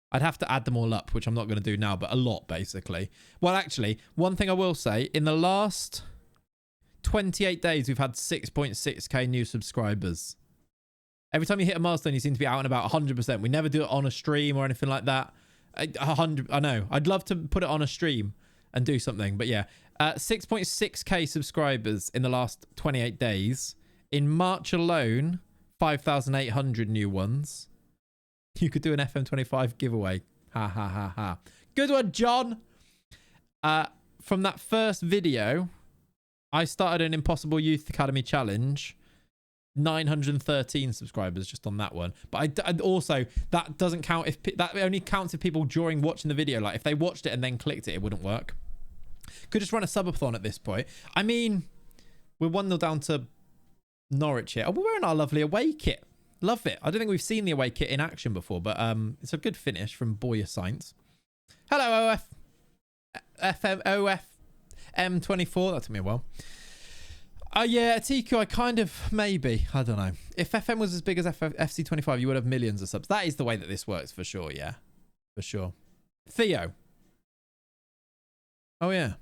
I'd have to add them all up, which I'm not going to do now, but a lot, basically. Well, actually, one thing I will say, in the last 28 days, we've had 6.6k new subscribers. Every time you hit a milestone, you seem to be out and about 100%. We never do it on a stream or anything like that. 100, I know. I'd love to put it on a stream and do something, but yeah. 6.6k subscribers in the last 28 days. In March alone, 5,800 new ones. You could do an FM25 giveaway. Ha, ha, ha, ha. Good one, John. From that first video, I started an Impossible Youth Academy challenge. 913 subscribers just on that one. But I also, that doesn't count if... that only counts if people during watching the video. Like, if they watched it and then clicked it, it wouldn't work. Could just run a subathon at this point. I mean, we're 1-0 down to Norwich here. Oh, we're wearing our lovely away kit. Love it. I don't think we've seen the away kit in action before, but it's a good finish from Boyer Science. Hello, FM24. That took me a while. Yeah, TQ, I kind of, maybe. I don't know. If FM was as big as FC25, you would have millions of subs. That is the way that this works, for sure, yeah. For sure. Theo. Oh, yeah.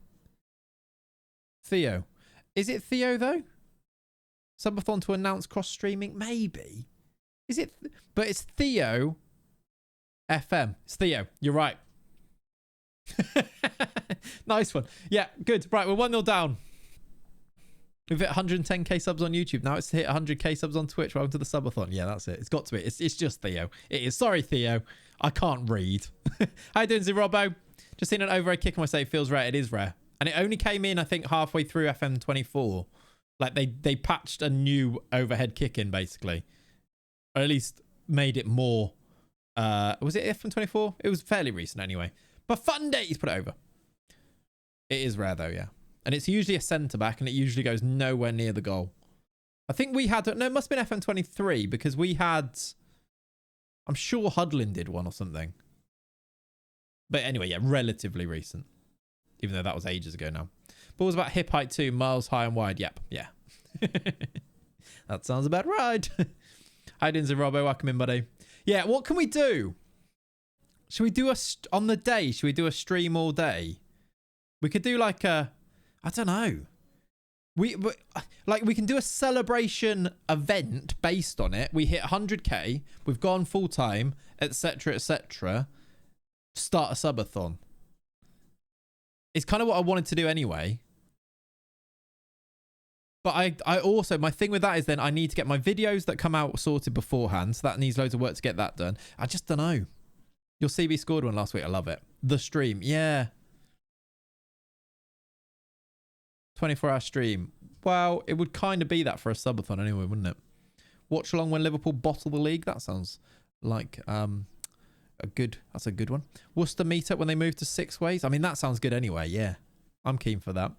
Theo. Is it Theo, though? Subathon to announce cross-streaming? Maybe. Is it? But it's Theo FM. It's Theo. You're right. Nice one. Yeah, good. Right, we're 1-0 down. We've hit 110k subs on YouTube. Now it's hit 100k subs on Twitch. Welcome to the subathon. Yeah, that's it. It's got to be. It's just Theo. It is. Sorry, Theo. I can't read. How you doing, Robbo? Just seen an overhead kick and I say it feels rare. It is rare. And it only came in, I think, halfway through FM24. Like, they patched a new overhead kick in, basically. Or at least made it more... was it FM24? It was fairly recent, anyway. But fun days, put it over. It is rare, though, yeah. And it's usually a centre-back, and it usually goes nowhere near the goal. I think we had... No, it must have been FM23, because we had... I'm sure Hudlin did one or something. But anyway, yeah, relatively recent. Even though that was ages ago now. Ball's about hip height too, miles high and wide. Yep, yeah. That sounds about right. How you doing, Robbo? Welcome in, buddy. Yeah, what can we do? Should we do on the day? Should we do a stream all day? We could do like a, I don't know. We can do a celebration event based on it. We hit 100k. We've gone full time, etc., etc. Start a subathon. It's kind of what I wanted to do anyway. But I also, my thing with that is then I need to get my videos that come out sorted beforehand. So that needs loads of work to get that done. I just don't know. Your CB scored one last week. I love it. The stream. Yeah. 24-hour stream. Well, it would kind of be that for a subathon anyway, wouldn't it? Watch along when Liverpool bottle the league. That sounds like that's a good one. Worcester meetup when they move to 6 ways. I mean, that sounds good anyway. Yeah. I'm keen for that.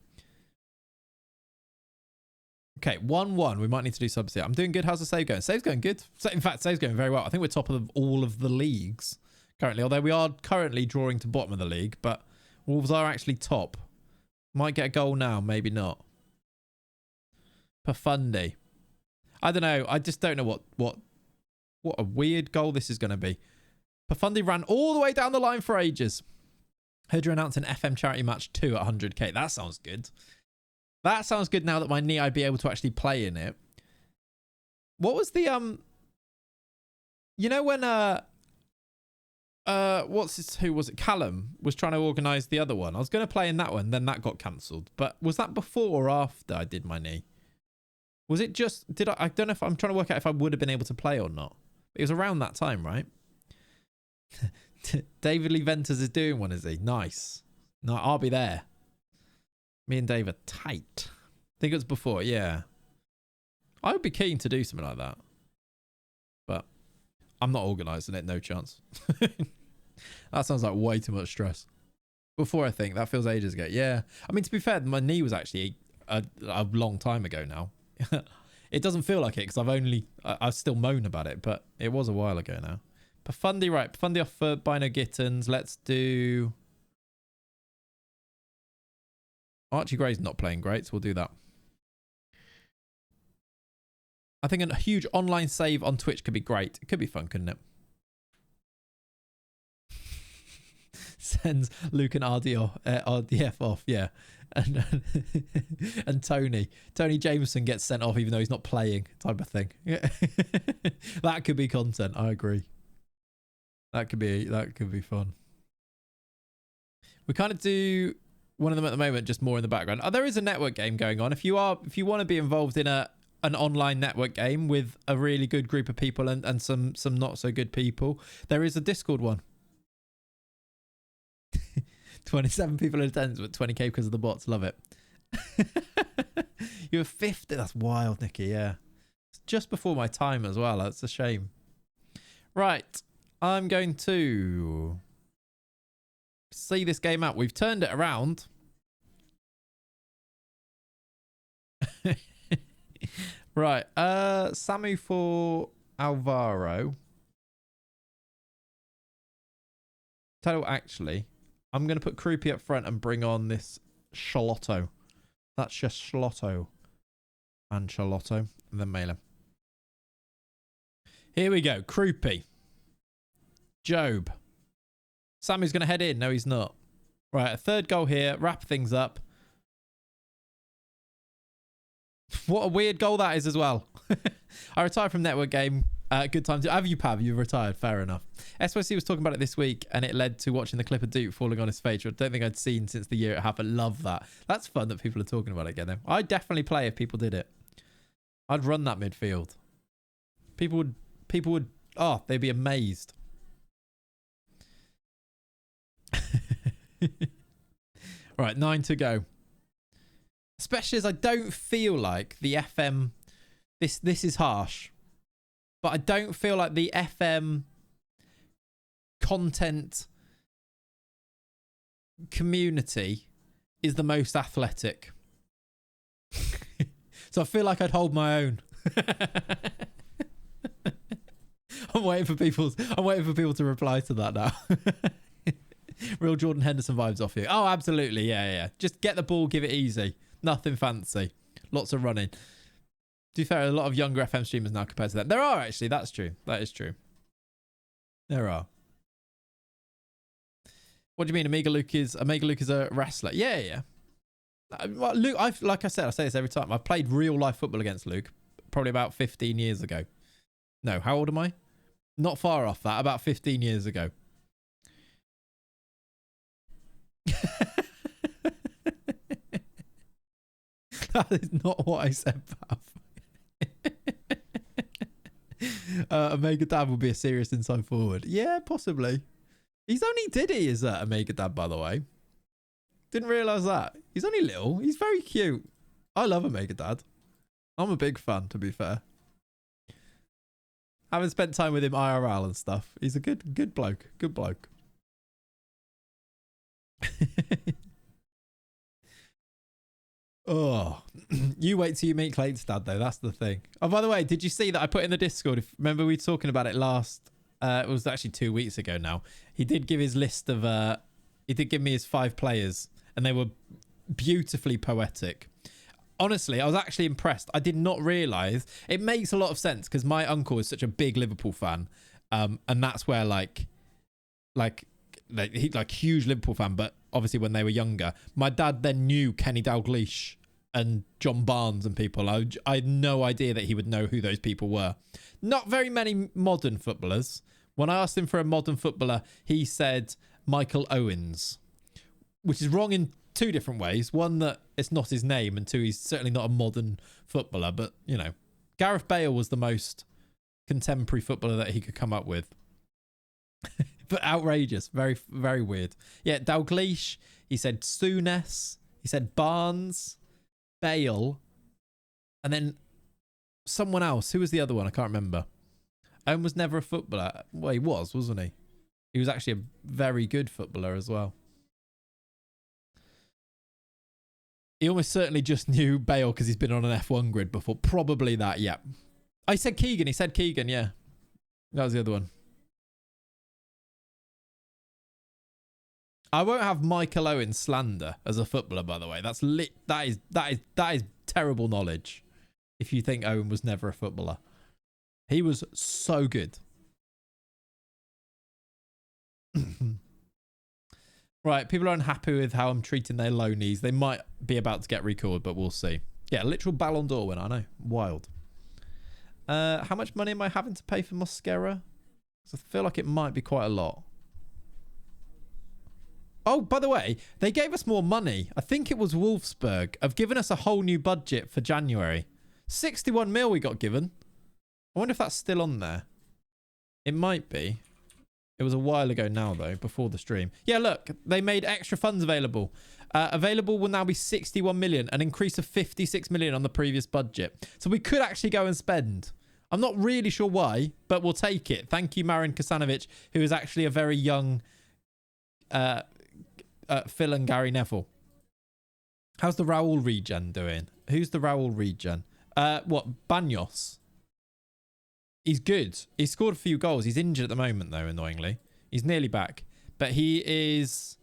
Okay, 1-1. We might need to do subs here. I'm doing good. How's the save going? Save's going good. In fact, save's going very well. I think we're top of all of the leagues currently, although we are currently drawing to bottom of the league, but Wolves are actually top. Might get a goal now, maybe not. Pafundi. I don't know. I just don't know what a weird goal this is going to be. Pafundi ran all the way down the line for ages. Heard you announce an FM charity match 2 at 100k. That sounds good. That sounds good now that my knee, I'd be able to actually play in it. What was the, you know when, who was it? Callum was trying to organise the other one. I was going to play in that one, then that got cancelled. But was that before or after I did my knee? Was it just, I don't know if I'm trying to work out if I would have been able to play or not. It was around that time, right? David Lee Venters is doing one, is he? Nice. No, I'll be there. Me and Dave are tight. I think it was before, yeah. I would be keen to do something like that. But I'm not organising it, no chance. That sounds like way too much stress. Before, I think. That feels ages ago. Yeah. I mean, to be fair, my knee was actually a long time ago now. It doesn't feel like it because I still moan about it, but it was a while ago now. Pafundi, right. Pafundi off for Bino Gittins. Let's do... Archie Gray's not playing great, so we'll do that. I think a huge online save on Twitch could be great. It could be fun, couldn't it? Sends Luke and RDF off, yeah. And Tony Jameson gets sent off even though he's not playing, type of thing. That could be content. I agree. That could be fun. We kind of do one of them at the moment, just more in the background. Oh, there is a network game going on. If you want to be involved in an online network game with a really good group of people and some not so good people, there is a Discord one. 27 people in attendance, but 20k because of the bots. Love it. You were 50. That's wild, Nikki. Yeah, it's just before my time as well. That's a shame. Right, I'm going to see this game out. We've turned it around. Right, Samu for Alvaro. Tell you what, actually, I'm going to put Krupi up front and bring on this Charlotto. That's just Schlotto and Charlotto, and then Mailer. Here we go. Krupi. Job. Samu's going to head in. No, he's not. Right, a third goal here. Wrap things up. What a weird goal that is as well. I retired from network game. Good time to... Have you, Pav? You've retired. Fair enough. SYC was talking about it this week, and it led to watching the clip of Duke falling on his face, which I don't think I'd seen since the year it happened. Love that. That's fun that people are talking about it again, though. I'd definitely play if people did it. I'd run that midfield. People would... Oh, they'd be amazed. Right, 9 to go. Especially as I don't feel like the FM... This is harsh. But I don't feel like the FM content community is the most athletic. So I feel like I'd hold my own. I'm waiting for people to reply to that now. Real Jordan Henderson vibes off you. Oh, absolutely. Yeah. Just get the ball, give it easy. Nothing fancy. Lots of running. To be fair, a lot of younger FM streamers now compared to that. There are actually. That's true. That is true. There are. What do you mean? Omega Luke is a wrestler? Yeah, yeah. Well, Luke, like I said, I say this every time. I've played real life football against Luke probably about 15 years ago. No, how old am I? Not far off that. About 15 years ago. That is not what I said, Pav. Omega Dad will be a serious inside forward. Yeah, possibly. He's only Diddy is Omega Dad, by the way. Didn't realise that. He's only little. He's very cute. I love Omega Dad. I'm a big fan, to be fair. Having spent time with him IRL and stuff. He's a good bloke. Good bloke. Oh, you wait till you meet Clayton's dad, though. That's the thing. Oh, by the way, did you see that I put in the Discord? Remember we were talking about it last. It was actually 2 weeks ago now. He did give his list of. He did give me his 5 players, and they were beautifully poetic. Honestly, I was actually impressed. I did not realise. It makes a lot of sense because my uncle is such a big Liverpool fan, and that's where like huge Liverpool fan, but obviously when they were younger, my dad then knew Kenny Dalglish and John Barnes and people. I had no idea that he would know who those people were. Not very many modern footballers. When I asked him for a modern footballer, he said Michael Owens, which is wrong in 2 different ways. One, that it's not his name, and 2, he's certainly not a modern footballer. But, you know, Gareth Bale was the most contemporary footballer that he could come up with. But outrageous. Very, very weird. Yeah, Dalglish. He said Souness. He said Barnes. Bale. And then someone else. Who was the other one? I can't remember. Owen was never a footballer. Well, he was, wasn't he? He was actually a very good footballer as well. He almost certainly just knew Bale because he's been on an F1 grid before. Probably that, yeah. I said Keegan. He said Keegan, yeah. That was the other one. I won't have Michael Owen slander as a footballer, by the way. That is terrible knowledge. If you think Owen was never a footballer, he was so good. Right, people are unhappy with how I'm treating their low knees. They might be about to get recalled, but we'll see. Yeah, literal Ballon d'Or winner. I know, wild. How much money am I having to pay for Mosquera? I feel like it might be quite a lot. Oh, by the way, they gave us more money. I think it was Wolfsburg. Have given us a whole new budget for January. 61 mil we got given. I wonder if that's still on there. It might be. It was a while ago now, though, before the stream. Yeah, look, they made extra funds available. Available will now be 61 million, an increase of 56 million on the previous budget. So we could actually go and spend. I'm not really sure why, but we'll take it. Thank you, Marin Kasanovic, who is actually a very young Phil and Gary Neville. How's the Raul regen doing? Who's the Raul regen? What? Banyos? He's good. He scored a few goals. He's injured at the moment, though, annoyingly. He's nearly back. But he's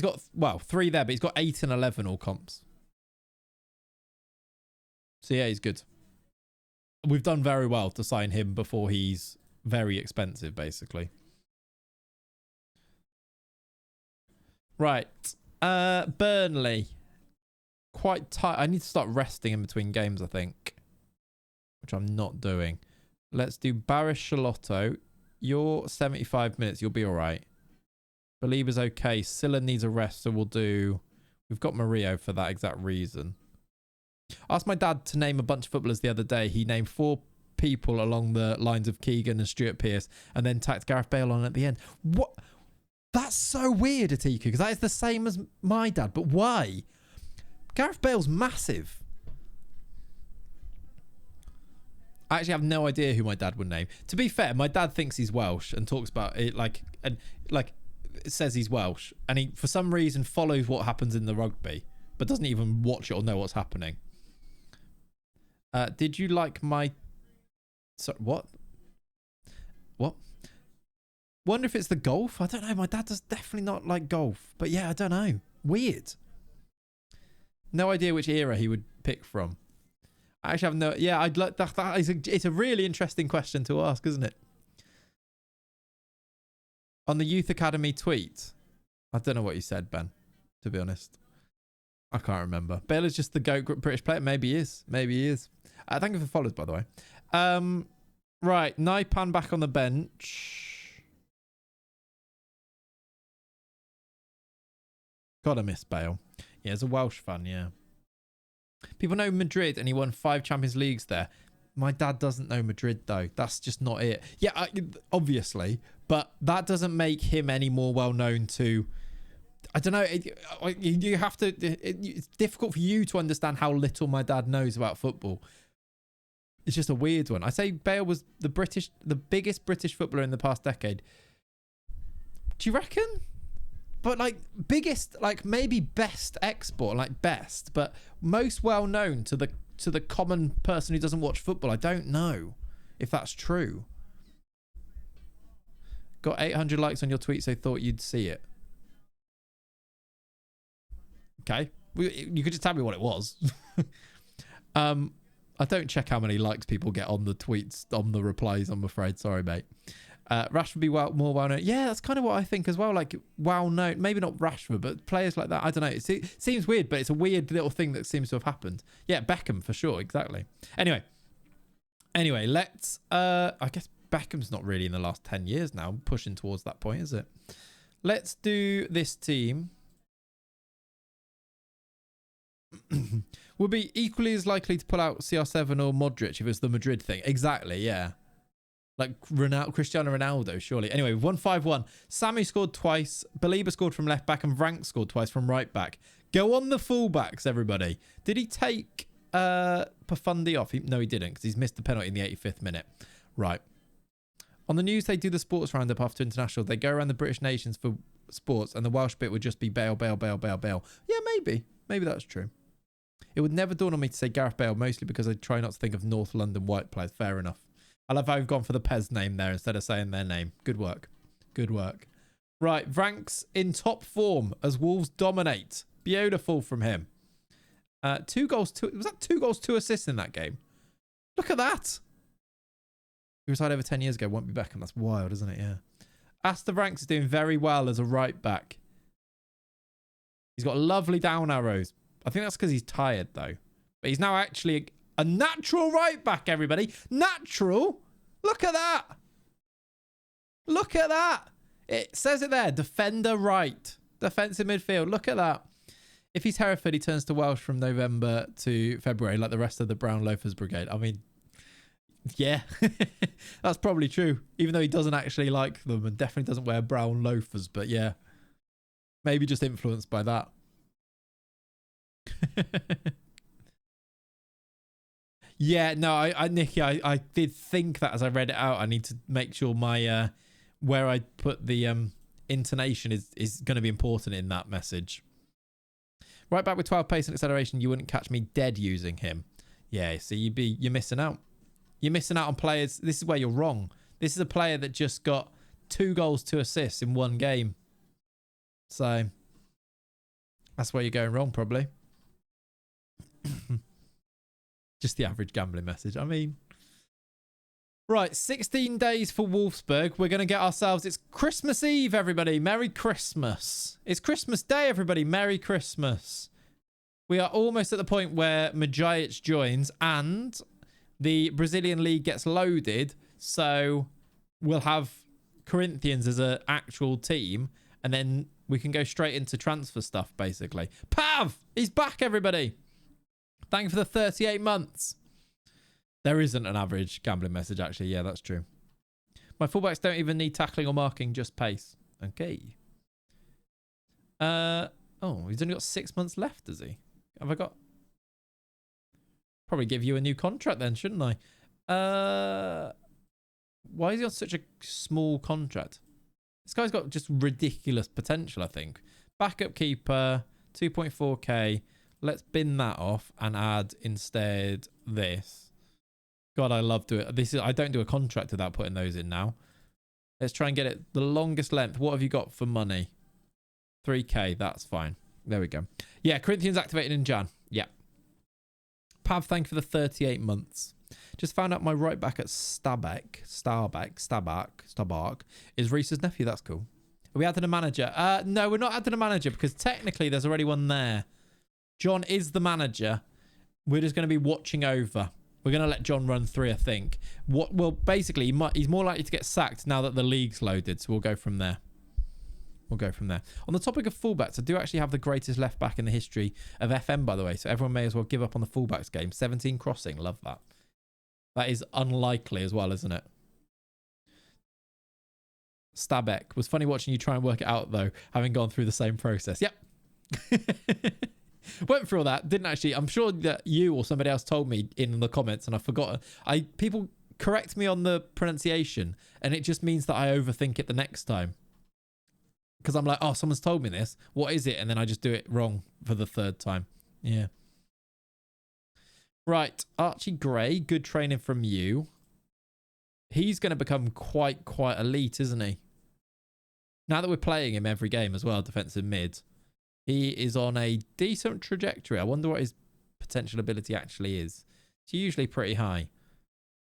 got, well, 3 there, but he's got 8 and 11 all comps. So, yeah, he's good. We've done very well to sign him before he's very expensive, basically. Right. Burnley. Quite tight. I need to start resting in between games, I think. Which I'm not doing. Let's do Barış-Şalotto. You're 75 minutes. You'll be all right. Belieber's okay. Silla needs a rest, so we'll do... We've got Mario for that exact reason. I asked my dad to name a bunch of footballers the other day. He named 4 people along the lines of Keegan and Stuart Pearce, and then tacked Gareth Bale on at the end. What? That's so weird, Atiku, because that is the same as my dad. But why? Gareth Bale's massive. I actually have no idea who my dad would name. To be fair, my dad thinks he's Welsh and talks about it like says he's Welsh, and he for some reason follows what happens in the rugby, but doesn't even watch it or know what's happening. Did you like my? Sorry, what? What? Wonder if it's the golf. I don't know. My dad does definitely not like golf, but yeah, I don't know. Weird. No idea which era he would pick from. I actually have no... Yeah, I'd like that. It's a really interesting question to ask, isn't it? On the Youth Academy tweet. I don't know what you said, Ben, to be honest. I can't remember. Bale is just the GOAT British player. Maybe he is. Maybe he is. Thank you for the follows, by the way. Right. Naipan back on the bench. Gotta miss Bale. Yeah, as a Welsh fan, yeah. People know Madrid and he won 5 Champions Leagues there. My dad doesn't know Madrid, though. That's just not it. Yeah, obviously. But that doesn't make him any more well-known to... I don't know. You have to... It's difficult for you to understand how little my dad knows about football. It's just a weird one. I say Bale was the biggest British footballer in the past decade. Do you reckon? But like biggest, like maybe best export, like best, but most well known to the common person who doesn't watch football. I don't know if that's true. Got 800 likes on your tweet, so thought you'd see it. Okay, you could just tell me what it was. I don't check how many likes people get on the tweets, on the replies, I'm afraid. Sorry, mate. Rashford be more well-known. Yeah, that's kind of what I think as well. Like, well-known. Maybe not Rashford, but players like that. I don't know. It seems weird, but it's a weird little thing that seems to have happened. Yeah, Beckham, for sure. Exactly. Anyway, let's... I guess Beckham's not really in the last 10 years now. Pushing towards that point, is it? Let's do this team. Would be equally as likely to pull out CR7 or Modric if it's the Madrid thing. Exactly, yeah. Like Cristiano Ronaldo, surely. Anyway, 1-5-1. Sammy scored twice. Baliba scored from left back and Frank scored twice from right back. Go on the fullbacks, everybody. Did he take Pafundi off? No, he didn't, because he's missed the penalty in the 85th minute. Right. On the news, they do the sports roundup after international. They go around the British nations for sports, and the Welsh bit would just be Bale, Bale, Bale, Bale, Bale. Yeah, maybe. Maybe that's true. It would never dawn on me to say Gareth Bale, mostly because I try not to think of North London white players. Fair enough. I love how I've gone for the Pez name there instead of saying their name. Good work. Good work. Right, Vrank's in top form as Wolves dominate. Beautiful from him. 2 goals, 2... Was that 2 goals, 2 assists in that game? Look at that. He retired over 10 years ago. Won't be back, and that's wild, isn't it? Yeah. Asta Vranks is doing very well as a right back. He's got lovely down arrows. I think that's because he's tired, though. But he's now actually a natural right back, everybody. Natural. Look at that. Look at that. It says it there. Defender right. Defensive midfield. Look at that. If he's Hereford, he turns to Welsh from November to February, like the rest of the Brown Loafers Brigade. I mean, yeah. That's probably true. Even though he doesn't actually like them and definitely doesn't wear brown loafers. But yeah. Maybe just influenced by that. Yeah, no, Nicky, I did think that as I read it out. I need to make sure my where I put the intonation is going to be important in that message. Right back with 12 pace and acceleration, you wouldn't catch me dead using him. Yeah, so you're missing out. You're missing out on players. This is where you're wrong. This is a player that just got 2 goals, 2 assists in 1 game. So that's where you're going wrong, probably. Just the average gambling message. I mean, right, 16 days for Wolfsburg. We're going to get ourselves... It's Christmas Eve, everybody. Merry Christmas. It's Christmas Day, everybody. Merry Christmas. We are almost at the point where Majic joins and the Brazilian league gets loaded. So we'll have Corinthians as an actual team, and then we can go straight into transfer stuff, basically. Pav! He's back, everybody. Thank you for the 38 months. There isn't an average gambling message, actually. Yeah, that's true. My fullbacks don't even need tackling or marking, just pace. Okay. Oh, he's only got 6 months left, does he? Have I got... Probably give you a new contract then, shouldn't I? Why is he on such a small contract? This guy's got just ridiculous potential, I think. Backup keeper, 2.4k. Let's bin that off and add instead this. God, I love doing it. I don't do a contract without putting those in now. Let's try and get it the longest length. What have you got for money? 3k. That's fine. There we go. Yeah, Corinthians activated in Jan. Yeah. Pav, thank you for the 38 months. Just found out my right back at Stabak is Reese's nephew. That's cool. Are we adding a manager? No, we're not adding a manager because technically there's already one there. John is the manager. We're just going to be watching over. We're going to let John run 3, I think. Well, basically, he's more likely to get sacked now that the league's loaded. So we'll go from there. On the topic of fullbacks, I do actually have the greatest left back in the history of FM, by the way. So everyone may as well give up on the fullbacks game. 17 crossing. Love that. That is unlikely as well, isn't it? Stabek. Was funny watching you try and work it out, though, having gone through the same process. Yep. Went through all that. Didn't actually. I'm sure that you or somebody else told me in the comments, and I forgot. People correct me on the pronunciation, and it just means that I overthink it the next time. Because I'm like, oh, someone's told me this. What is it? And then I just do it wrong for the 3rd time. Yeah. Right. Archie Gray. Good training from you. He's going to become quite elite, isn't he? Now that we're playing him every game as well, defensive mid. He is on a decent trajectory. I wonder what his potential ability actually is. It's usually pretty high.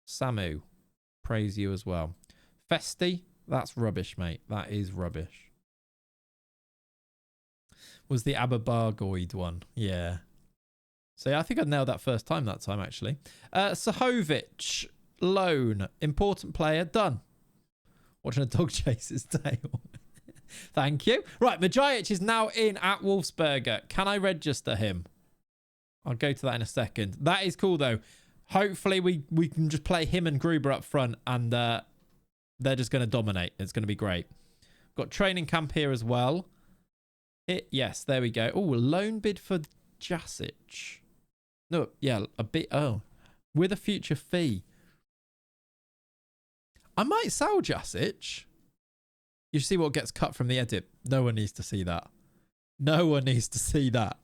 Samu. Praise you as well. Festi. That's rubbish, mate. That is rubbish. Was the Ababargoid one. Yeah. So yeah, I think I nailed that first time that time, actually. Sahovic. Loan. Important player. Done. Watching a dog chase his tail. Thank you. Right, Majic is now in at Wolfsberger. Can I register him? I'll go to that in a second. That is cool, though. Hopefully, we can just play him and Gruber up front, and they're just going to dominate. It's going to be great. Got training camp here as well. Yes, there we go. Oh, a loan bid for Jasic. No, yeah, a bit. Oh, with a future fee. I might sell Jasic. You see what gets cut from the edit. No one needs to see that. No one needs to see that.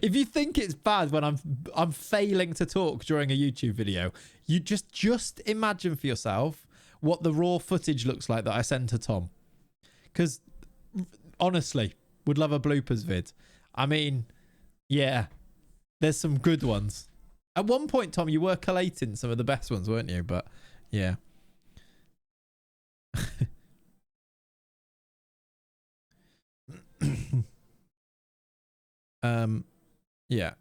If you think it's bad when I'm failing to talk during a YouTube video, you just imagine for yourself what the raw footage looks like that I send to Tom. Because honestly, would love a bloopers vid. I mean, yeah, there's some good ones. At one point, Tom, you were collating some of the best ones, weren't you? But yeah. Yeah.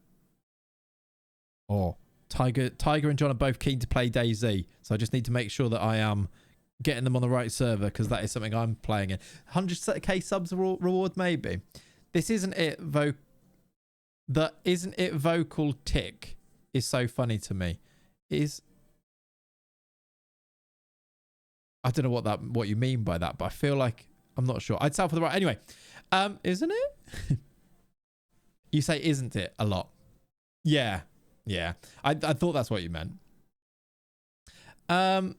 Oh, Tiger and John are both keen to play DayZ, so I just need to make sure that I am getting them on the right server, because that is something I'm playing in. 100k subs reward, maybe. This isn't it. Isn't it vocal tick is so funny to me. I don't know what you mean by that, but I feel like I'm not sure. I'd sell for the right anyway. Isn't it? You say isn't it a lot? Yeah. I thought that's what you meant. Aren't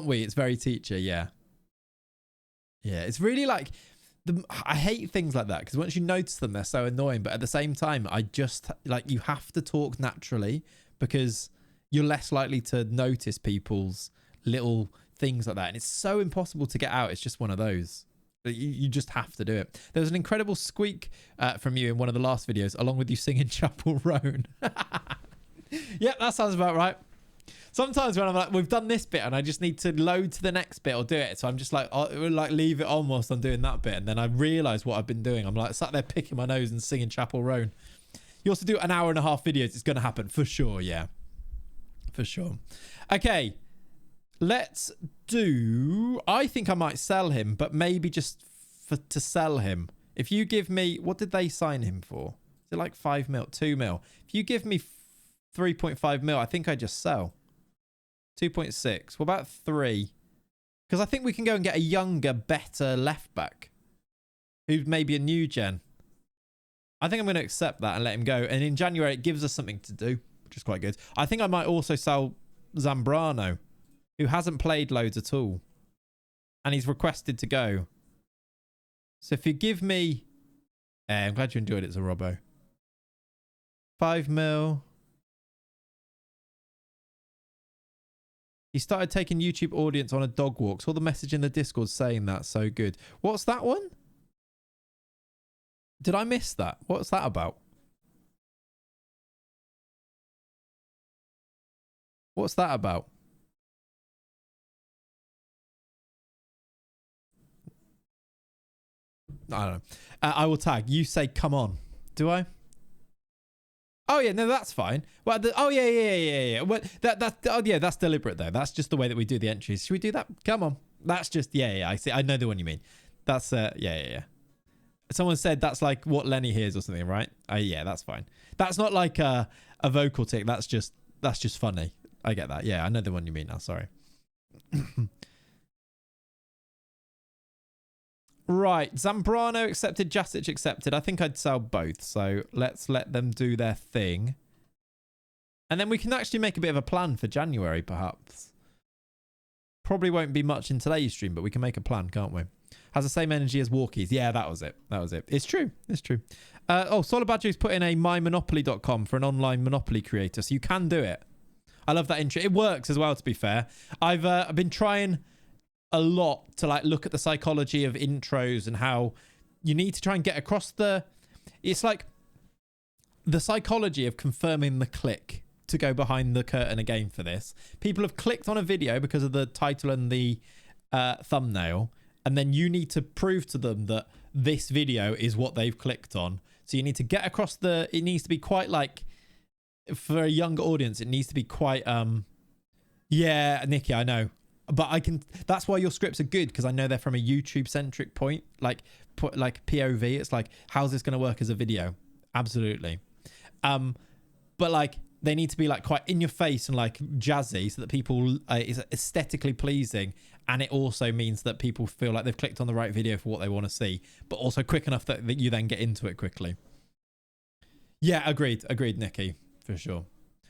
we? It's very teacher. Yeah. It's really like I hate things like that, because once you notice them, they're so annoying. But at the same time, I just like, you have to talk naturally, because you're less likely to notice people's little things like that. And it's so impossible to get out. It's just one of those. You just have to do it. There was an incredible squeak from you in one of the last videos, along with you singing Chapel Roan. Yep, that sounds about right. Sometimes when I'm like, we've done this bit and I just need to load to the next bit or do it. So I'm just like, leave it on whilst I'm doing that bit. And then I realise what I've been doing. I'm like sat there picking my nose and singing Chapel Roan. You also do an 1.5 hour videos. It's going to happen for sure. Yeah, for sure. Okay. Let's do... I think I might sell him, but maybe just to sell him. If you give me... What did they sign him for? Is it like 5 mil? 2 mil? If you give me 3.5 mil, I think I just sell. 2.6. What about 3? Because I think we can go and get a younger, better left back. Who's maybe a new gen. I think I'm going to accept that and let him go. And in January, it gives us something to do, which is quite good. I think I might also sell Zambrano, who hasn't played loads at all. And he's requested to go. So if you give me... I'm glad you enjoyed it as a Robbo. 5 mil. He started taking YouTube audience on a dog walk. Saw the message in the Discord saying that. So good. What's that one? Did I miss that? What's that about? What's that about? I don't know. I will tag. You say, come on. Do I? Oh, yeah. No, that's fine. Well, yeah. Well, that's deliberate, though. That's just the way that we do the entries. Should we do that? Come on. That's just, yeah. I see. I know the one you mean. That's, yeah. Someone said that's like what Lenny hears or something, right? Yeah, that's fine. That's not like a vocal tick. That's just funny. I get that. Yeah, I know the one you mean now. Sorry. Right. Zambrano accepted. Jasic accepted. I think I'd sell both. So let's let them do their thing. And then we can actually make a bit of a plan for January, perhaps. Probably won't be much in today's stream, but we can make a plan, can't we? Has the same energy as Walkies. Yeah, that was it. It's true. Solid Badger's put in a mymonopoly.com for an online Monopoly creator. So you can do it. I love that intro. It works as well, to be fair. I've been trying a lot to like look at the psychology of intros and how you need to try and get across it's like the psychology of confirming the click to go behind the curtain again for this. People have clicked on a video because of the title and the thumbnail, and then you need to prove to them that this video is what they've clicked on. So you need to get across it needs to be quite like, for a younger audience, it needs to be quite yeah, Nikki, I know. But that's why your scripts are good, because I know they're from a YouTube centric point, like POV. It's like, how's this going to work as a video? Absolutely. But like, they need to be like quite in your face and like jazzy, so that people is aesthetically pleasing, and it also means that people feel like they've clicked on the right video for what they want to see, but also quick enough that you then get into it quickly. Yeah, agreed, Nikki, for sure.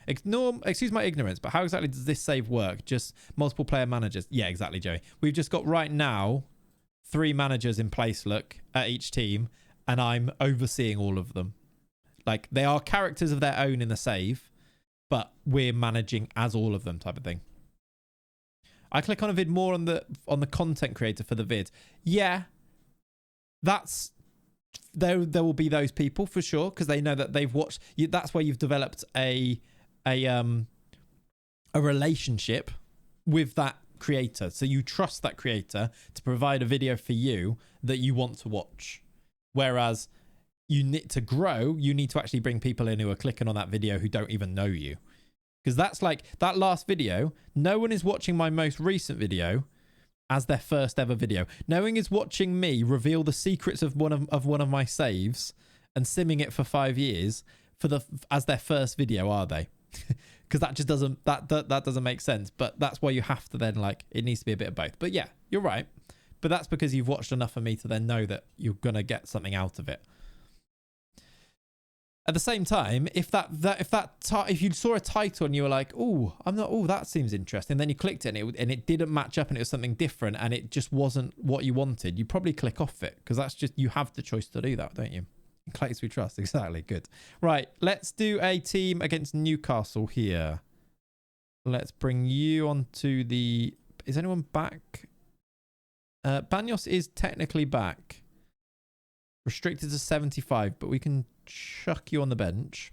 Excuse my ignorance, but how exactly does this save work? Just multiple player managers? Yeah, exactly, Joey. We've just got right now 3 managers in place, look, at each team, and I'm overseeing all of them. Like, they are characters of their own in the save, but we're managing as all of them, type of thing. I click on a vid more on the content creator for the vid. Yeah, there will be those people for sure, because they know that they've watched. That's where you've developed a relationship with that creator, so you trust that creator to provide a video for you that you want to watch. Whereas you need to grow, you need to actually bring people in who are clicking on that video who don't even know you, because that's like that last video. No one is watching my most recent video as their first ever video. No one is watching me reveal the secrets of one of my saves and simming it for 5 years as their first video, are they? Because that just doesn't make sense. But that's why you have to then, like, it needs to be a bit of both. But yeah, you're right. But that's because you've watched enough of me to then know that you're gonna get something out of it. At the same time, if you saw a title and you were like, that seems interesting, then you clicked it and it didn't match up and it was something different and it just wasn't what you wanted, you probably click off it, because that's just, you have the choice to do that, don't you? Place we trust. Exactly. Good. Right. Let's do a team against Newcastle here. Let's bring you onto the... Is anyone back? Banyos is technically back. Restricted to 75, but we can chuck you on the bench.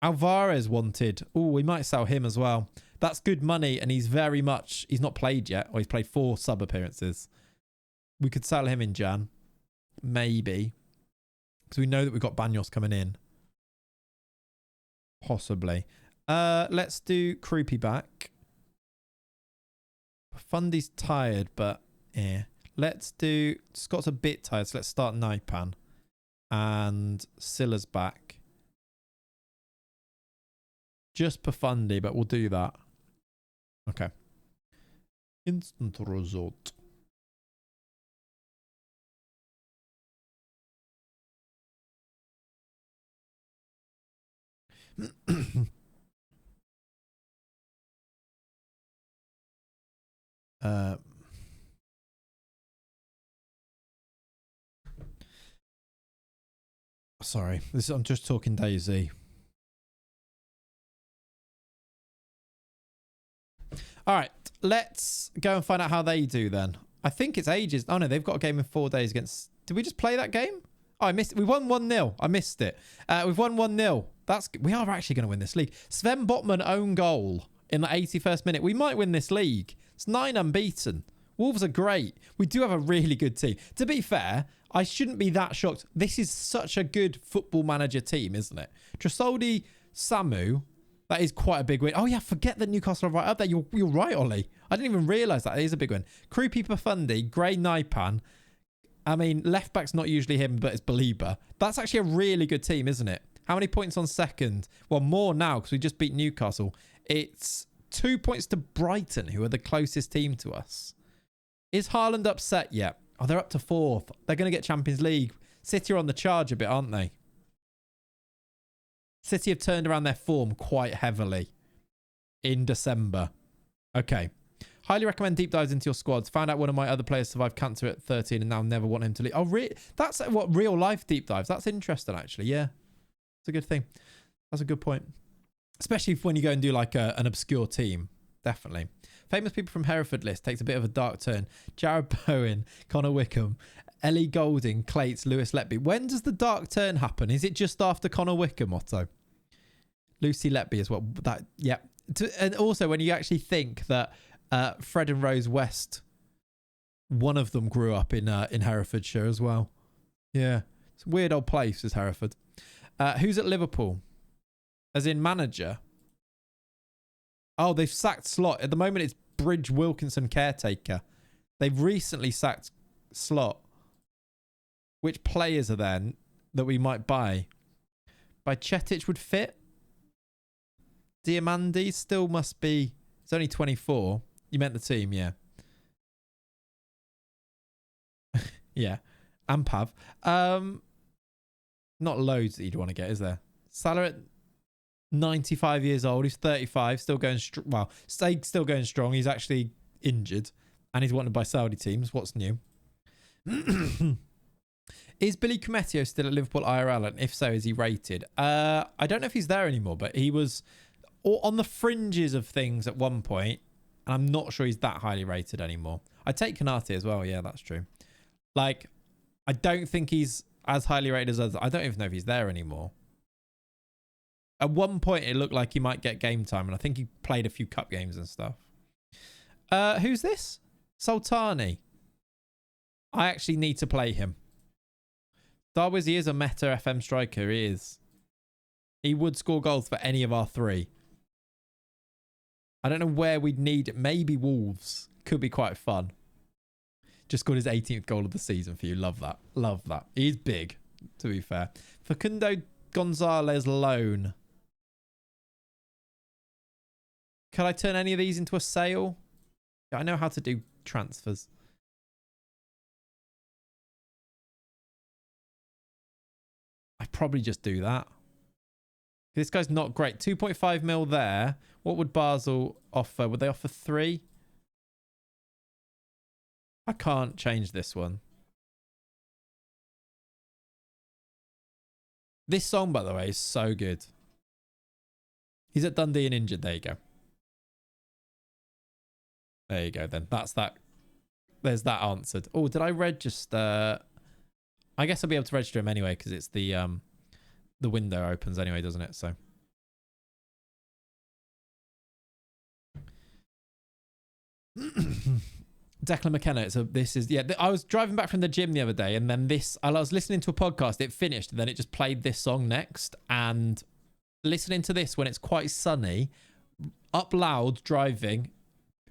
Alvarez wanted. Oh, we might sell him as well. That's good money, and he's not played yet, or he's played 4 sub appearances. We could sell him in Jan. Maybe. Because we know that we've got Banyos coming in. Possibly. Let's do Croupy back. Fundy's tired, but yeah. Let's do... Scott's a bit tired, so let's start Naipan. And Silla's back. Just Pafundi, but we'll do that. Okay. Instant result. Sorry, I'm just talking Daisy. All right, let's go and find out how they do then. I think it's ages. Oh no, they've got a game in 4 days against... Did we just play that game? Oh, I missed it. We won 1-0. I missed it. We've won 1-0. We are actually going to win this league. Sven Botman own goal in the 81st minute. We might win this league. It's 9 unbeaten. Wolves are great. We do have a really good team. To be fair, I shouldn't be that shocked. This is such a good football manager team, isn't it? Trasoldi, Samu, that is quite a big win. Oh, yeah, forget that Newcastle are right up there. You're right, Ollie. I didn't even realise that. It is a big win. Krupi Pafundi, Gray Naipan. I mean, left back's not usually him, but it's Baliba. That's actually a really good team, isn't it? How many points on second? Well, more now because we just beat Newcastle. It's 2 points to Brighton, who are the closest team to us. Is Haaland upset yet? Oh, they're up to 4th. They're going to get Champions League. City are on the charge a bit, aren't they? City have turned around their form quite heavily in December. Okay. Highly recommend deep dives into your squads. Found out one of my other players survived cancer at 13 and now never want him to leave. Oh, that's what real life deep dives. That's interesting, actually. Yeah. It's a good thing. That's a good point. Especially when you go and do like an obscure team. Definitely. Famous people from Hereford list takes a bit of a dark turn. Jared Bowen, Connor Wickham, Ellie Golding, Clates, Lewis Letby. When does the dark turn happen? Is it just after Connor Wickham, Otto? Lucy Letby as well. Yeah. And also when you actually think that Fred and Rose West, one of them grew up in Herefordshire as well. Yeah. It's a weird old place, is Hereford. Who's at Liverpool? As in manager? Oh, they've sacked Slot. At the moment, it's Bridge Wilkinson caretaker. They've recently sacked Slot. Which players are there that we might buy? By Chetic would fit. Diamandi still must be... It's only 24. You meant the team, yeah. Yeah. And Pav. Not loads that you'd want to get, is there? Salah at 95 years old. He's 35. Still going strong. Well, still going strong. He's actually injured. And he's wanted by Saudi teams. What's new? Is Billy Cometio still at Liverpool IRL? And if so, is he rated? I don't know if he's there anymore, but he was on the fringes of things at one point. And I'm not sure he's that highly rated anymore. I take Kanate as well. Yeah, that's true. Like, I don't think he's as highly rated as others. I don't even know if he's there anymore. At one point, it looked like he might get game time. And I think he played a few cup games and stuff. Who's this? Sultani. I actually need to play him. Darwiz, he is a meta FM striker. He is. He would score goals for any of our three. I don't know where we'd need it. Maybe Wolves. Could be quite fun. Just scored his 18th goal of the season for you. Love that. Love that. He's big, to be fair. Facundo Gonzalez loan. Can I turn any of these into a sale? I know how to do transfers. I'd probably just do that. This guy's not great. 2.5 mil there. What would Basel offer? Would they offer 3? I can't change this one. This song, by the way, is so good. He's at Dundee and injured. There you go. There you go then. That's that. There's that answered. Oh, did I register? I guess I'll be able to register him anyway because it's the window opens anyway, doesn't it? So. Declan McKenna. So this is, yeah, I was driving back from the gym the other day and then I was listening to a podcast. It finished and then it just played this song next. And listening to this when it's quite sunny, up loud, driving,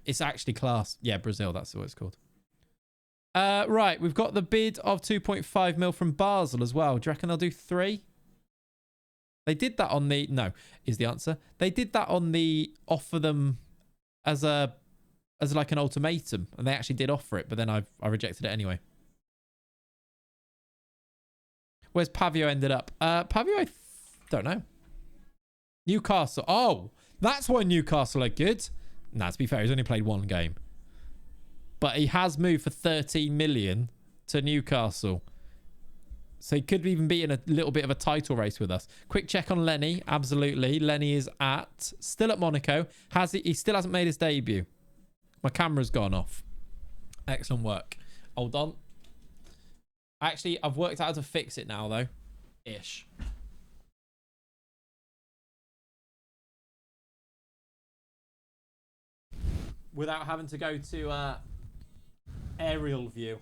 it's actually class. Yeah, Brazil, that's what it's called. Right, we've got the bid of 2.5 mil from Basel as well. Do you reckon they'll do 3? They did that on the... No, is the answer. They did that on the offer them as like an ultimatum. And they actually did offer it, but then I rejected it anyway. Where's Pavio ended up? Pavio, I don't know. Newcastle. Oh, that's why Newcastle are good. Nah, to be fair, he's only played 1 game. But he has moved for 13 million to Newcastle. So he could even be in a little bit of a title race with us. Quick check on Lenny. Absolutely. Lenny is still at Monaco. He still hasn't made his debut. My camera's gone off. Excellent work. Hold on. Actually, I've worked out how to fix it now, though. Ish. Without having to go to aerial view.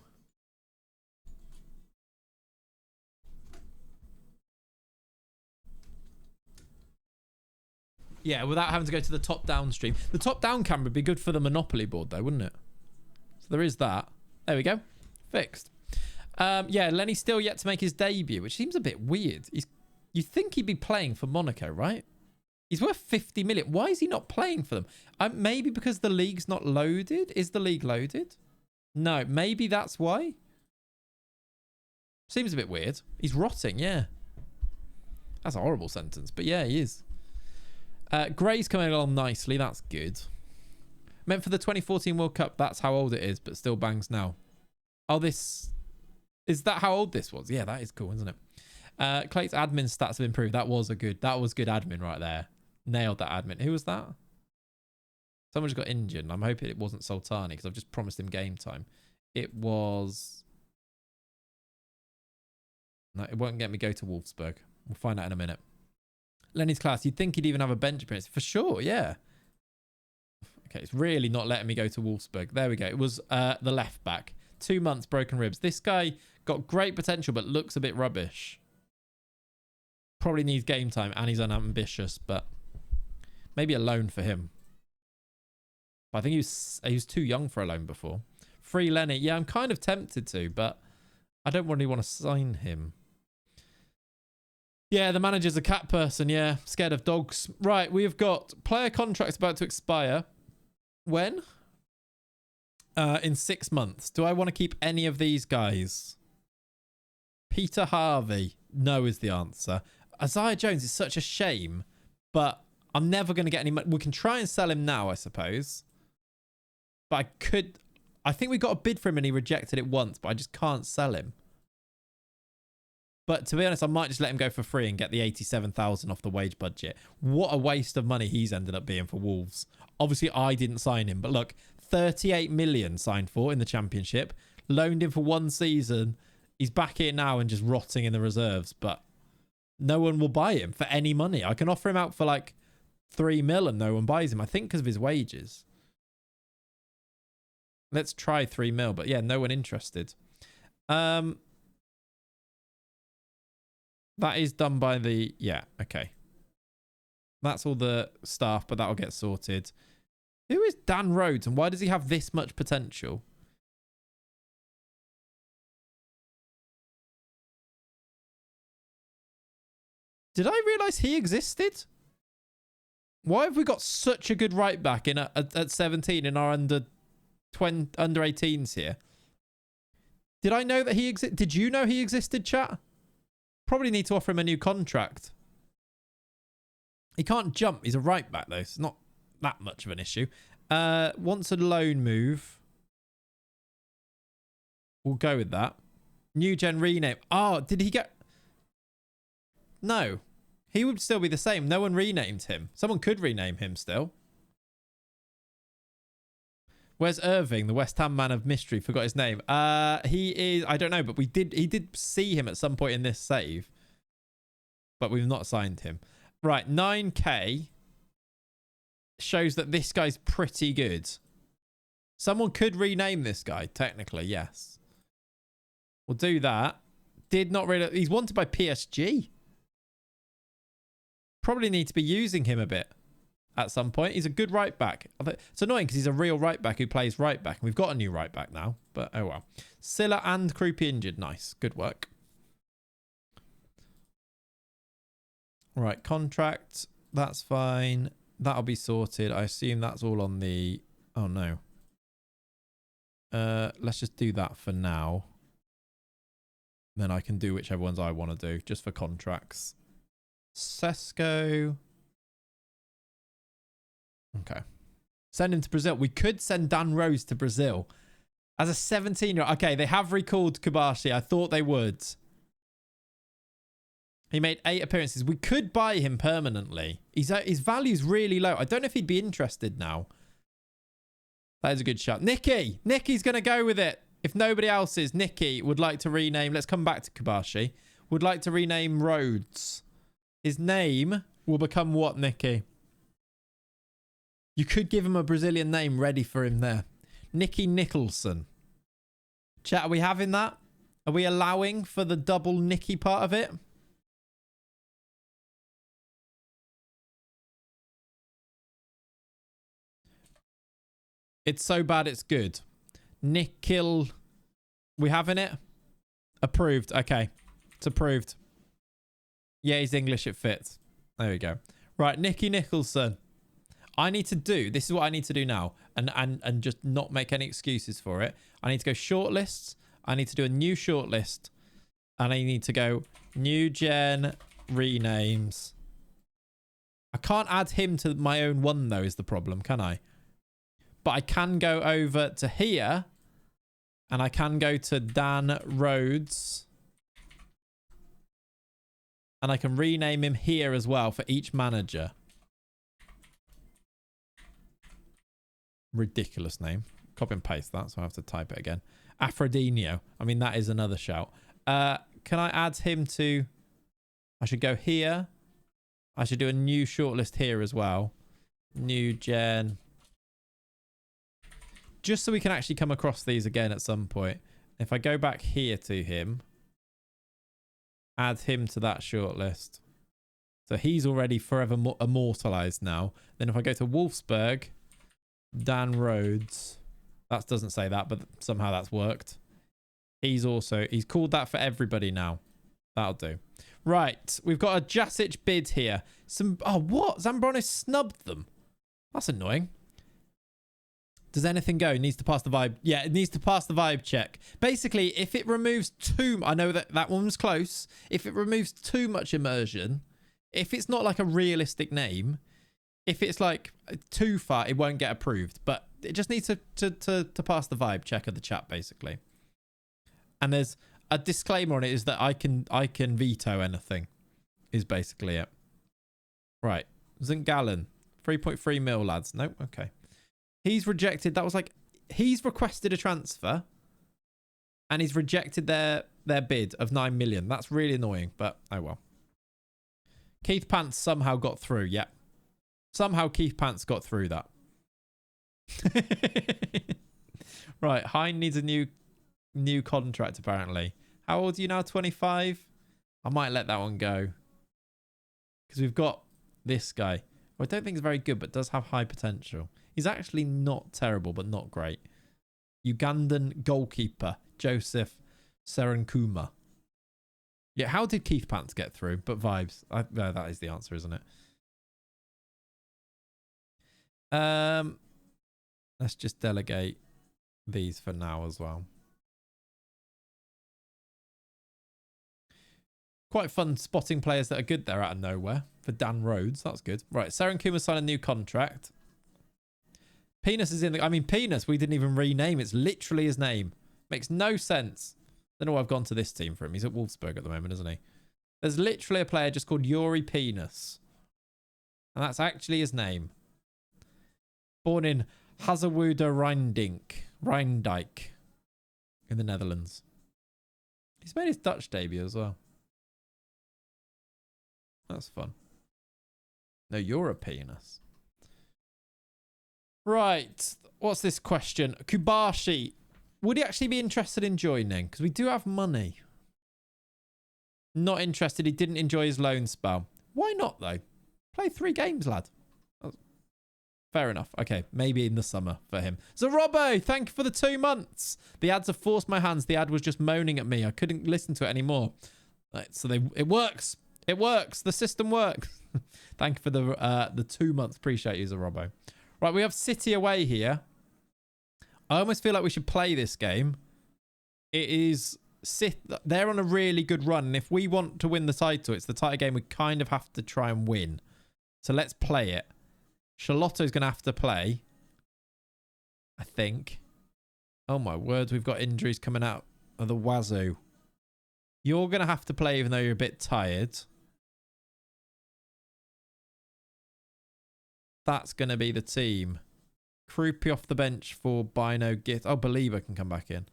Yeah, without having to go to the top-down stream. The top-down camera would be good for the Monopoly board, though, wouldn't it? So there is that. There we go. Fixed. Yeah, Lenny's still yet to make his debut, which seems a bit weird. You'd think he'd be playing for Monaco, right? He's worth 50 million. Why is he not playing for them? Maybe because the league's not loaded? Is the league loaded? No, maybe that's why. Seems a bit weird. He's rotting, yeah. That's a horrible sentence, but yeah, he is. Gray's coming along nicely. That's good. Meant for the 2014 World Cup. That's how old it is, but still bangs now. Oh, this... Is that how old this was? Yeah, that is cool, isn't it? Clay's admin stats have improved. That was good admin right there. Nailed that admin. Who was that? Someone just got injured, and I'm hoping it wasn't Sultani, because I've just promised him game time. It was... No, it won't get me go to Wolfsburg. We'll find out in a minute. Lenny's class. You'd think he'd even have a bench appearance. For sure, yeah. Okay, it's really not letting me go to Wolfsburg. There we go. It was the left back. 2 months, broken ribs. This guy got great potential, but looks a bit rubbish. Probably needs game time, and he's unambitious, but maybe a loan for him. But I think he was too young for a loan before. Free Lenny. Yeah, I'm kind of tempted to, but I don't really want to sign him. Yeah, the manager's a cat person. Yeah, scared of dogs. Right, we've got player contracts about to expire. When? In 6 months. Do I want to keep any of these guys? Peter Harvey. No is the answer. Isaiah Jones is such a shame, but I'm never going to get any money. We can try and sell him now, I suppose. But I think we got a bid for him and he rejected it once, but I just can't sell him. But to be honest, I might just let him go for free and get the 87,000 off the wage budget. What a waste of money he's ended up being for Wolves. Obviously, I didn't sign him, but look, 38 million signed for in the Championship. Loaned him for 1 season. He's back here now and just rotting in the reserves, but no one will buy him for any money. I can offer him out for like 3 mil and no one buys him. I think because of his wages. Let's try 3 mil, but yeah, no one interested. That is done by the... Yeah, okay. That's all the staff, but that'll get sorted. Who is Dan Rhodes and why does he have this much potential? Did I realise he existed? Why have we got such a good right back in at 17 in our under 18s here? Did I know that he existed? Did you know he existed, chat? Probably need to offer him a new contract. He can't jump. He's a right back, though. It's not that much of an issue. Wants a loan move. We'll go with that. New gen rename. Oh, did he get... No. He would still be the same. No one renamed him. Someone could rename him still. Where's Irving, the West Ham man of mystery? Forgot his name. He is... I don't know, but he did see him at some point in this save. But we've not signed him. Right, 9k shows that this guy's pretty good. Someone could rename this guy, technically, yes. We'll do that. Did not really... He's wanted by PSG. Probably need to be using him a bit at some point. He's a good right back. It's annoying because he's a real right back who plays right back. We've got a new right back now, but oh well. Silla and Krupi injured. Nice. Good work. Right, contract. That's fine. That'll be sorted. I assume that's all on the... Oh, no. Let's just do that for now. Then I can do whichever ones I want to do, just for contracts. Sesko. Okay. Send him to Brazil. We could send Dan Rose to Brazil. As a 17-year-old. Okay, they have recalled Kobashi. I thought they would. He made 8 appearances. We could buy him permanently. His value's really low. I don't know if he'd be interested now. That is a good shot. Nicky! Nicky's going to go with it. If nobody else is, Nikki would like to rename. Let's come back to Kubashi. Would like to rename Rhodes. His name will become what, Nikki? You could give him a Brazilian name ready for him there. Nicky Nicholson. Chat, are we having that? Are we allowing for the double Nicky part of it? It's so bad it's good. Nikhil. We having it? Approved. Okay. It's approved. Yeah, he's English. It fits. There we go. Right, Nicky Nicholson. I need to do, this is what I need to do now, and just not make any excuses for it. I need to go shortlists. I need to do a new shortlist. And I need to go new gen renames. I can't add him to my own one though is the problem, can I? But I can go over to here. And I can go to Dan Rhodes. And I can rename him here as well for each manager. Ridiculous name. Copy and paste that, so I have to type it again. Afrodinho. I mean, that is another shout. Can I add him to... I should go here. I should do a new shortlist here as well. New gen. Just so we can actually come across these again at some point. If I go back here to him, add him to that shortlist. So he's already forever immortalized now. Then if I go to Wolfsburg, Dan Rhodes, that doesn't say that, but somehow that's worked. He's called that for everybody now. That'll do. Right, we've got a Jasic bid here. What? Zambronis snubbed them. That's annoying. Does anything go? It needs to pass the vibe. Yeah, it needs to pass the vibe check. Basically, if it removes I know that one was close. If it removes too much immersion, if it's not like a realistic name, if it's like too far, it won't get approved. But it just needs to pass the vibe check of the chat, basically. And there's a disclaimer on it is that I can veto anything, is basically it. Right. Zingalen. 3.3 mil, lads. Nope. Okay. He's rejected. That was like, he's requested a transfer and he's rejected their bid of 9 million. That's really annoying, but oh well. Keith Pants somehow got through. Yep. Somehow Keith Pants got through that. Right. Hein needs a new contract, apparently. How old are you now? 25? I might let that one go. Because we've got this guy, who I don't think is very good, but does have high potential. He's actually not terrible, but not great. Ugandan goalkeeper, Joseph Serenkuma. Yeah, how did Keith Pants get through? But vibes. No, that is the answer, isn't it? Let's just delegate these for now as well. Quite fun spotting players that are good there out of nowhere for Dan Rhodes. That's good. Right, Serenkuma signed a new contract. Penis is in the... I mean, Penis, we didn't even rename. It's literally his name. Makes no sense. Don't know why I've gone to this team for him. He's at Wolfsburg at the moment, isn't he? There's literally a player just called Yuri Penis. And that's actually his name. Born in Hazelwoode Rijndijk in the Netherlands. He's made his Dutch debut as well. That's fun. No, you're a penis. Right. What's this question? Kubashi. Would he actually be interested in joining? Because we do have money. Not interested. He didn't enjoy his loan spell. Why not, though? Play 3 games, lad. Fair enough. Okay, maybe in the summer for him. Zarobbo, thank you for the 2 months. The ads have forced my hands. The ad was just moaning at me. I couldn't listen to it anymore. Right, so it works. It works. The system works. Thank you for the 2 months. Appreciate you, Zarobbo. Right, we have City away here. I almost feel like we should play this game. It is... They're on a really good run. And if we want to win the title, it's the title game we kind of have to try and win. So let's play it. Charlotto's going to have to play. I think. Oh my word, we've got injuries coming out of the wazoo. You're going to have to play even though you're a bit tired. That's going to be the team. Krupi off the bench for Bino Git. Oh, Belieber can come back in.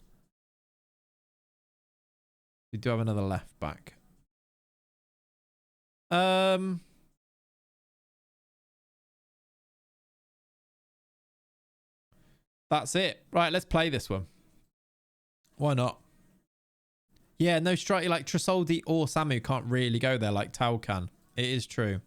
We do have another left back. That's it. Right, let's play this one. Why not? Yeah, no strike. Like Tresoldi or Samu can't really go there like Tau can. It is true.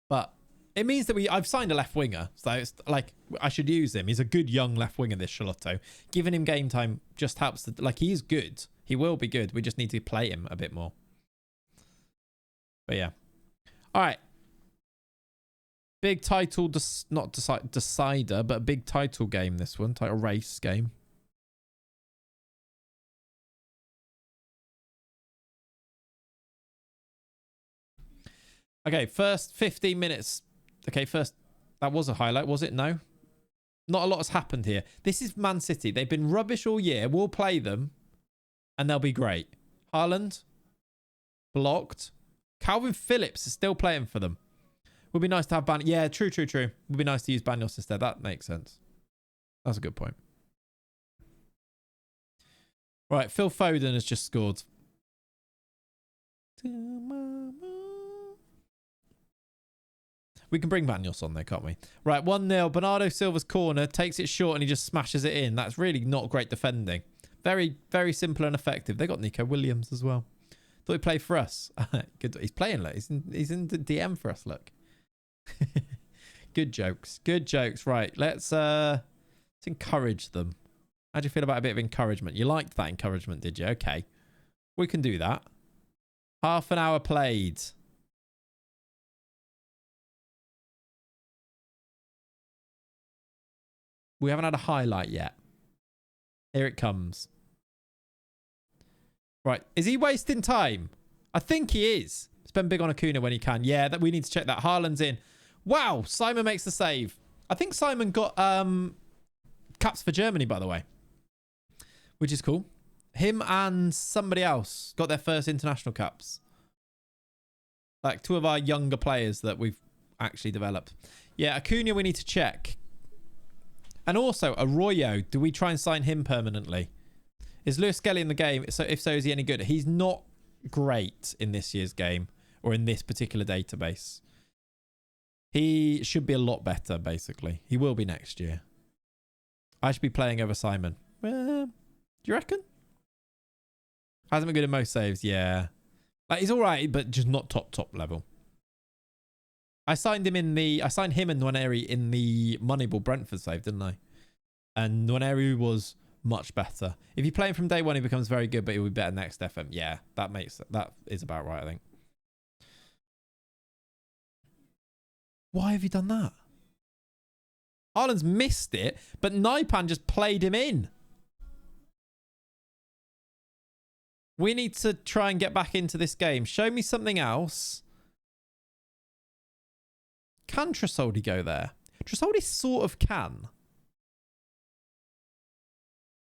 But it means that I've signed a left winger. So it's like, I should use him. He's a good young left winger, this Charlotto. Giving him game time just helps. Like, he is good. He will be good. We just need to play him a bit more. But yeah. All right. Big title, not decider, but a big title game, this one. Title race game. Okay, first 15 minutes. Okay, first, that was a highlight, was it? No. Not a lot has happened here. This is Man City. They've been rubbish all year. We'll play them, and they'll be great. Haaland, blocked. Calvin Phillips is still playing for them. Would be nice to have Banyos. Yeah, true. Would be nice to use Banyos instead. That makes sense. That's a good point. Right, Phil Foden has just scored. We can bring Banyos on there, can't we? Right, 1-0. Bernardo Silva's corner. Takes it short and he just smashes it in. That's really not great defending. Very, very simple and effective. They got Nico Williams as well. Thought he'd play for us. Good. He's playing. Look. He's in the DM for us. Look. Good jokes. Good jokes. Right. Let's encourage them. How do you feel about a bit of encouragement? You liked that encouragement, did you? Okay. We can do that. Half an hour played. We haven't had a highlight yet. Here it comes. Right. Is he wasting time? I think he is. Spend big on Acuna when he can. Yeah, that we need to check that. Haaland's in. Wow. Simon makes the save. I think Simon got caps for Germany, by the way. Which is cool. Him and somebody else got their first international caps. Like 2 of our younger players that we've actually developed. Yeah, Acuna we need to check. And also, Arroyo, do we try and sign him permanently? Is Lewis Skelly in the game? So if so, is he any good? He's not great in this year's game or in this particular database. He should be a lot better, basically. He will be next year. I should be playing over Simon. Do you reckon? Hasn't been good in most saves, yeah. Like, he's all right, but just not top level. I signed him and Nwaneri in the Moneyball Brentford save, didn't I? And Nwaneri was much better. If you play him from day one, he becomes very good, but he'll be better next FM. Yeah, that is about right, I think. Why have you done that? Haaland's missed it, but Naipan just played him in. We need to try and get back into this game. Show me something else. Can Tresoldi go there? Tresoldi sort of can.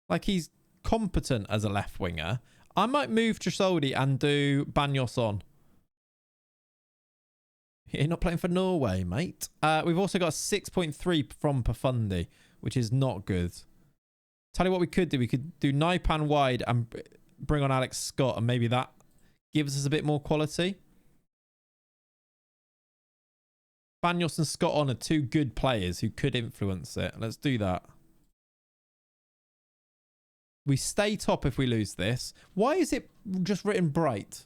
Like, he's competent as a left winger. I might move Tresoldi and do Banyos on. You're not playing for Norway, mate. We've also got a 6.3 from Pafundi, which is not good. Tell you what we could do. We could do Naipan wide and bring on Alex Scott, and maybe that gives us a bit more quality. Banyos and Scott on are 2 good players who could influence it. Let's do that. We stay top if we lose this. Why is it just written bright?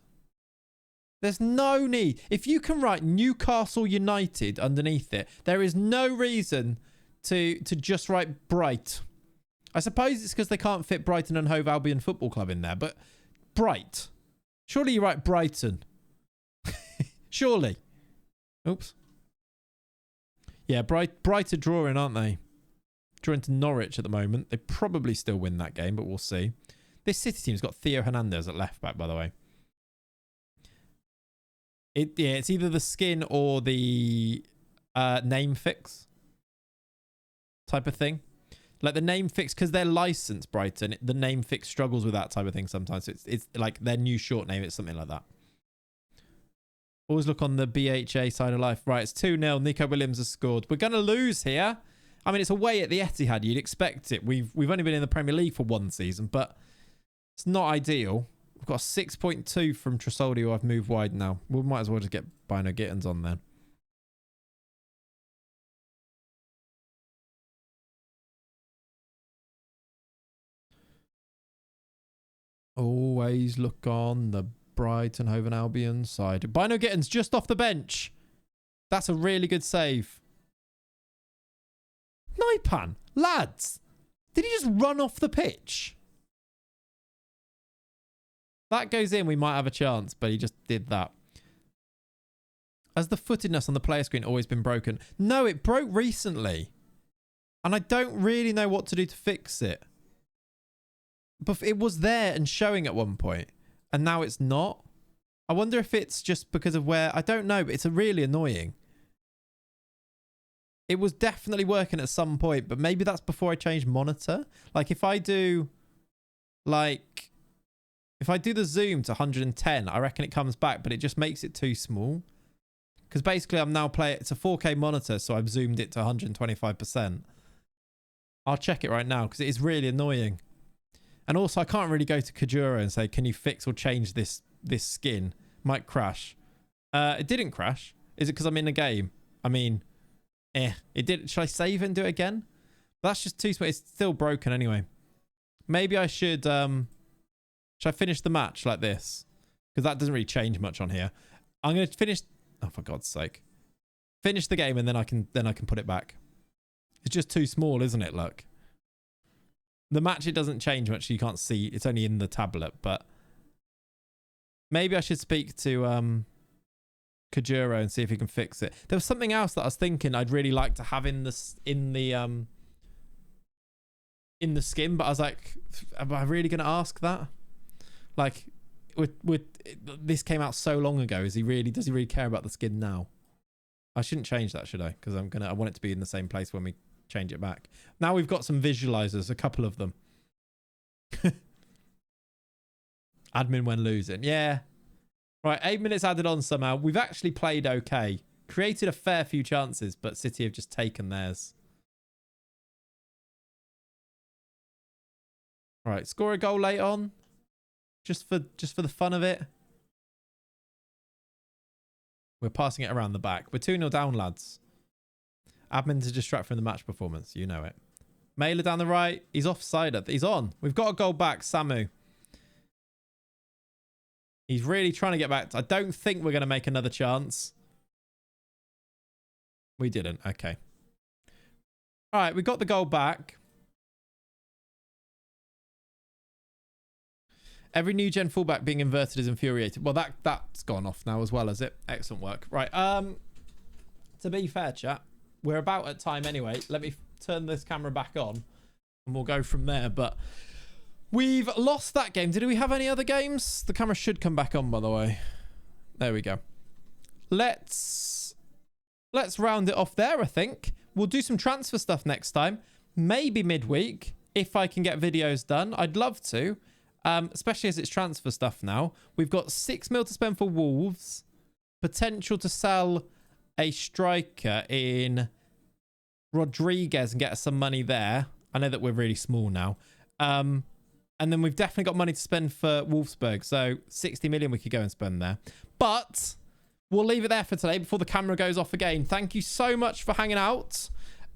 There's no need. If you can write Newcastle United underneath it, there is no reason to just write bright. I suppose it's because they can't fit Brighton and Hove Albion Football Club in there, but bright. Surely you write Brighton. Surely. Oops. Yeah, Brighter drawing, aren't they? Drawing to Norwich at the moment. They probably still win that game, but we'll see. This City team's got Theo Hernandez at left back, by the way. It's either the skin or the name fix type of thing. Like the name fix, because they're licensed, Brighton, the name fix struggles with that type of thing sometimes. So it's like their new short name. It's something like that. Always look on the BHA side of life. Right, it's 2-0. Nico Williams has scored. We're going to lose here. I mean, it's away at the Etihad. You'd expect it. We've only been in the Premier League for 1 season, but it's not ideal. I've got a 6.2 from Tresoldi, who I've moved wide now. We might as well just get Bino Gittins on then. Always look on the Brighton Hove Albion side. Bino Gittins just off the bench. That's a really good save. Naipan, lads, did he just run off the pitch? That goes in, we might have a chance, but he just did that. Has the footedness on the player screen always been broken? No, it broke recently. And I don't really know what to do to fix it. But it was there and showing at one point, and now it's not. I wonder if it's just because of where... I don't know, but it's really annoying. It was definitely working at some point, but maybe that's before I changed monitor. Like, if I do... Like... If I do the zoom to 110, I reckon it comes back, but it just makes it too small. Because basically, I'm now playing... It's a 4K monitor, so I've zoomed it to 125%. I'll check it right now, because it is really annoying. And also, I can't really go to Kajura and say, can you fix or change this skin? Might crash. It didn't crash. Is it because I'm in a game? I mean, it did. Should I save and do it again? That's just too small. It's still broken anyway. Maybe I should I finish the match like this? Because that doesn't really change much on here. I'm going to finish... Oh, for God's sake. Finish the game and then I can put it back. It's just too small, isn't it? Look. The match, it doesn't change much. You can't see. It's only in the tablet, but maybe I should speak to Kajuro and see if he can fix it. There was something else that I was thinking I'd really like to have in the skin, but I was like, am I really going to ask that? Like, this came out so long ago. Does he really care about the skin now? I shouldn't change that, should I? Because I want it to be in the same place when we change it back. Now we've got some visualizers, a couple of them. Admin when losing. Yeah. Right, 8 minutes added on somehow. We've actually played okay. Created a fair few chances, but City have just taken theirs. Right, score a goal late on. Just for the fun of it. We're passing it around the back. We're 2-0 down, lads. Admin to distract from the match performance. You know it. Mailer down the right. He's offside. He's on. We've got a goal back. Samu. He's really trying to get back. I don't think we're going to make another chance. We didn't. Okay. All right. We got the goal back. Every new gen fullback being inverted is infuriating. Well, that's gone off now as well, has it? Excellent work. Right. To be fair, chat, we're about at time anyway. Let me turn this camera back on and we'll go from there. But we've lost that game. Did we have any other games? The camera should come back on, by the way. There we go. Let's round it off there, I think. We'll do some transfer stuff next time. Maybe midweek, if I can get videos done. I'd love to. Especially as it's transfer stuff now. We've got 6 mil to spend for Wolves. Potential to sell a striker in Rodriguez and get us some money there. I know that we're really small now. And then we've definitely got money to spend for Wolfsburg. So 60 million we could go and spend there. But we'll leave it there for today before the camera goes off again. Thank you so much for hanging out.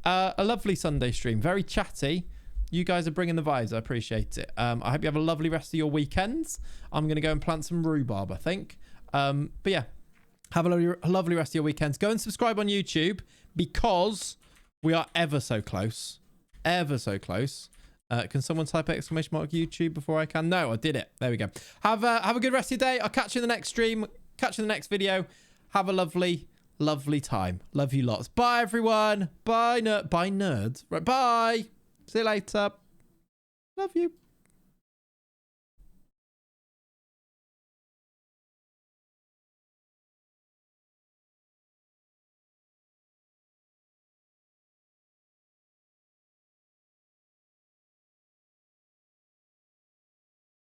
A lovely Sunday stream. Very chatty. You guys are bringing the vibes. I appreciate it. I hope you have a lovely rest of your weekends. I'm going to go and plant some rhubarb, I think. But yeah, have a lovely rest of your weekends. Go and subscribe on YouTube because we are ever so close. Ever so close. Can someone type exclamation mark YouTube before I can? No, I did it. There we go. Have a good rest of your day. I'll catch you in the next stream. Catch you in the next video. Have a lovely time. Love you lots. Bye, everyone. Bye, nerds. Right, bye. See you later. Love you.